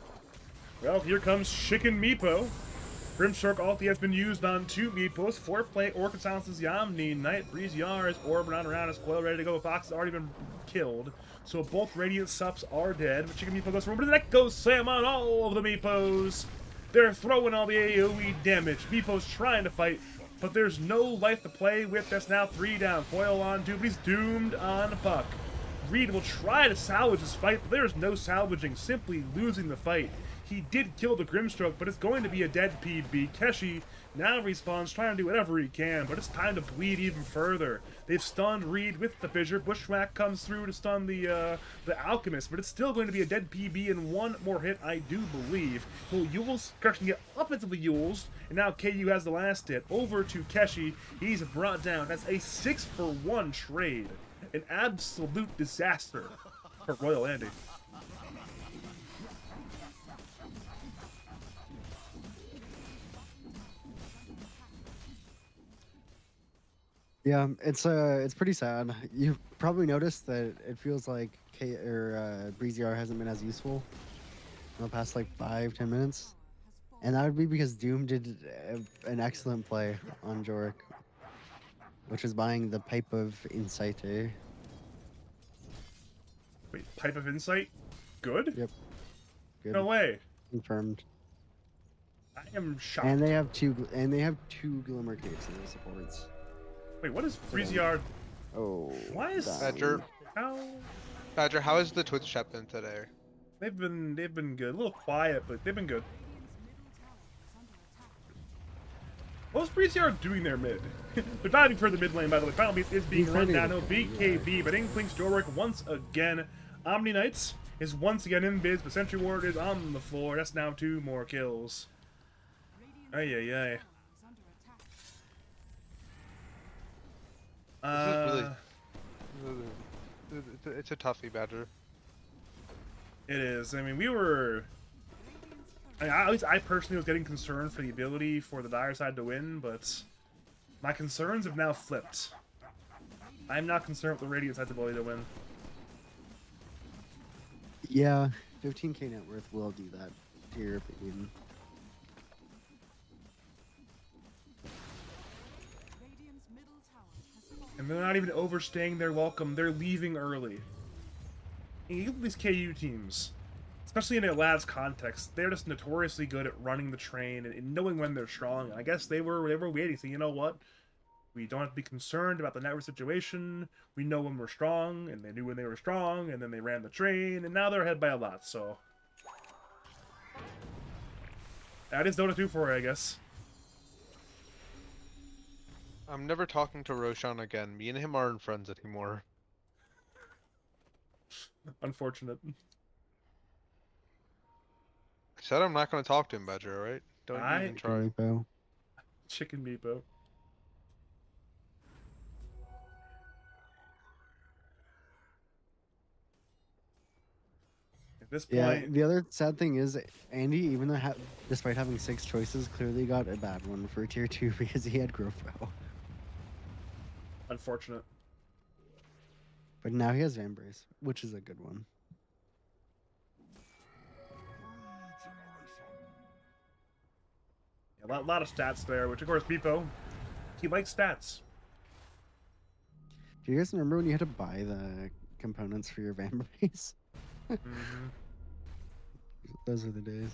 Well, here comes Chicken Meepo. Grimshark ulti has been used on 2 Meepos. Foreplay, Orchid silences Yamni. Knight, Breeziar is orbiting around his coil, ready to go. Fox has already been killed. So both Radiant Sups are dead. But Chicken Meepo goes for but the neck goes slam on all of the Meepos. They're throwing all the AoE damage. Meepo's trying to fight, but there's no life to play with. That's now 3 down. Foil on Doom, but he's doomed on Puck. Reed will try to salvage this fight, but there's no salvaging, simply losing the fight. He did kill the Grimstroke, but it's going to be a dead PB. Keshi now respawns, trying to do whatever he can, but it's time to bleed even further. They've stunned Reed with the fissure. Bushwhack comes through to stun the Alchemist, but it's still going to be a dead PB and 1 more hit, I do believe. Well, Yule's can get offensively Yules, and now KU has the last hit. Over to Keshi. He's brought down. That's a 6-for-1 trade. An absolute disaster for Royal Andy. Yeah, it's pretty sad. You've probably noticed that it feels like Breeziar hasn't been as useful in the past like 5-10 minutes, and that would be because Doom did an excellent play on Jorik, which is buying the Pipe of Insight. Wait, Pipe of Insight? Good? Yep. Good. No way. Confirmed. I am shocked. And they have two Glimmer Capes in their supports. Wait, what is Breeziar? Oh. Why is Badger, how? Badger, how is the Twitch chat been today? They've been good. A little quiet, but they've been good. What's BCR doing there mid? They're diving for the mid lane, by the way. Final Beast is being He's run ready down. to No go, BKB, but Inkling's Dorwick once again. Omni Knights is once again in biz, but Sentry Ward is on the floor. That's now 2 more kills. Ay, ay, ay. Is under attack. This is really. It's a toughie, Badger. It is. I mean, we were... at least I personally was getting concerned for the ability for the Dire side to win, but my concerns have now flipped. I'm not concerned with the Radiant side's ability to win. Yeah, 15k net worth will do that, to your opinion. Radiant's middle tower has fallen. And they're not even overstaying their welcome. They're leaving early. And you look at these KU teams, especially in a lad's context, they're just notoriously good at running the train and knowing when they're strong. And I guess they were waiting, saying, you know what? We don't have to be concerned about the network situation. We know when we're strong, and they knew when they were strong, and then they ran the train, and now they're ahead by a lot, so... that is Dota 2 for you, I guess. I'm never talking to Roshan again. Me and him aren't friends anymore. Unfortunate. I said I'm not going to talk to him, Badger, alright? Don't I- even try. Repo. Chicken Meepo. At this Yeah, point... the other sad thing is, Andy, even though despite having 6 choices, clearly got a bad one for tier 2 because he had Grofo. unfortunate. But now he has Vambrace, which is a good one. A lot of stats there, which of course, Meepo, he likes stats. Do you guys remember when you had to buy the components for your Vambrace? Mm-hmm. Those were the days.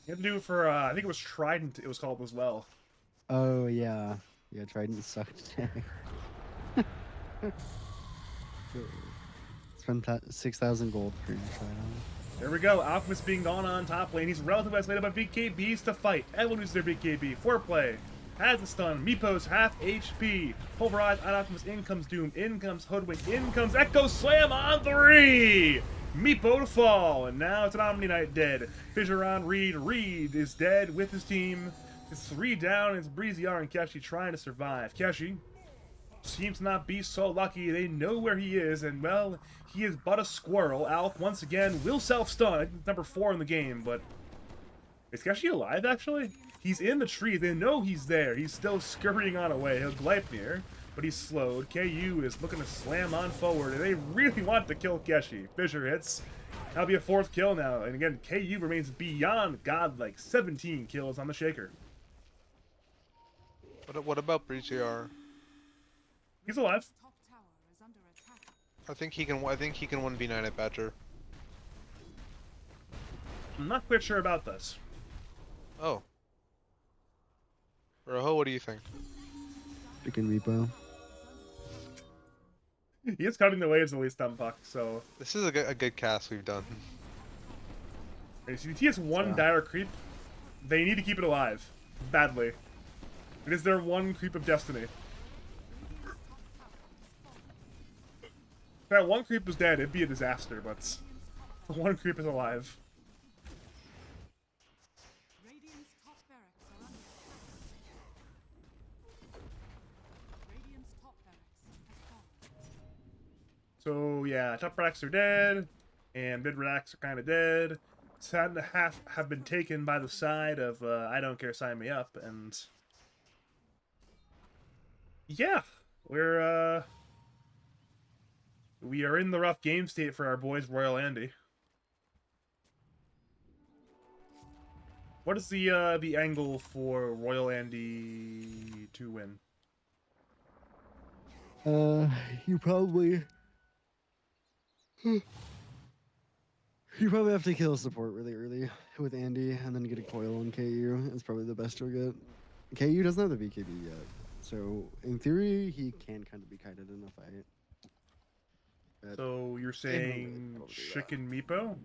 You had to do it for, I think it was Trident, it was called as well. Oh, yeah. Yeah, Trident sucked. Spent 6,000 gold for your Trident. There we go, Alchemist being gone on top lane. He's relatively isolated by BKBs to fight. Everyone uses their BKB. Foreplay. Has a stun. Meepo's half HP. Pulverize on Alchemist. In comes Doom. In comes Hoodwink. In comes Echo Slam on 3! Meepo to fall. And now it's an Omni Knight dead. Fissure on Reed. Reed is dead with his team. It's 3 down. It's BreezyR and Keshi trying to survive. Keshi seems to not be so lucky. They know where he is, and well, he is but a squirrel. Alf, once again, will self-stun. I think it's number 4 in the game, but... is Keshi alive, actually? He's in the tree. They know he's there. He's still scurrying on away. He'll Gleipnir, but he's slowed. KU is looking to slam on forward, and they really want to kill Keshi. Fissure hits. That'll be a 4th kill now. And again, KU remains beyond godlike. 17 kills on the Shaker. What about BreezyR? He's alive. Top tower is under attack. I think he can 1v9 at Badger. I'm not quite sure about this. Oh. Roho, what do you think? Chicken Repo. He is cutting the waves at least on Puck, so... This is a good cast we've done. CT has one Yeah. dire creep. They need to keep it alive. Badly. It is their one creep of destiny. If that one creep was dead, it'd be a disaster, but the one creep is alive. Radiant's top barracks are under attack. Radiant's top barracks has fallen. So yeah, top racks are dead, and mid racks are kind of dead. Sad and a half have been taken by the side of I don't care, sign me up, and yeah, we are in the rough game state for our boys Royal Andy. What is the angle for Royal Andy to win? You probably... You probably have to kill support really early with Andy and then get a coil on KU. It's probably the best you'll get. KU doesn't have the BKB yet. So, in theory, he can kind of be kited in a fight. But So you're saying probably do that. Chicken Meepo?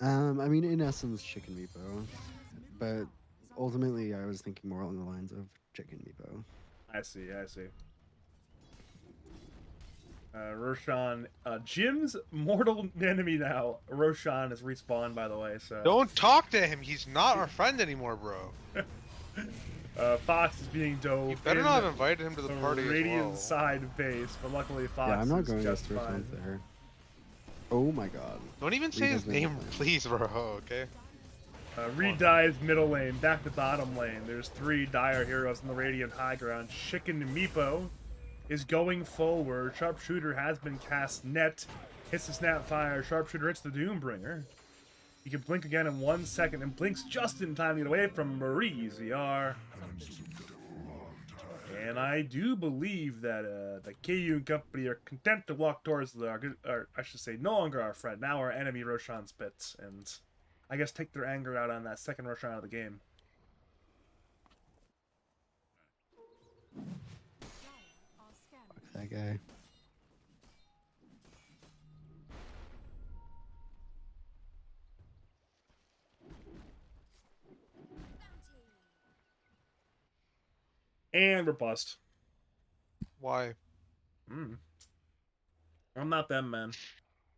I mean, in essence, Chicken Meepo. But ultimately, I was thinking more along the lines of Chicken Meepo. I see. Roshan, Jim's mortal enemy now. Roshan is respawned, by the way. So Don't talk to him. He's not our friend anymore, bro. Fox is being dove. You better in not have invited him to the party as Radiant well. side base, but luckily Fox Yeah, I'm not is going just against fine. Roshan's there. Oh my god. Don't even say Reed his has been name, playing. please, bro. Okay. Reed dies middle lane, back to bottom lane. There's 3 dire heroes in the Radiant high ground. Chicken Meepo is going forward. Sharpshooter has been cast. Net hits the Snapfire. Sharpshooter hits the Doombringer. He can blink again in 1 second and blinks just in time to get away from Marie ZR. And I do believe that the KU and company are content to walk towards or I should say, no longer our friend, now our enemy Roshan Spitz, and I guess take their anger out on that second Roshan of the game. Are scanning. Fuck that guy. And we're bust. Why? I'm not them, man.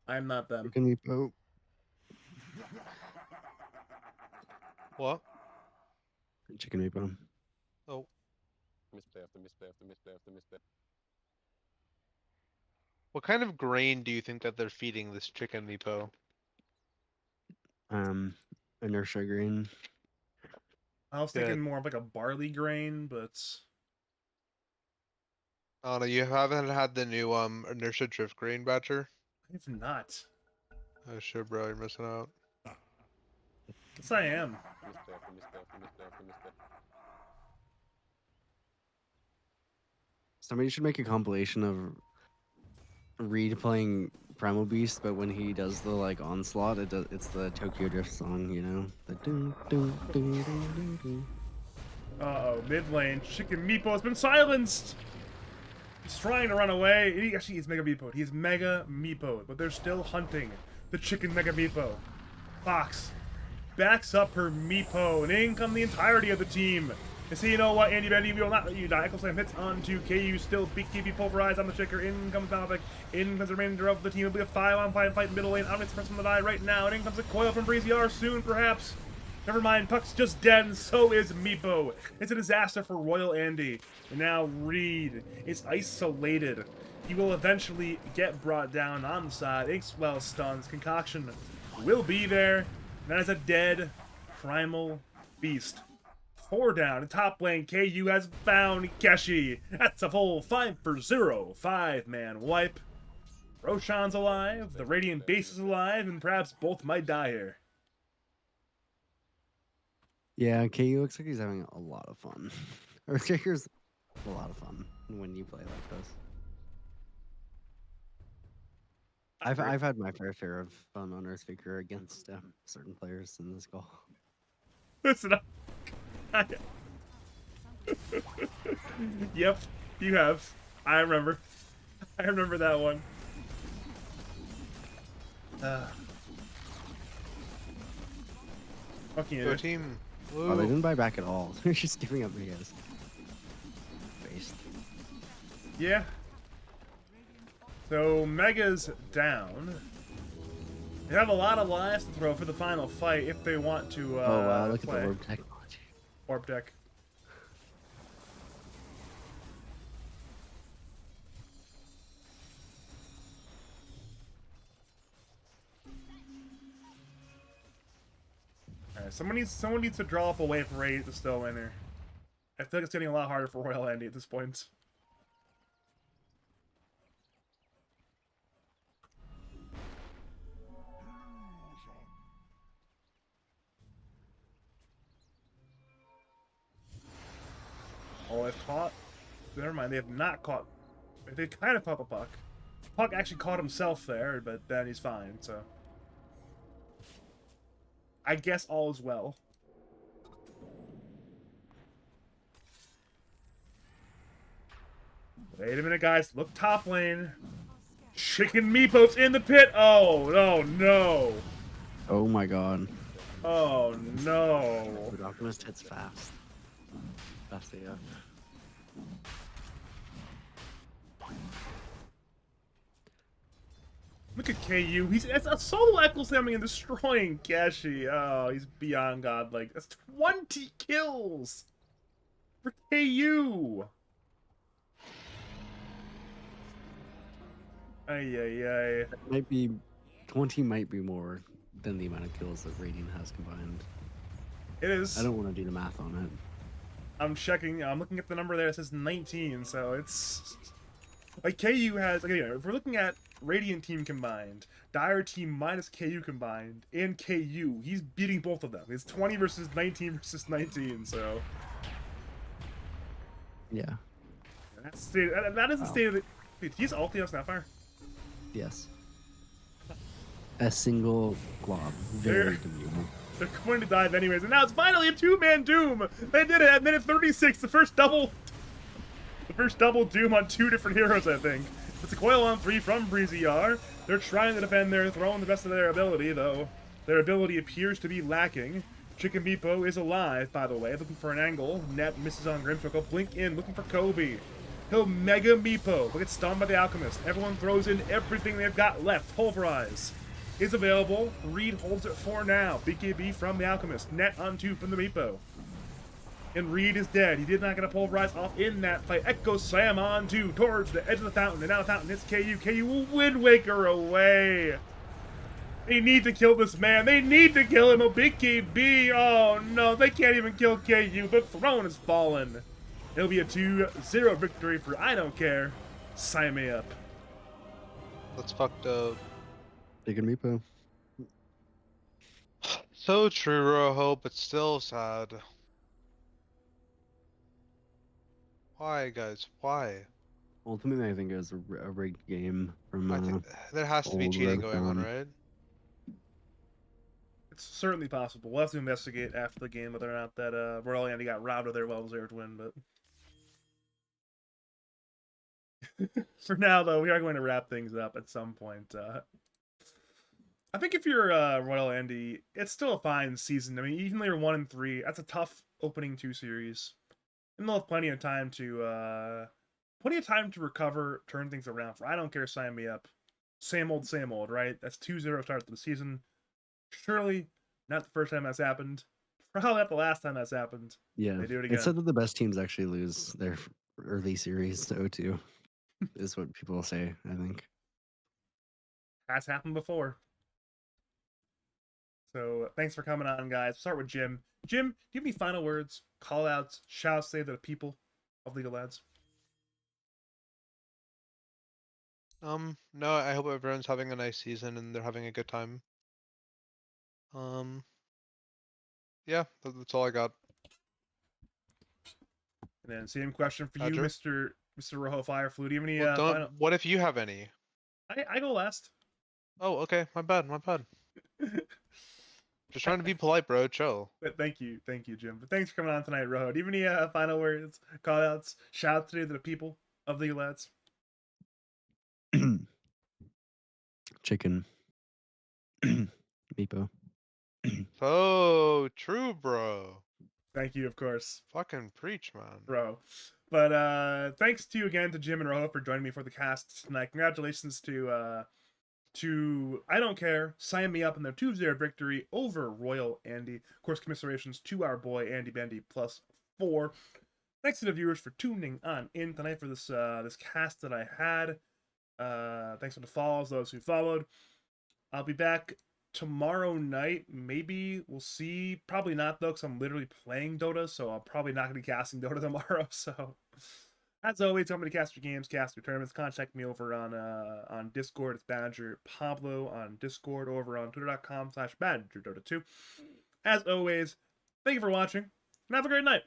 I'm not them. Chicken Meepo. What? Chicken Meepo. Oh. Misplay after misplay after misplay after misplay. What kind of grain do you think that they're feeding this chicken meepo? Inertia green. I was Good. thinking more of like a barley grain, but Oh no, you haven't had the new inertia drift grain batcher? if not. Oh shit, bro, you're missing out. Yes, I am. Misplay after misplay after misplay after misplay. Somebody should make a compilation of Reed playing Primal Beast, but when he does the like onslaught, it's the Tokyo Drift song, you know? The doo, doo, doo, doo, doo, doo. Uh-oh, mid lane. Chicken Meepo has been silenced! He's trying to run away. He's Mega Meepo. He's Mega Meepo, but they're still hunting the Chicken Mega Meepo. Fox backs up her Meepo, and in come the entirety of the team. They say, you know what, Andy Bendy, we will not let you die. Echo Slam hits onto KU, still BKB pulverized on the Chicker. In comes Malbec. In comes the remainder of the team. It'll be a 5-on-5 fight middle lane. Omnix press from the die right now, and in comes a coil from Breezy R soon, perhaps. Never mind, Puck's just dead, and so is Meepo. It's a disaster for Royal Andy. And now Reed is isolated. He will eventually get brought down on the side. Inkswell stuns. Concoction will be there. And that is a dead Primal Beast. 4 down in top lane. KU has found Keshi. That's a full 5-for-0 5-man wipe. Roshan's alive, the Radiant base is alive, and perhaps both might die here. Yeah, KU looks like he's having a lot of fun. Earthshaker's a lot of fun when you play like this. I've had my fair share of fun on Earthshaker against certain players in this call. Listen up. Yep, you have. I remember. I remember that one. Fucking Go it. team. Oh, they Woo. didn't buy back at all. They're just giving up Vegas. Based. Yeah. So Mega's down. They have a lot of lives to throw for the final fight if they want to Oh wow, look play. at the orb technology. Orb deck. Alright, someone needs to draw up a way for Ray to still win here. I feel like it's getting a lot harder for Royal Andy at this point. Oh, they've caught. Never mind, they have not caught. They kind of caught the puck. Puck actually caught himself there, but then he's fine, so. I guess all is well. Wait a minute, guys. Look top lane. Chicken Meepo's in the pit. Oh, no, no. Oh my god. Oh no. Dude, Optimist hits fast. Fast AF. Look at KU. That's a solo echo slamming and destroying Kashi. Oh, he's beyond godlike. That's 20 kills for KU. Ay ay ay. Might be 20 might be more than the amount of kills that Radiant has combined. It is. I don't want to do the math on it. I'm checking. I'm looking at the number there. It says 19. So it's like KU has. Okay, if we're looking at Radiant team combined, Dire team minus KU combined, and KU, he's beating both of them. It's 20 versus 19 versus 19. So Yeah. that's that is the Wow. state of the. Dude, he's ulti on Snapfire. Yes. A single glob. Very demure. They're going to dive anyways, and now it's finally a two-man Doom. They did it at minute 36. The first double Doom on two different heroes, I think. It's a coil on 3 from Breezy R. They're trying to defend their throne the best of their ability, though their ability appears to be lacking. Chicken Meepo is alive, by the way, looking for an angle. Net misses on Grimstroke. Blink in, looking for Kobe. He'll Mega Meepo, but gets stunned by the Alchemist. Everyone throws in everything they've got left. Pulverize is available. Reed holds it for now. BKB from the Alchemist. Net on 2 from the Meepo. And Reed is dead. He did not get a pulverize off in that play. Echo Slam on 2 towards the edge of the fountain. And now the fountain hits KU. KU will Wind Waker away. They need to kill this man. They need to kill him. A BKB. Oh no, they can't even kill KU. The throne has fallen. It'll be a 2-0 victory for I don't care. Sign me up. That's fucked up. Chicken Meepo. So true, Roho, but still sad. Why, guys? Why? Ultimately, I think it was a rigged game from I think there has to be old cheating going on, Redstone. right? It's certainly possible. We'll have to investigate after the game whether or not that Royal Andy got robbed of their well-deserved win, but for now, though, we are going to wrap things up at some point. I think if you're Royal Andy, it's still a fine season. I mean, even though you're 1-3, that's a tough opening 2 series, and they'll have plenty of time to recover, turn things around. For I don't care, sign me up. Same old, right? That's 2-0 start to the season. Surely not the first time that's happened. Probably not the last time that's happened. Yeah. They do it again. It's said that the best teams actually lose their early series to O2, is what people say, I think. Has happened before. So thanks for coming on, guys. Start with Jim. Jim, do you have any final words, call outs, shouts, say to the people of League of Lads? No, I hope everyone's having a nice season and they're having a good time. Yeah, that's all I got. And then same question for you, Roger. Mr. Rohofireflu. Do you have any Well, don't. final? What if you have any? I go last. Oh, okay. My bad. Just trying to be polite, bro. Chill. But thank you, Jim. But thanks for coming on tonight, Roho. Do you have any final words, call outs, shouts to the people of League of Lads? Chicken. Meepo. So true, bro. Thank you, of course, Fucking preach, man. bro. But thanks to you again to Jim and Roho for joining me for the cast tonight. Congratulations to I don't care, sign me up in their 2-0 victory over Royal Andy. Of course, commiserations to our boy Andy Bendy +4. Thanks to the viewers for tuning on in tonight for this this cast that I had. Thanks for the follows, those who followed. I'll be back tomorrow night. Maybe we'll see. Probably not though, because I'm literally playing Dota, so I'm probably not gonna be casting Dota tomorrow. So as always, tell me to cast your games, cast your tournaments. Contact me over on Discord. It's Badger Pablo on Discord, over on twitter.com/BadgerDota2. As always, thank you for watching, and have a great night.